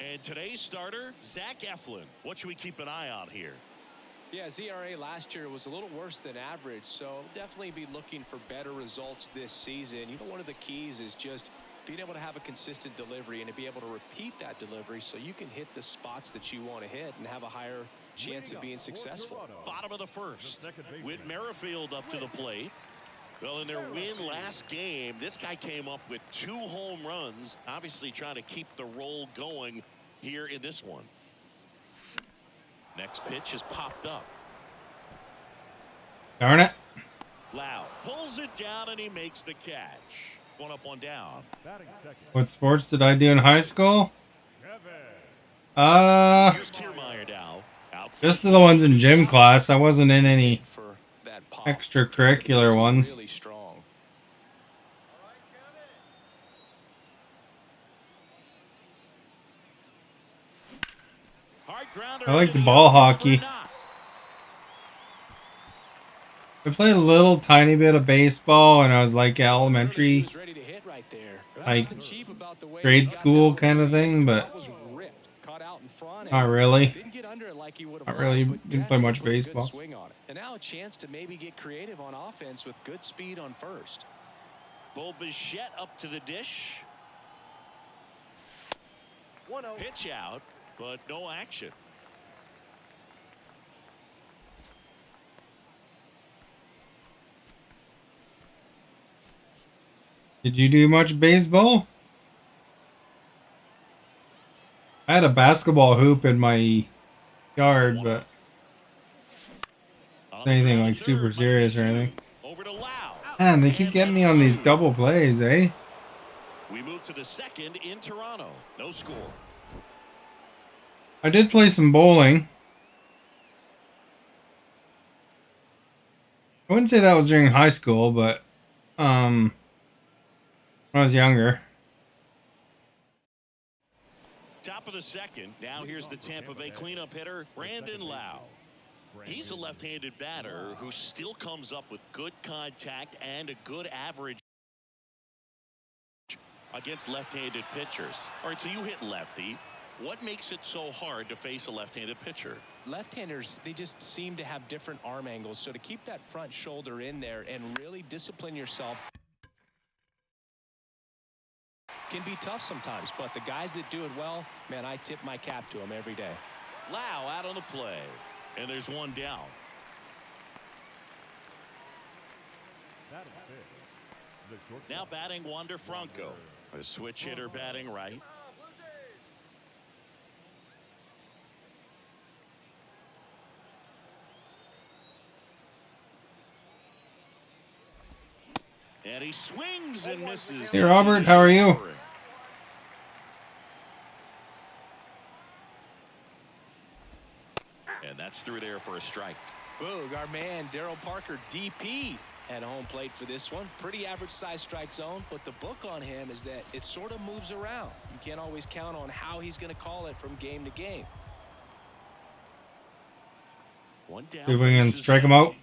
And today's starter, Zach Eflin. What should we keep an eye on here? Yeah, his ERA last year was a little worse than average, so definitely be looking for better results this season. You know, one of the keys is just being able to have a consistent delivery and to be able to repeat that delivery so you can hit the spots that you want to hit and have a higher chance of being successful. Bottom of the first. Whit Merrifield up to the plate. Well, in their win last game, this guy came up with 2 home runs, obviously trying to keep the roll going here in this one. Next pitch is popped up. Darn it. Loud pulls it down and he makes the catch. 1 up, 1 down. Batting second, What sports did I do in high school? Kevin. Here's Kiermaier now. Just the ones in gym class. I wasn't in any For that pop. extracurricular ones. Really strong. Hard grounder I like into the ball outfield for a hockey. knock. I played a little tiny bit of baseball when I was like He elementary, was ready to hit right there. like Nothing cheap about the way he grade got school that kind of opening. thing, That but was ripped, caught out in front, not and really. didn't get under it like he would have Not liked, really. but Didn't play much definitely put a good baseball. swing on it. And now a chance to maybe get creative on offense with good speed on first. Bo Bichette up to the dish. 1-0. Pitch out, but no action. Did you do much baseball? I had a basketball hoop in my yard, but anything like super serious or anything. Over to Lau. Man, they keep getting me on these double plays, eh? We move to the second in Toronto. No score. I did play some bowling. I wouldn't say that was during high school, but when I was younger. Top of the second. Now here's the Tampa Bay cleanup hitter, Brandon Lau. He's a left-handed batter who still comes up with good contact and a good average against left-handed pitchers. All right, so you hit lefty. What makes it so hard to face a left-handed pitcher? Left-handers, they just seem to have different arm angles. So to keep that front shoulder in there and really discipline yourself can be tough sometimes. But the guys that do it well, man, I tip my cap to them every day. Lau out on the play. And there's one down. That is it. The shortstop. Now batting Wander Franco. A switch hitter batting right. And he swings and misses. Hey Robert, how are you? And that's through there for a strike. Boog, our man Daryl Parker, DP, at home plate for this one. Pretty average size strike zone, but the book on him is that it sort of moves around. You can't always count on how he's going to call it from game to game. One down. See if we can strike him out.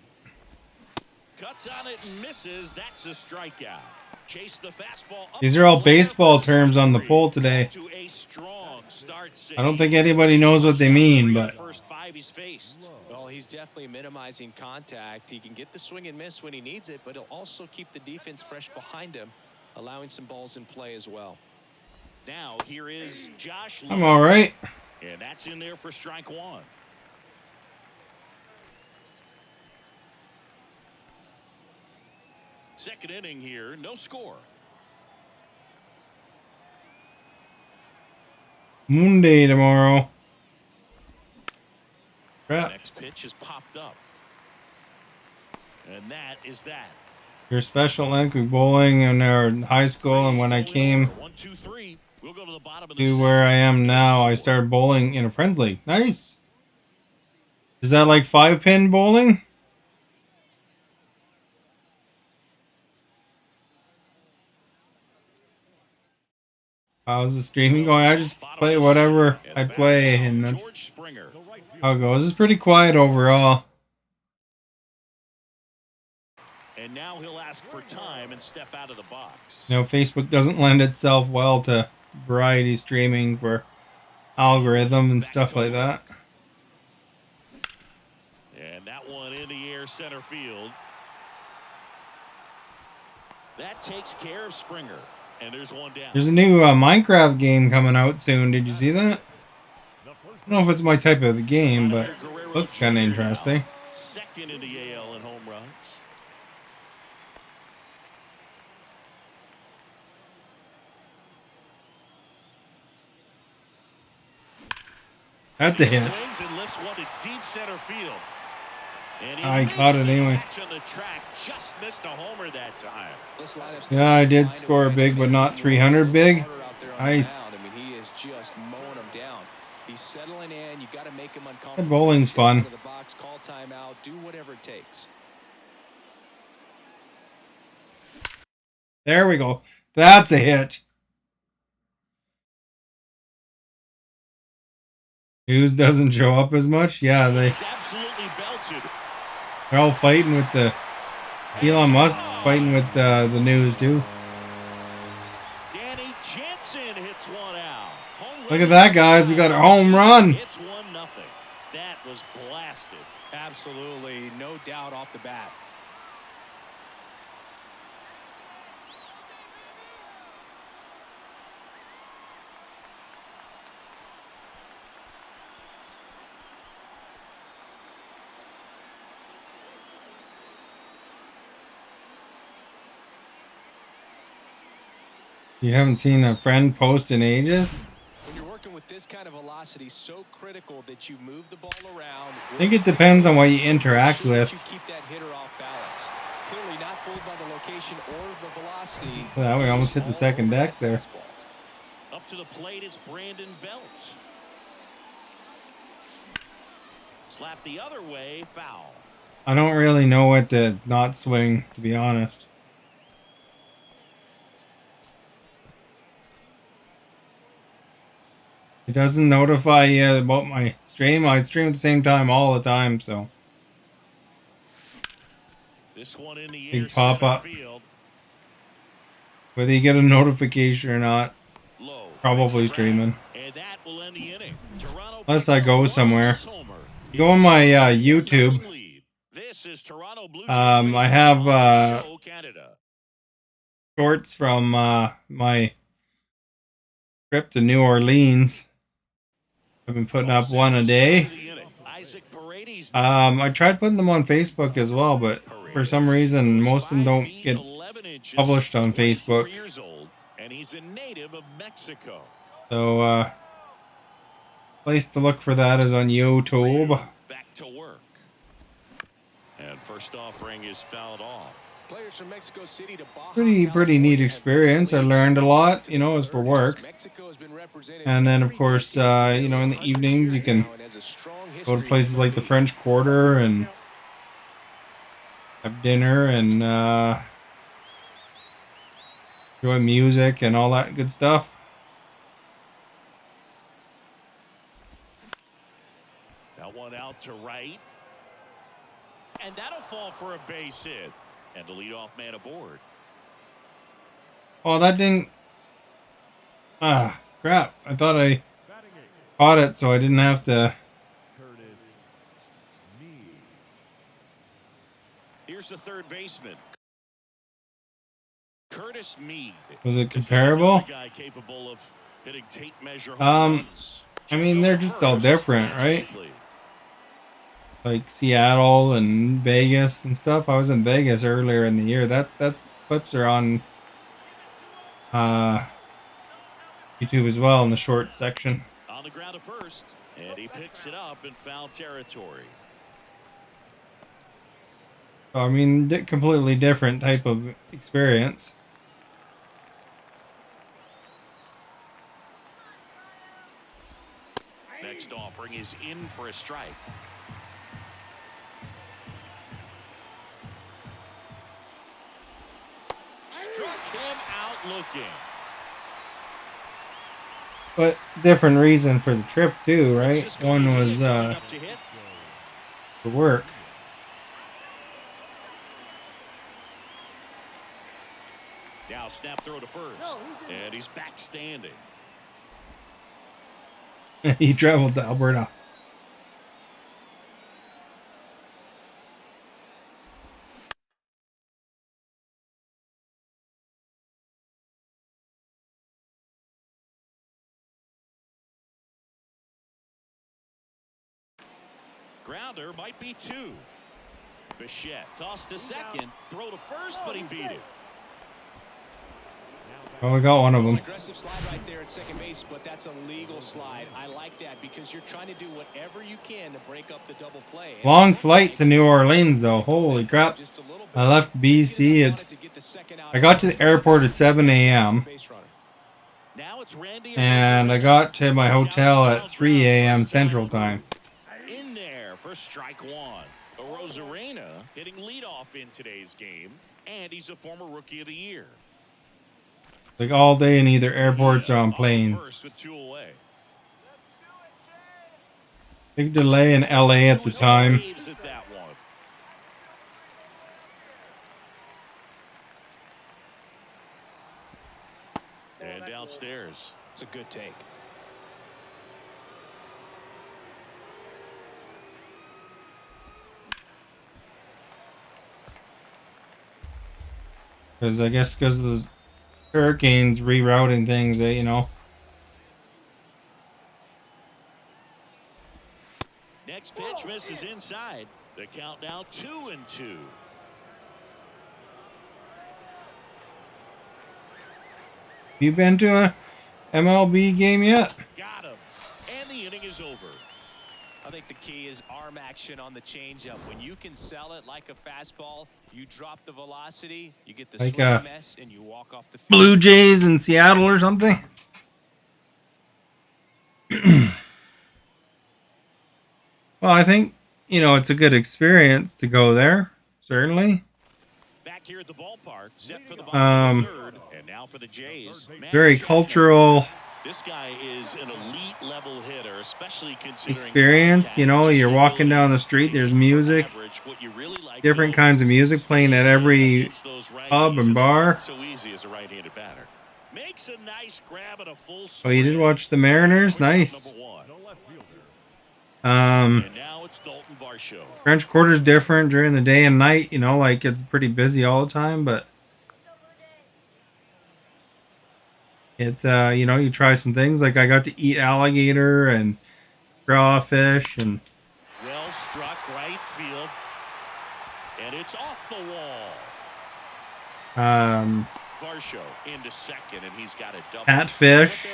Cuts on it and misses. That's a strikeout. Chase the fastball up. These are all baseball terms on the poll today. To a strong start. I don't think anybody knows what they mean, but First five he's faced. Well, he's definitely minimizing contact. He can get the swing and miss when he needs it, but he'll also keep the defense fresh behind him, allowing some balls in play as well. Now here is Josh. I'm all right. And that's in there for strike one. Second inning here, no score. Monday tomorrow. Crap. Next pitch is popped up. And that is that. Your special link with bowling in our high school, and when I came 1, 2, 3. We'll go to the bottom of to where I am now, I started bowling in a friends league. Nice. Is that like 5-pin bowling? How's the streaming going? I just play whatever I play, and that's how it goes. It's pretty quiet overall. And now he'll ask for time and step out of the box. You know, Facebook doesn't lend itself well to variety streaming for algorithm and stuff like that. And that one in the air center field. That takes care of Springer. And there's one down. There's a new Minecraft game coming out soon. Did you see that? I don't know if it's my type of game, but it looks kind of interesting. Second in the AL in home runs. That's a hit. Swings and lifts one to deep center field. And I caught it anyway. On the track, just missed a homer that time. Yeah, I did score big, but not 300 big. Nice. I mean, he is just mowing them down. He's settling in. You got to make him uncomfortable. That bowling's fun. The box, call timeout, do whatever it takes. There we go. That's a hit. News doesn't show up as much. Yeah, they're all fighting with the Elon Musk fighting with the news too. Danny Jansen hits one out. Look at that, guys. We got a home run. It's 1-0. That was blasted. Absolutely, no doubt off the bat. You haven't seen a friend post in ages? When you're working with this kind of velocity so critical that you move the ball around. I think it depends on what you interact with. You keep that hitter off balance. Clearly not fooled by the location or the velocity. Well, we almost hit the second deck there. Up to the plate, it's Brandon Belt. Slap the other way, foul. I don't really know what to not swing, to be honest. It doesn't notify you about my stream. I stream at the same time all the time, so. This one in the Big pop-up. Whether you get a notification or not, probably streaming. And that will end the inning. Unless I go somewhere. Go on my YouTube. I have shorts from my trip to New Orleans. I've been putting up one a day. I tried putting them on Facebook as well, but for some reason most of them don't get published on Facebook. So place to look for that is on YouTube. Back to work. And first offering is fouled off. Players from Mexico City to Baja Pretty neat experience. I learned a lot, you know, as for work. And then of course, you know, in the evenings you can go to places like the French Quarter and have dinner and enjoy music and all that good stuff. That one out to right. And that'll fall for a base hit. And the leadoff man aboard. Oh, that didn't... Ah, crap. I thought I caught it, so I didn't have to... Here's the third baseman. Curtis Mead. Was it comparable? Guy capable of hitting tape measure I mean, they're just all different, right? Like Seattle and Vegas and stuff. I was in Vegas earlier in the year. That's clips are on YouTube as well in the short section. On the ground at first, and he picks it up in foul territory. So, I mean, completely different type of experience. Next offering is in for a strike. Struck him out looking. But different reason for the trip too, right? One was for work. Now snap throw to first, and he's back standing. He traveled to Alberta. Grounder might be two. Bichette tossed to second, throw to first, but he beat it. Oh, we got one of them. Aggressive slide right there at second base, but that's a legal slide. I like that because you're trying to do whatever you can to break up the double play. Long flight to New Orleans, though. Holy crap. I left BC I got to the airport at 7 a.m. And I got to my hotel at 3 a.m. Central Time. In there for strike one. Rosarena hitting leadoff in today's game, and he's a former Rookie of the Year. Like all day in either airports or on planes. Big delay in LA at the time. And downstairs. It's a good take. Because I guess because of the hurricanes rerouting things, you know. Next pitch misses inside. The count now 2-2. You been to a MLB game yet? Got him. the key is arm action on the changeup. When you can sell it like a fastball, you drop the velocity, you get the Like swing mess, and you walk off the field. Blue Jays in Seattle or something. Well, I think, you know, it's a good experience to go there. Certainly. Back here at the ballpark, set for the bottom of the third, and now for the Jays. Very cultural This guy is an elite level hitter, especially considering experience. You know, you're walking down the street, there's music, different kinds of music playing at every pub and bar. So easy as a right-handed batter. Makes a nice grab at a full Oh, you did watch the Mariners? Nice. And now it's Dalton Varsho. French Quarter's different during the day and night. You know, like it's pretty busy all the time, but it's you know, you try some things. Like I got to eat alligator and crawfish and Well struck right field, and it's off the wall. Varsho into second, and he's got a double. Catfish.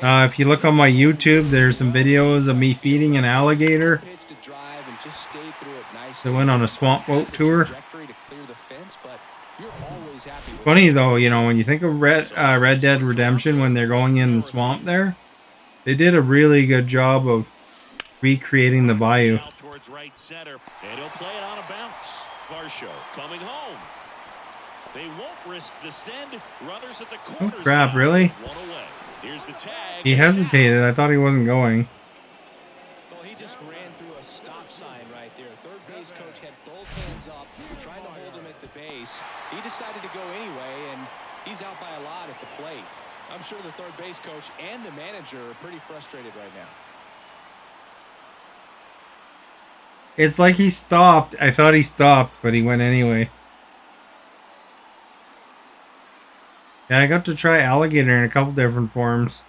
If you look on my YouTube, there's some videos of me feeding an alligator. They went on a swamp boat tour. Funny though, you know, when you think of Red Dead Redemption, when they're going in the swamp there, they did a really good job of recreating the bayou. Towards right center, and he'll play it on a bounce. Varsho coming home. They won't risk the send. Runners at the corners. Oh crap, really? One away. Here's the tag. He hesitated. I thought he wasn't going. Well, he just ran through a stop sign right there. Third base coach had both hands up, trying to hold him at the base. He decided to go anyway, and he's out by a lot at the plate. I'm sure the third base coach and the manager are pretty frustrated right now. It's like he stopped. I thought he stopped, but he went anyway. Yeah, I got to try alligator in a couple different forms.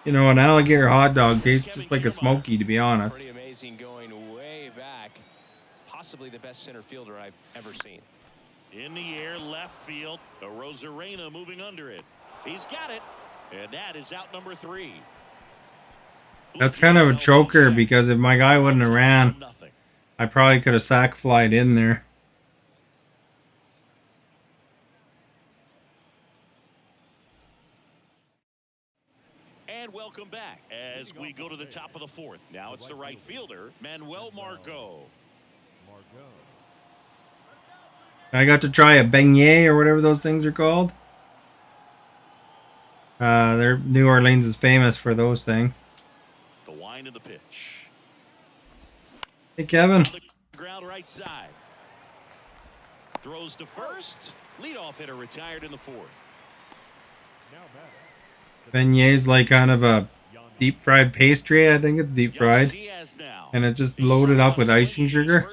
You know, an alligator hot dog tastes just like a Smoky, to be honest. Pretty amazing, going way back. Possibly the best center fielder I've ever seen. In the air, left field. A Rosarena moving under it. He's got it, and that is out number 3. That's kind of a choker because if my guy wouldn't have ran, I probably could have sack flied in there. And welcome back as we go to the top of the 4th. Now it's the right fielder, Manuel Margot. I got to try a beignet or whatever those things are called. New Orleans is famous for those things. The wind of the pitch. Hey, Kevin. Ground right side. Throws to first. Leadoff hitter retired in the 4th. Beignet's like kind of a deep fried pastry. I think it's deep fried. And it's just loaded up with icing sugar.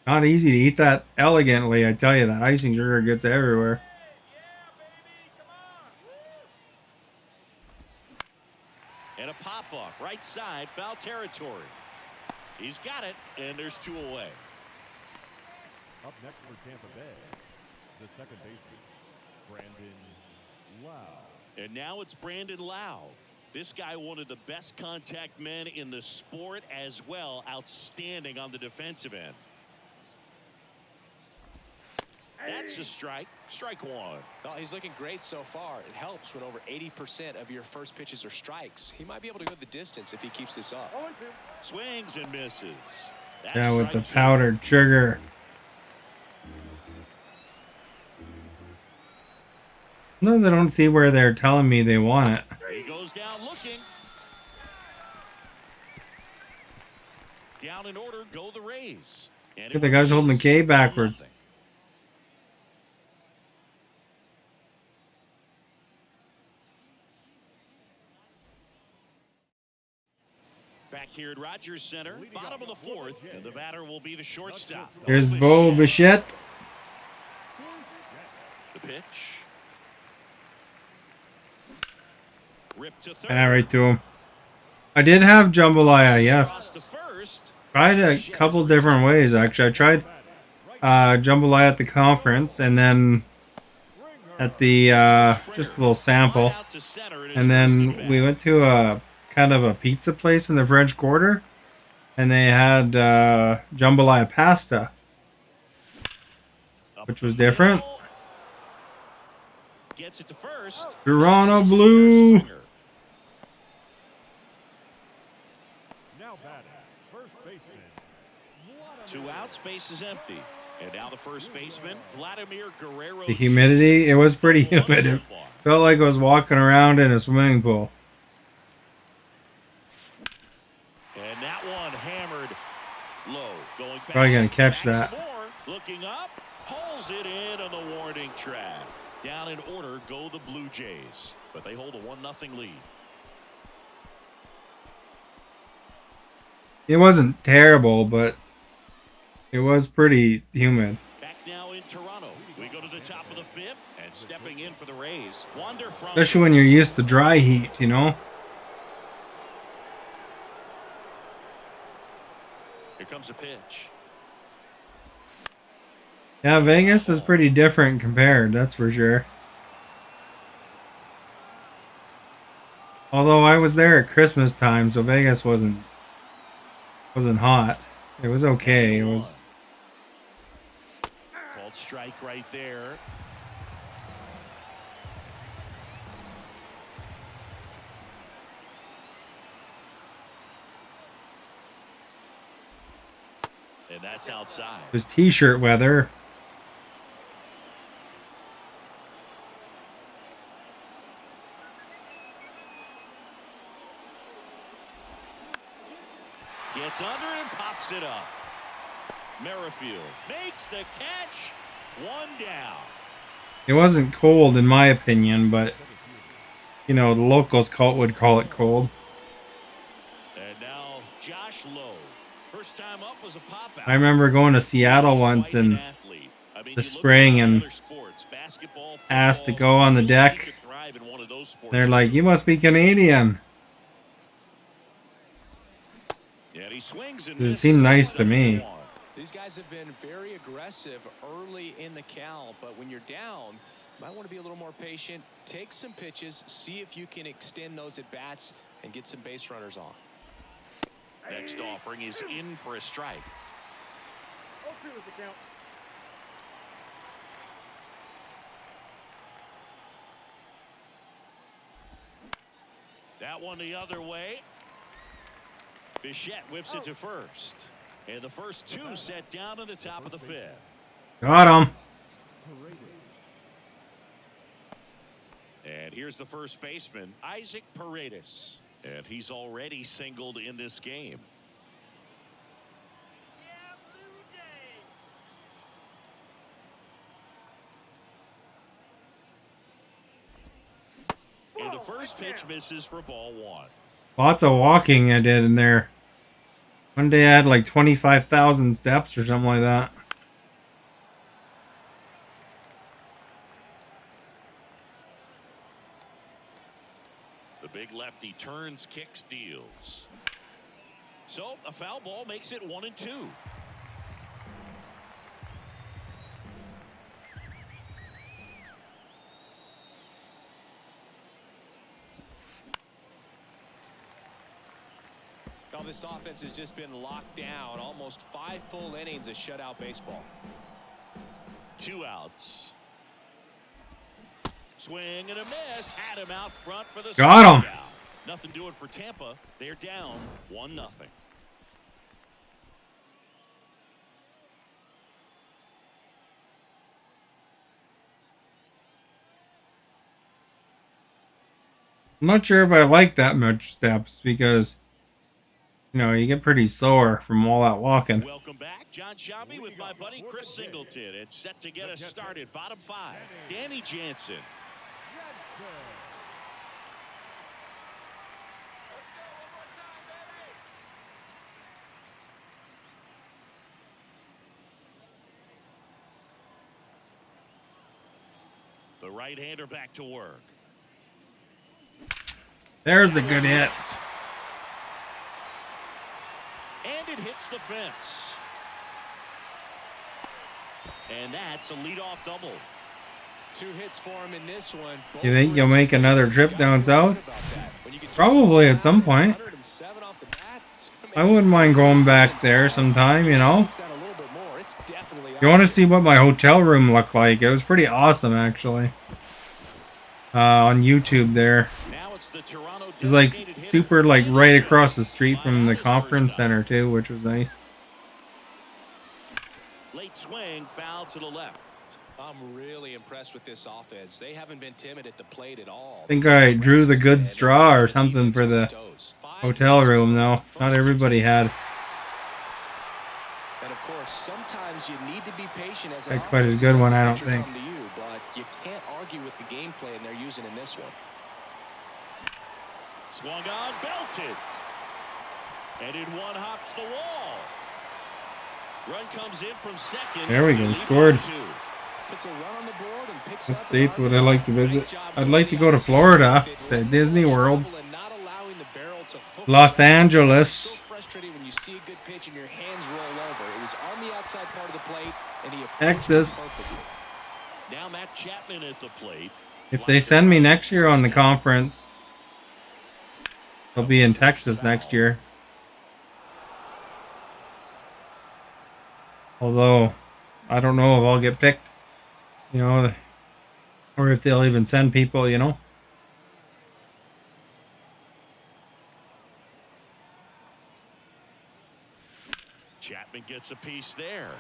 Not easy to eat that elegantly, I tell you. That icing sugar gets everywhere. And a pop-off, right side, foul territory. He's got it, and there's 2 away. Up next for Tampa Bay, the second baseman, Brandon Lau. And now it's Brandon Lau. This guy, one of the best contact men in the sport as well. Outstanding on the defensive end. That's a strike. Strike 1. Well, he's looking great so far. It helps when over 80% of your first pitches are strikes. He might be able to go the distance if he keeps this up. Swings and misses. That's Yeah, with the strike 2. powdered sugar. Sometimes I don't see where they're telling me they want it. He goes down looking. Down in order, go the Rays. And Look, the guy's holding the K backwards. Back here at Rogers Center, bottom of the 4th, and the batter will be the shortstop. Here's Bo Bichette. The pitch. Ripped to third. Yeah, right to him. I did have jambalaya, yes. Tried a couple different ways, actually. I tried jambalaya at the conference, and then at the just a little sample, and then we went to a kind of a pizza place in the French Quarter, and they had jambalaya pasta, which was different. Gets it to first. Toronto Blue. Now batting, first baseman. 2 outs, base is empty. And now the first baseman, Vladimir Guerrero. The humidity, it was pretty humid. It felt like I was walking around in a swimming pool. And that one hammered low. Going back. Probably gonna catch that. Looking up, pulls it in on the warning track. Down in order go the Blue Jays, but they hold a 1-0 lead. It wasn't terrible, but it was pretty humid. Back now in Toronto. We go to the top of the 5th, and stepping in for the Rays. Wander from Especially when you're used to dry heat, you know? Here comes a pitch. Yeah, Vegas is pretty different compared, that's for sure. Although I was there at Christmas time, so Vegas wasn't hot. It was okay. It was Called strike right there. And that's outside. it was t-shirt weather. Gets under and pops it up. Merrifield makes the catch. 1 down. It wasn't cold in my opinion, but you know, the locals would call it cold. And now Josh Lowe. First time up was a pop out. I remember going to Seattle once in the spring and asked to go on the deck. They're like, "You must be Canadian." It seemed nice to me. These guys have been very aggressive early in the count, but when you're down, you might want to be a little more patient. Take some pitches, see if you can extend those at bats and get some base runners on. Next offering is in for a strike. That one the other way. Bichette whips it to first. And the first 2 set down in the top of the 5th. Got him. And here's the first baseman, Isaac Paredes. And he's already singled in this game. And the first pitch misses for ball 1. Lots of walking I did in there. One day I had like 25,000 steps or something like that. The big lefty turns, kicks, deals. So a foul ball makes it 1-2. Now this offense has just been locked down. Almost 5 full innings of shutout baseball. 2 outs. Swing and a miss. Had him out front for the Got him. strikeout. Nothing doing for Tampa. They're down 1-0. I'm not sure if I like that much steps because, you know, you get pretty sore from all that walking. Welcome back. John Shelby with my buddy Chris Singleton. It's set to get us started. Bottom 5. Danny Jansen. The right-hander back to work. There's the good hit. And it hits the fence. And that's a leadoff double. 2 hits for him in this one. You think you'll make another trip down south? When you can Probably at some point. 107 off the bat, it's gonna I make wouldn't it mind going back 107. there sometime, you know. It's that a little bit more. It's definitely You want to up see what my hotel room looked like? It was pretty awesome, actually. On YouTube there. Now it's the Toronto It's like designated hitter, super like Randy right Johnson. across the street from the Line out his conference first time. center too, which was nice. Late swing, foul to the left. I'm really impressed with this offense. They haven't been timid at the plate at all. I think I drew the good straw or something for the hotel room though. Not everybody had. And of course, sometimes you need to be patient as Had quite a good one, I don't pitcher think. come to you, but you can't argue with the game plan they're using in this one. Swung on, belted. And in one hops the wall. Run comes in from second. There we go, Lead scored. by 2. Puts a run on the board and picks What up states an would I like to RBI. visit? Nice job I'd like to early go to on. Florida, It to looked Disney like World, trouble and not allowing the barrel to hook Los up. Angeles. So frustrating when you see a good pitch and your hands roll over. It was on the outside part of the plate, and he approached it Texas. perfectly. Now Matt Chapman at the plate. If they send me next year on the conference, I'll be in Texas next year. Although, I don't know if I'll get picked, you know, or if they'll even send people, you know. Chapman gets a piece there.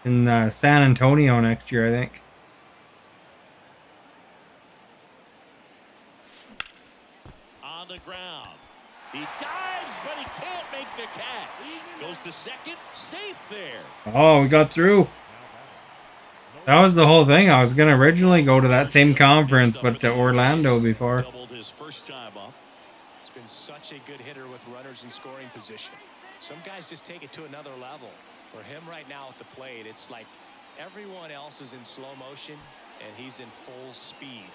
In San Antonio next year, I think. On the ground. He dives, but he can't make the catch. Goes to second, safe there. Oh, we got through. That was the whole thing. I was going to originally go to that same conference, but to Orlando before. Doubled his first time up. He's been such a good hitter with runners in scoring position. Some guys just take it to another level. For him right now at the plate, it's like everyone else is in slow motion and he's in full speed.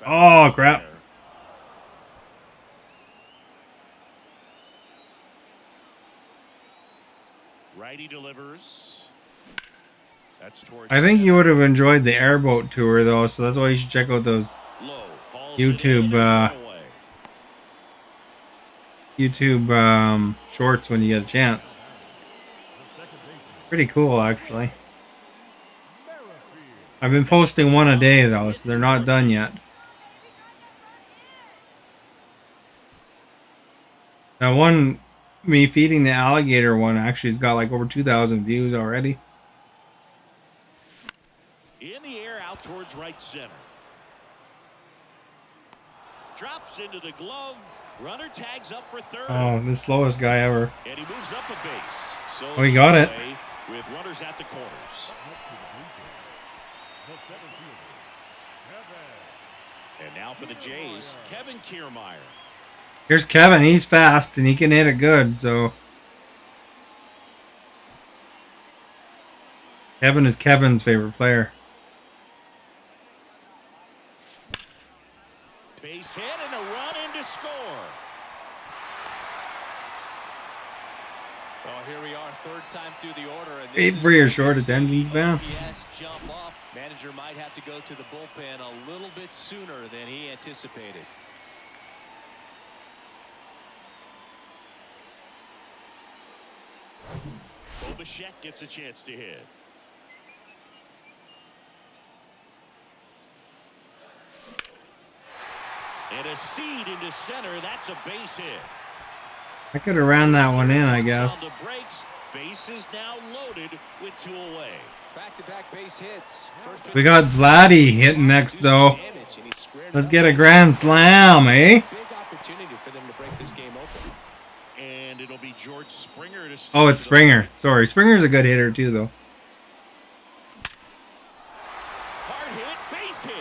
Oh, crap. Righty delivers. That's towards I think you would have enjoyed the airboat tour, though, so that's why you should check out those low. YouTube, shorts when you get a chance. Pretty cool, actually. I've been posting one a day, though, so they're not done yet. That one, me feeding the alligator one, actually has got like over 2,000 views already. In the air, out towards right center. Drops into the glove. Runner tags up for third. Oh, the slowest guy ever. And he moves up a base. So Oh, he got it. with runners at the corners. And now for the Jays, Kevin Kiermaier. Here's Kevin. He's fast and he can hit it good, so. Kevin is Kevin's favorite player. Base hit and a run in to score. Well, here we are, third time through the order. And this Wait is for your where short we see attention span. OPS jump up. Manager might have to go to the bullpen a little bit sooner than he anticipated. Bichette gets a chance to hit. And a seed into center. That's a base hit. I could have ran that one in, I guess. On the brakes, bases now loaded with 2 away. Back-to-back base hits. First pitch We got Vladdy hitting next, though. damage, and he squared Let's it get up. a grand slam, eh? Big opportunity for them to break this game open. And it'll be George Springer to start. Oh, it's Springer. Sorry, Springer's a good hitter, too, though. Hard hit, base hit.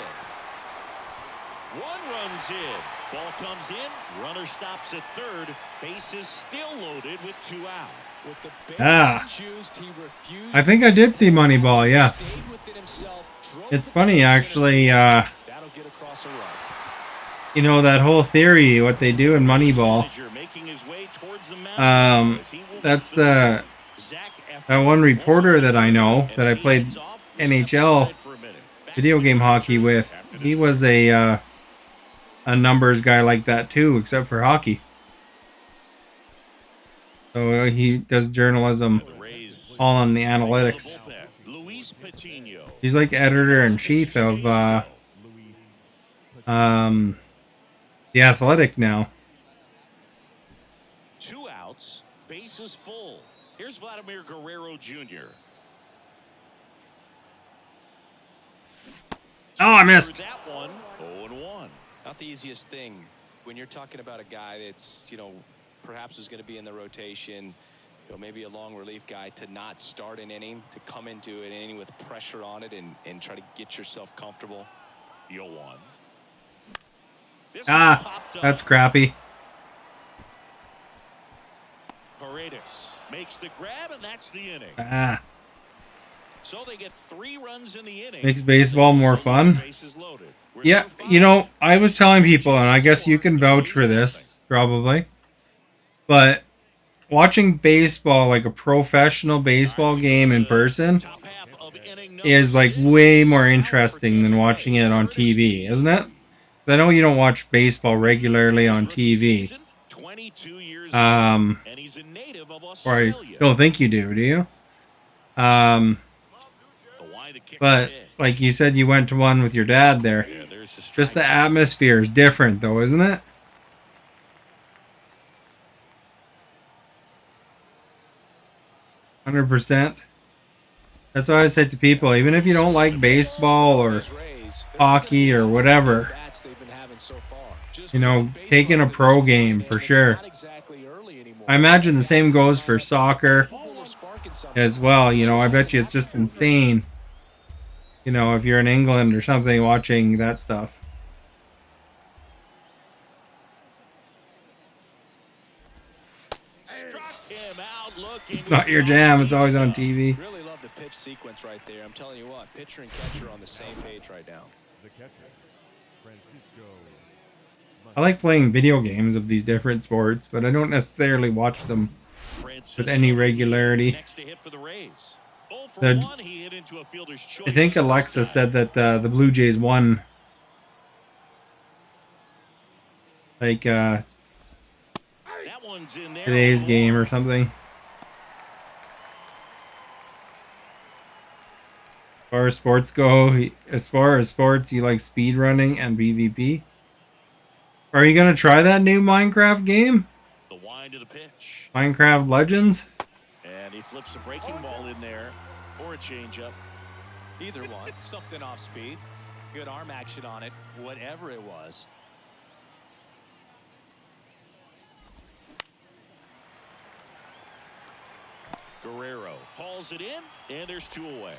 1 runs in. Ball comes in. Runner stops at third. Bases still loaded with 2 out. With the bases Ah. juiced, he refused I think I did see Moneyball, yes. stayed within himself, drove It's the funny, ball to actually, center. That'll get across a run. You know, that whole theory, what they do in Moneyball. That's that one reporter that I know that I played NHL video game hockey with. He was a numbers guy like that too, except for hockey. So he does journalism all on the analytics. He's like editor-in-chief of The Athletic now. 2 outs, bases full. Here's Vladimir Guerrero Jr. Oh, I missed. That one, 0-1. Not the easiest thing when you're talking about a guy that's, perhaps is going to be in the rotation, maybe a long relief guy, to not start an inning, to come into an inning with pressure on it and try to get yourself comfortable. 0-1. That's crappy. Paredes makes the grab, and that's the inning. So they get 3 runs in the inning. Makes baseball more fun. Yeah, I was telling people, and I guess you can vouch for this, probably, but watching baseball, like a professional baseball game in person, is like way more interesting than watching it on TV, isn't it? I know you don't watch baseball regularly on TV. Or I don't think you do you? But like you said, you went to one with your dad there. Just the atmosphere is different, though, isn't it? %. That's what I say to people. Even if you don't like baseball or hockey or whatever, taking a pro game for sure. I imagine the same goes for soccer as well. I bet you it's just insane. If you're in England or something watching that stuff. It's not your jam. It's always on TV. Really love the pitch sequence right there. I'm telling you what, pitcher and catcher on the same page right now. The catcher, Francisco. I like playing video games of these different sports, but I don't necessarily watch them with any regularity. I think Alexa said that the Blue Jays won today's game or something. As far as sports, you like speed running and PvP. Are you gonna try that new Minecraft game? The wind of the pitch. Minecraft Legends? And he flips a breaking ball in there, or a changeup. Either one, something off speed, good arm action on it, whatever it was. Guerrero hauls it in, and there's 2 away.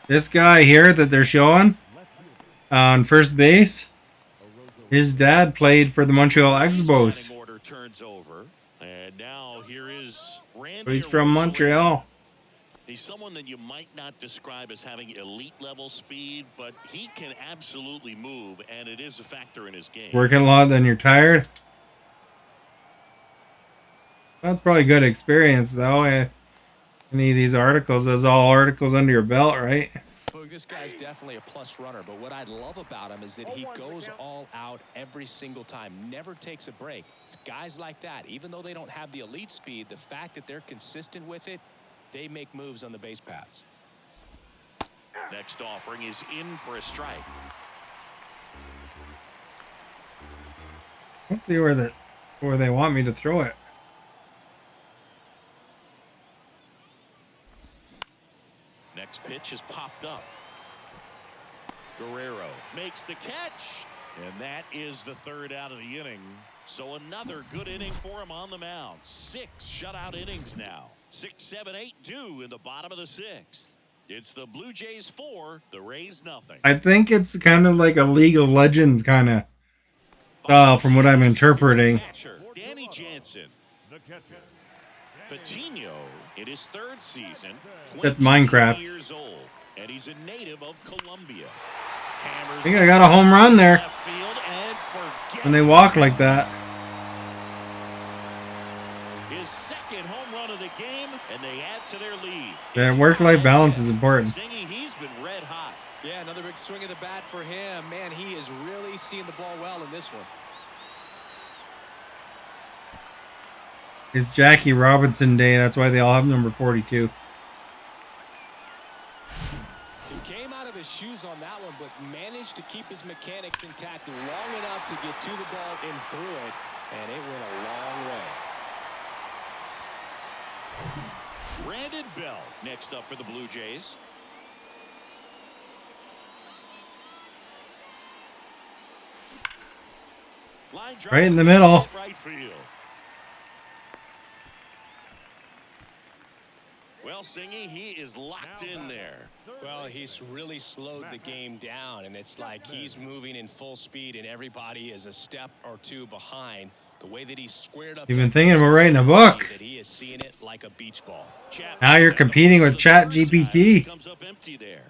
This guy here that they're showing on first base, his dad played for the Montreal Expos. And now here is Randy. He's from Montreal. He's someone that you might not describe as having elite level speed, but he can absolutely move, and it is a factor in his game. Working a lot, then you're tired. That's probably good experience, though. Any of these articles, those all articles under your belt, right? Well, this guy's definitely a plus runner, but what I love about him is that he goes all out every single time, never takes a break. It's guys like that, even though they don't have the elite speed, the fact that they're consistent with it, they make moves on the base paths. Next offering is in for a strike. Let's see where they want me to throw it. Next pitch is popped up. Guerrero makes the catch, and that is the 3rd out of the inning. So another good inning for him on the mound. 6 shutout innings now. 6, 7, 8 due in the bottom of the 6th. It's the Blue Jays 4, the Rays nothing. I think it's kind of like a League of Legends kind of style from what I'm interpreting. Danny Jansen. The catcher. Patino in his 3rd season. That's Minecraft. Years old, and he's a native of Colombia. I think I got a home run there when they walk like that. His second home run of the game, and they add to their lead. Yeah, work-life balance is important. He's been red hot. Yeah, another big swing of the bat for him. Man, he is really seeing the ball well in this one. It's Jackie Robinson Day. That's why they all have number 42. He came out of his shoes on that one, but managed to keep his mechanics intact long enough to get to the ball and through it, and it went a long way. Brandon Bell next up for the Blue Jays. Line drive Right in the middle. Right field. Well, Singy, he is locked in there. Well, he's really slowed the game down, and it's like he's moving in full speed, and everybody is a step or two behind. The way that he's squared up. You've been thinking about writing a book. That he is seeing it like a beach ball. Now you're competing with ChatGPT. Comes up empty there.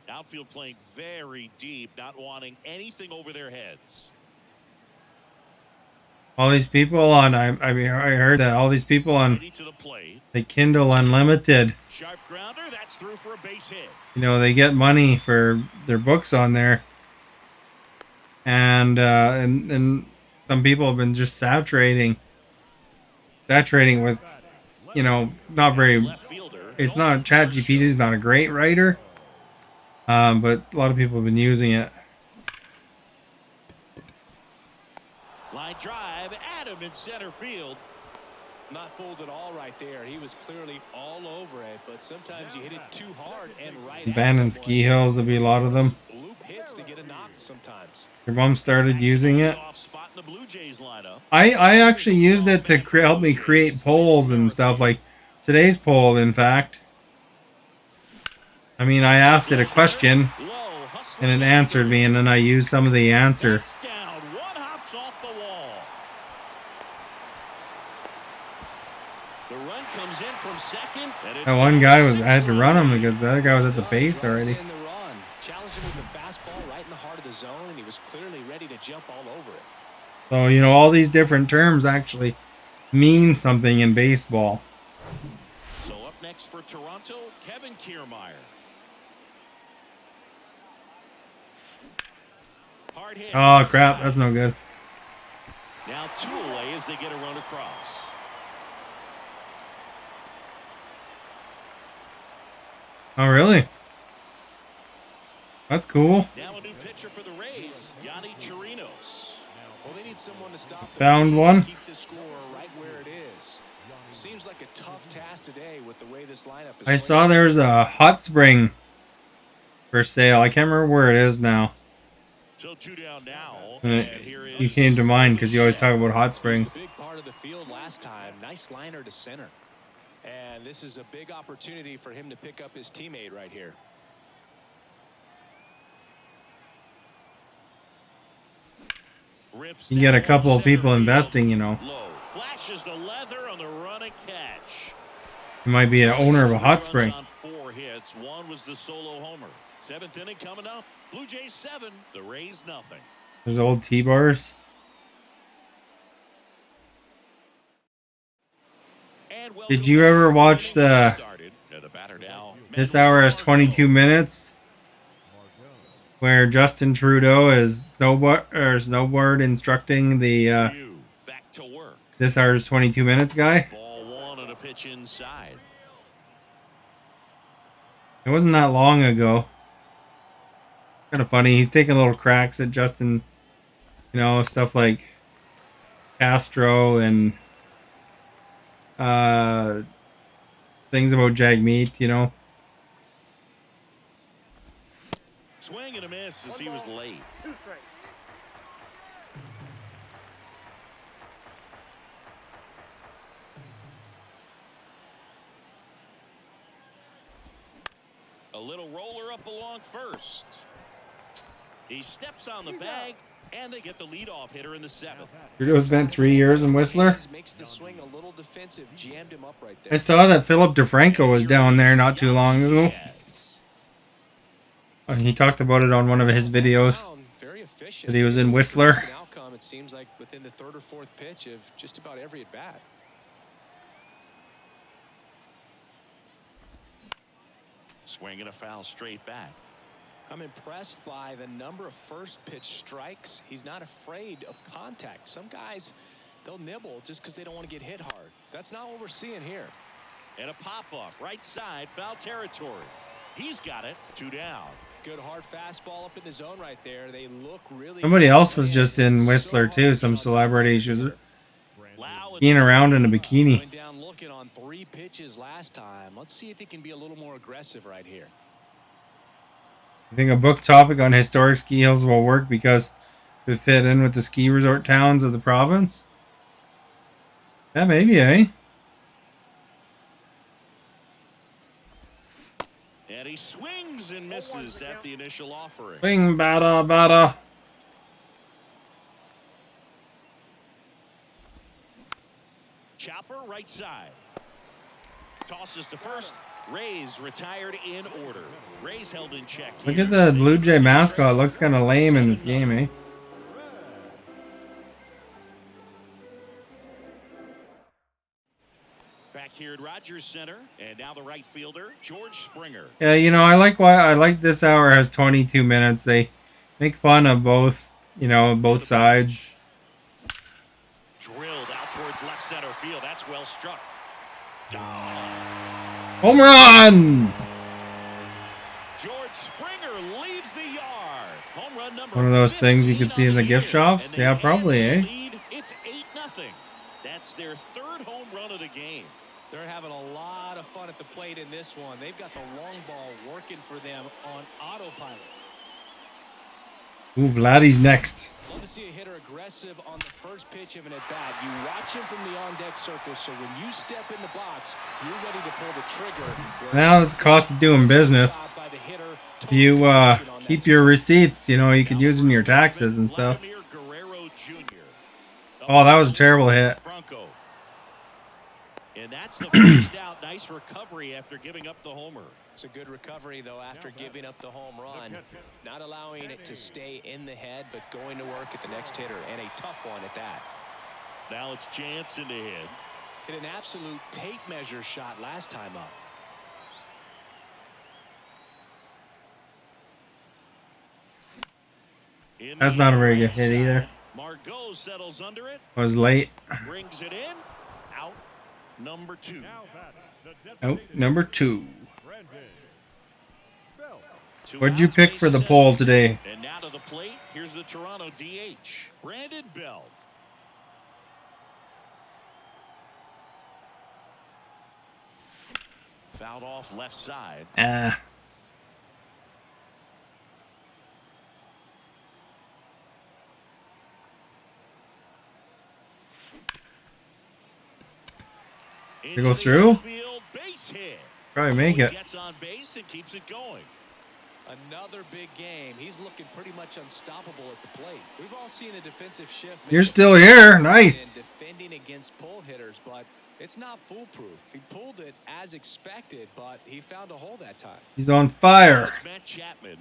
Outfield playing very deep, not wanting anything over their heads. All these people on, I heard that all these people on To the plate. the Kindle Unlimited, Sharp grounder, that's through for a base hit. you know, they get money for their books on there. And some people have been just saturating with, you know, not very, Left fielder. it's not, ChatGPT is not a great writer. But a lot of people have been using it. Line drive, Adam in center field. Not fooled at all right there. He was clearly all over it, but sometimes you hit it too hard and right. Abandoned ski hills, there'll be a lot of them. Loop hits to get a knock sometimes. Your mom started using it. Off spot in the Blue Jays lineup. I actually used it to help me create polls and stuff, like today's poll, in fact. I mean, I asked it a question, Low, and it answered me, and then I used some of the answer. That's down. One hops off the wall. The run comes in from second. That one guy I had to run him because the other guy was at the base already. In the run. Challenged him with the fastball right in the heart of the zone, and he was clearly ready to jump all over it. So, you know, all these different terms actually mean something in baseball. So up next for Toronto, Kevin Kiermaier. Hard hit. Oh, crap. That's no good. Now 2 away as they get a run across. Oh, really? That's cool. Now a new pitcher for the Rays, Yanni Chirinos. Well, they need someone to stop the Found lead one. and keep the score right where it is. Seems like a tough task today with the way this lineup is. I saw there's a hot spring for sale. I can't remember where it is now. So 2 down now. And And here you is came to mind because you always talk about hot It springs. was a big part of the field last time. Nice liner to center. And this is a big opportunity for him to pick up his teammate right here. rips You get a down couple of center people field. investing, you know. Low. Flashes the leather on the run and catch. You might be an owner of a hot Runs spring. on 4 hits. One was the solo homer. 7th inning coming up. Blue Jays 7, the Rays nothing. There's old T-bars. And well, Did you ever watch the... started. The batter now. This hour has 22 minutes, where Justin Trudeau is snowboard instructing the Back to work. this hour is 22 minutes guy. Ball 1 and a pitch inside. It wasn't that long ago. Kind of funny. He's taking little cracks at Justin, you know, stuff like Castro and things about Jagmeet, you know. Swing and a miss as he was late. A little roller up along first. He steps on the bag, and they get the leadoff hitter in the 7th. Trudeau spent 3 years in Whistler. Makes the swing a little defensive. Jammed him up right I there. saw that Philip DeFranco was down there not too long ago. Yes. He talked about it on one of his videos Very efficient. that he was in Whistler. Outcome, it seems like within the third or fourth pitch of just about every at bat. Swinging a foul straight back. I'm impressed by the number of first pitch strikes. He's not afraid of contact. Some guys, they'll nibble just because they don't want to get hit hard. That's not what we're seeing here. And a pop-off, right side, foul territory. He's got it, 2 down. Good hard fastball up in the zone right there. They look really. Somebody else was just in Whistler too. Some celebrity. She was skiing around in a bikini. Went down looking on 3 pitches last time. Let's see if he can be a little more aggressive right here. I think a book topic on historic ski hills will work because it would fit in with the ski resort towns of the province. Yeah, maybe, eh? And he swings and misses at the initial offering. Swing, bada, bada. Chopper, right side. Tosses to first. Rays retired in order. Rays held in check. Look at the Blue Jay mascot. Looks kind of lame in this game, eh? Back here at Rogers Center, and now the right fielder, George Springer. Yeah, you know, I like this hour has 22 minutes. They make fun of both, you know, both sides. Drilled out towards left center field. That's well struck. Home run! George Springer leaves the yard. Home run number One of those things you can see in the gift shops? Yeah, probably, eh? It's 8-0. That's their 3rd home run of the game. They're having a lot of fun at the plate in this one. They've got the long ball working for them on autopilot. Ooh, Vladdy's next. Love to see a hitter aggressive on the first pitch of an at-bat. You watch him from the on-deck circle, so when you step in the box, you're ready to pull the trigger. Now it's the cost of doing business. If you keep your receipts, you know, you could use them in your taxes and stuff. Oh, that was a terrible hit. And that's the first out. Nice recovery after giving up the homer. It's a good recovery, though, after giving up the home run. Not allowing it to stay in the head, but going to work at the next hitter, and a tough one at that. Now it's Jansen to hit. Hit an absolute tape measure shot last time up. That's not a very good hit either. Margot settles under it. Was late. Brings it in. Out. Number 2. Out number 2. What'd you pick for the poll today? And now to the plate. Here's the Toronto DH, Brandon Bell. Fouled off left side. To go through? Field, base hit. Probably make it. Gets on base and keeps it going. Another big game. He's looking pretty much unstoppable at the plate. We've all seen the defensive shift. You're still here. Nice. Defending against pull hitters, but it's not foolproof. He pulled it as expected, but he found a hole that time. He's on fire. It's Matt Chapman.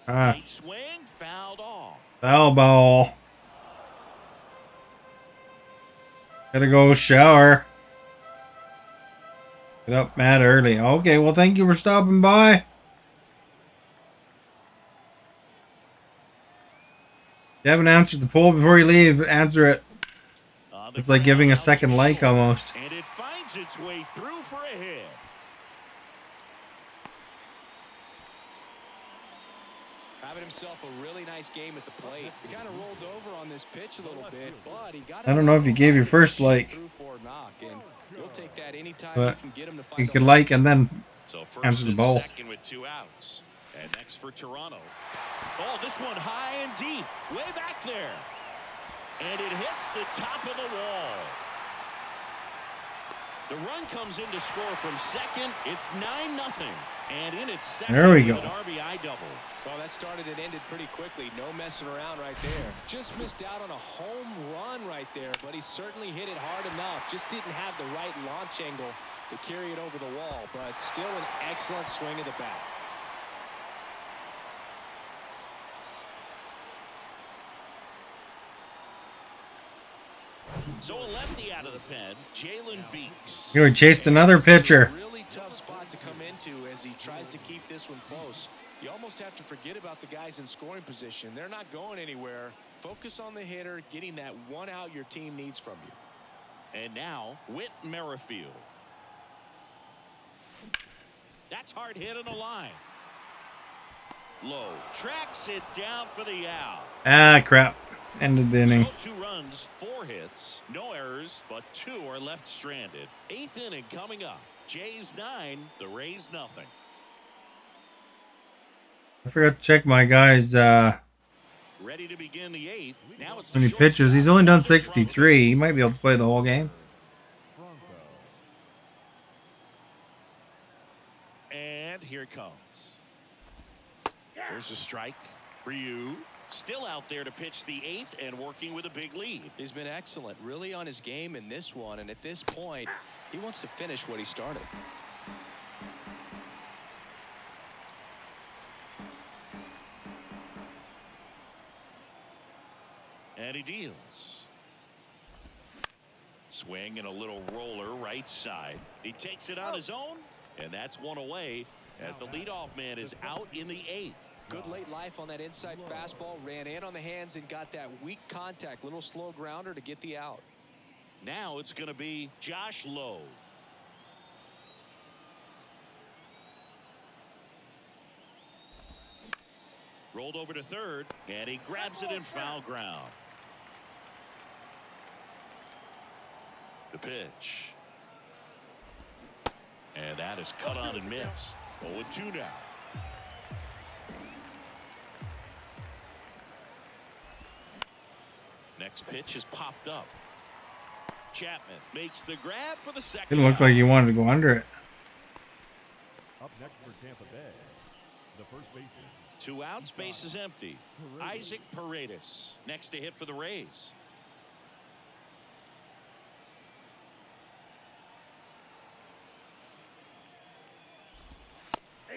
Right swing, fouled off. Foul ball. Gotta go shower. Get up mad early. Okay, well, thank you for stopping by. If you haven't answered the poll before you leave, answer it. It's like giving a second like almost. And it finds its way through for a hit. Having himself a really nice game at the plate. He kind of rolled over on this pitch a little bit, but he got. I don't know if you gave your first like. You'll take that anytime But you can get him to find you could like and then answer the ball. Second with 2 outs. And next for Toronto. Oh, this one high and deep. Way back there. And it hits the top of the wall. The run comes in to score from second. It's 9-0. And in its second, there we go. An RBI double. Well, that started and ended pretty quickly. No messing around right there. Just missed out on a home run right there, but he certainly hit it hard enough. Just didn't have the right launch angle to carry it over the wall, but still an excellent swing of the bat. So a lefty out of the pen, Jalen Beeks. You chased another pitcher. Really tough spot to come into as he tries to keep this one close. You almost have to forget about the guys in scoring position. They're not going anywhere. Focus on the hitter, getting that one out your team needs from you. And now, Whit Merrifield. That's hard hit on the line. Low. Tracks it down for the out. Ah, crap. Ended the inning. So 2 runs, 4 hits, no errors, but 2 are left stranded. 8th inning coming up. Jays 9, the Rays nothing. I forgot to check my guy's Ready to begin the 8th. Now it's when he pitches. He's only done 63. He might be able to play the whole game. And here it comes. There's a strike. Ryu still out there to pitch the 8th and working with a big lead. He's been excellent, really on his game in this one, and at this point, he wants to finish what he started. And he deals. Swing and a little roller right side. He takes it on his own, and that's one away as the leadoff man is out in the 8th. Good late life on that inside fastball. Ran in on the hands and got that weak contact. Little slow grounder to get the out. Now it's going to be Josh Lowe. Rolled over to third, and he grabs it in foul ground. The pitch. And that is cut on and missed. 0-2 now. Next pitch is popped up. Chapman makes the grab for the second. Didn't look like he wanted to go under it. Up next for Tampa Bay, the first baseman. 2 outs, base is empty. Isaac Paredes next to hit for the Rays.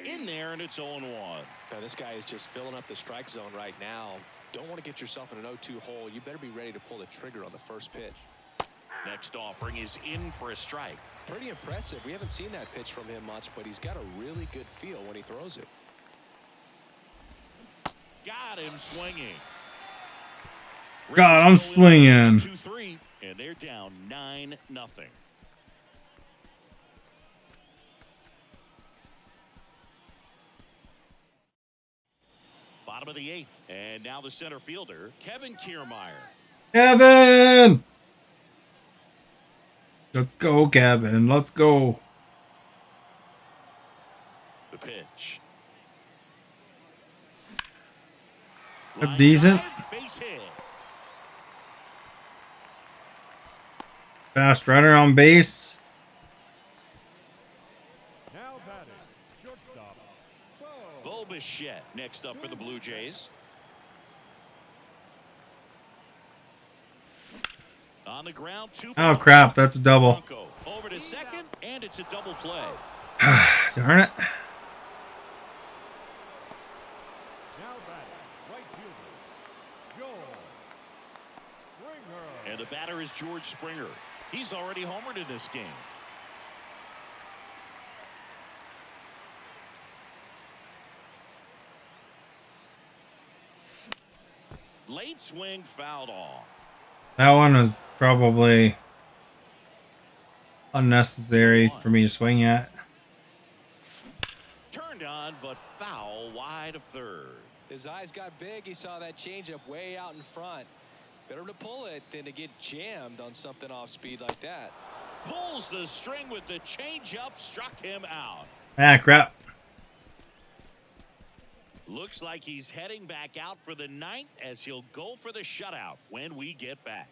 In there, and it's 0-1. Now, this guy is just filling up the strike zone right now. Don't want to get yourself in an 0-2 hole. You better be ready to pull the trigger on the first pitch. Next offering is in for a strike. Pretty impressive. We haven't seen that pitch from him much, but he's got a really good feel when he throws it. Got him swinging. God, I'm swinging. 2-3, and they're down 9-0. Bottom of the 8th, and now the center fielder, Kevin Kiermaier. Kevin! Let's go, Kevin. Let's go. The pitch. That's Line decent. drive, base hit. Fast runner on base. Now batting, shortstop, Bo. Bo Bichette next up for the Blue Jays. On the ground, 2. Oh, crap. That's a double. Bronco over to second, and it's a double play. Darn it. Now batting, right fielder, Joel Springer. And the batter is George Springer. He's already homered in this game. Late swing fouled off. That one was probably unnecessary for me to swing at. Turned on, but foul wide of third. His eyes got big. He saw that changeup way out in front. Better to pull it than to get jammed on something off speed like that. Pulls the string with the changeup, struck him out. Ah, crap. Looks like he's heading back out for the 9th as he'll go for the shutout when we get back.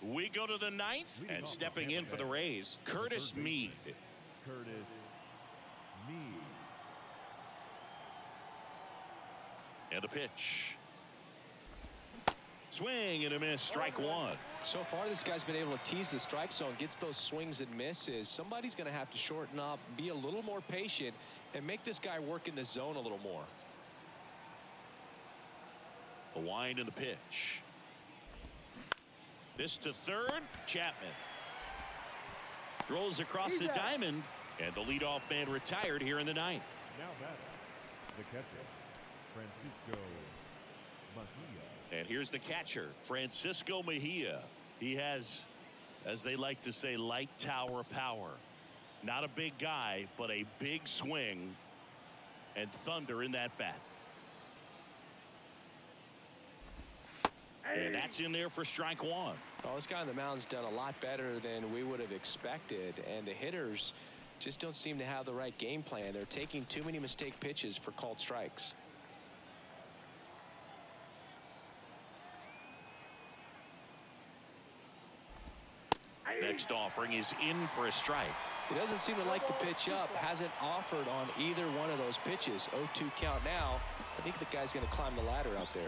We go to the 9th, and stepping in for the Rays, Curtis Mead. Curtis Mead. And a pitch. Swing and a miss, strike 1. So far, this guy's been able to tease the strike zone, gets those swings and misses. Somebody's going to have to shorten up, be a little more patient, and make this guy work in the zone a little more. The wind and the pitch. This to third. Chapman throws across the diamond, and the leadoff man retired here in the ninth. Now batting, the catcher, Francisco Mejia. And here's the catcher, Francisco Mejia. He has, as they like to say, light tower power. Not a big guy, but a big swing and thunder in that bat. And that's in there for strike one. Well, this guy on the mound's done a lot better than we would have expected, and the hitters just don't seem to have the right game plan. They're taking too many mistake pitches for called strikes. Next offering is in for a strike. He doesn't seem to like the pitch up. Hasn't offered on either one of those pitches. 0-2 count now. I think the guy's going to climb the ladder out there.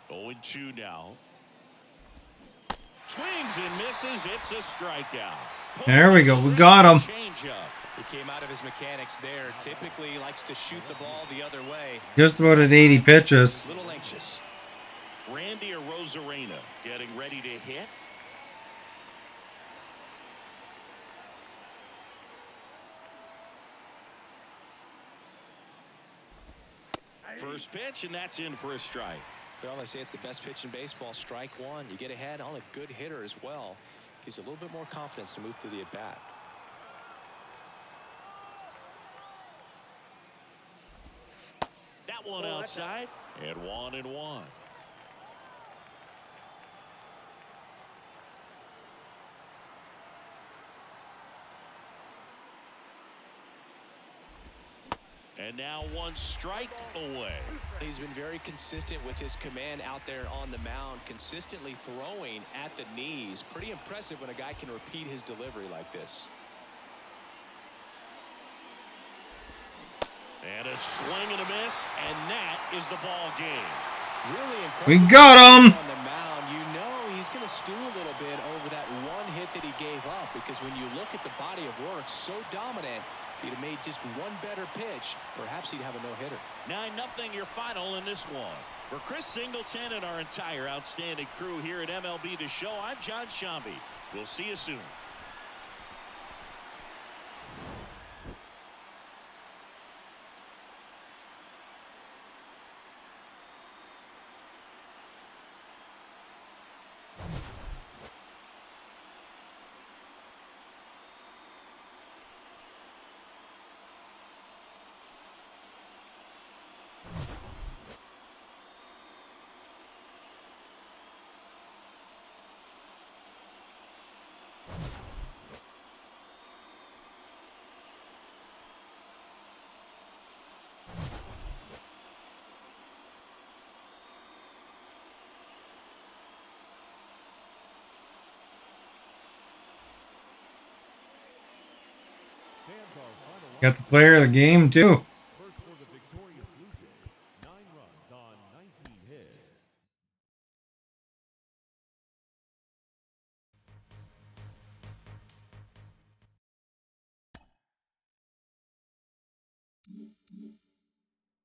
Oh, 0-2 now. Swings and misses. It's a strikeout. There we go. We got him. Changeup. He came out of his mechanics there. Typically likes to shoot the ball the other way. Just about at 80 pitches. A little anxious. Randy Arozarena getting ready to hit. First pitch, and that's in for a strike. Well, they say it's the best pitch in baseball. Strike one. You get ahead on a good hitter as well. Gives you a little bit more confidence to move through the at-bat. That one outside, and 1-1. And now one strike away. He's been very consistent with his command out there on the mound, consistently throwing at the knees. Pretty impressive when a guy can repeat his delivery like this. And a swing and a miss, and that is the ball game. Really impressive. We got him. On the mound, you know he's going to stew a little bit over that one hit that he gave up, because when you look at the body of work, so dominant. If he'd have made just one better pitch, perhaps he'd have a no-hitter. 9-0 your final in this one. For Chris Singleton and our entire outstanding crew here at MLB The Show, I'm John Shambi. We'll see you soon. Got the player of the game, too. First for the victorious Blue Jays, 9 runs on 19 hits.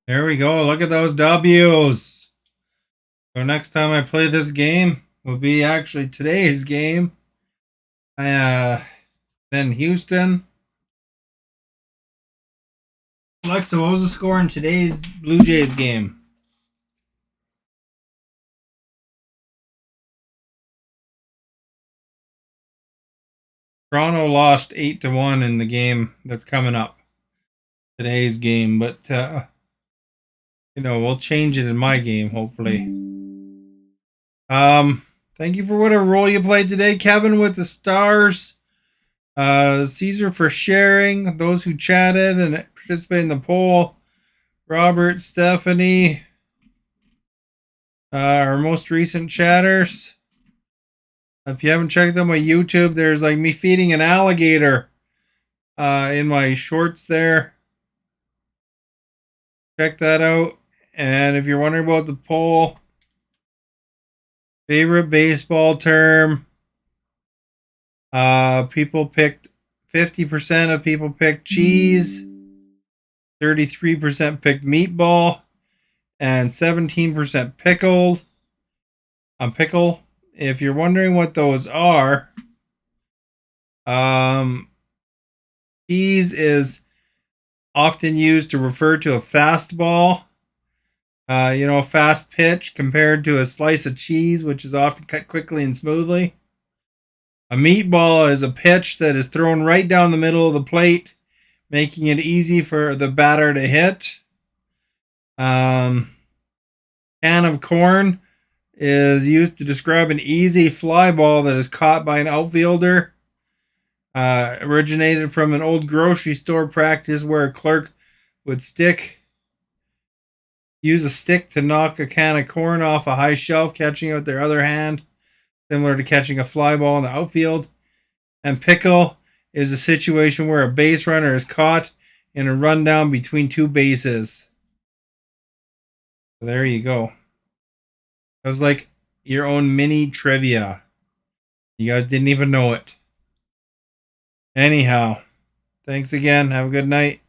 There we go. Look at those W's. So next time I play this game will be actually today's game. Then Houston. Alexa, what was the score in today's Blue Jays game? Toronto lost 8-1 in the game that's coming up. Today's game, but we'll change it in my game, hopefully. Thank you for whatever role you played today, Kevin with the stars. Caesar for sharing. Those who chatted and participated in the poll. Robert, Stephanie. Our most recent chatters. If you haven't checked out my YouTube, there's like me feeding an alligator in my shorts there. Check that out. And if you're wondering about the poll, favorite baseball term, people picked 50% of people picked cheese, 33% picked meatball, and 17% pickled. Pickle. If you're wondering what those are, cheese is often used to refer to a fastball. A fast pitch compared to a slice of cheese, which is often cut quickly and smoothly. A meatball is a pitch that is thrown right down the middle of the plate, making it easy for the batter to hit. Can of corn is used to describe an easy fly ball that is caught by an outfielder. Originated from an old grocery store practice where a clerk would use a stick to knock a can of corn off a high shelf, catching it with their other hand, similar to catching a fly ball in the outfield. And pickle is a situation where a base runner is caught in a rundown between two bases. So there you go. It was like your own mini trivia. You guys didn't even know it. Anyhow, thanks again. Have a good night.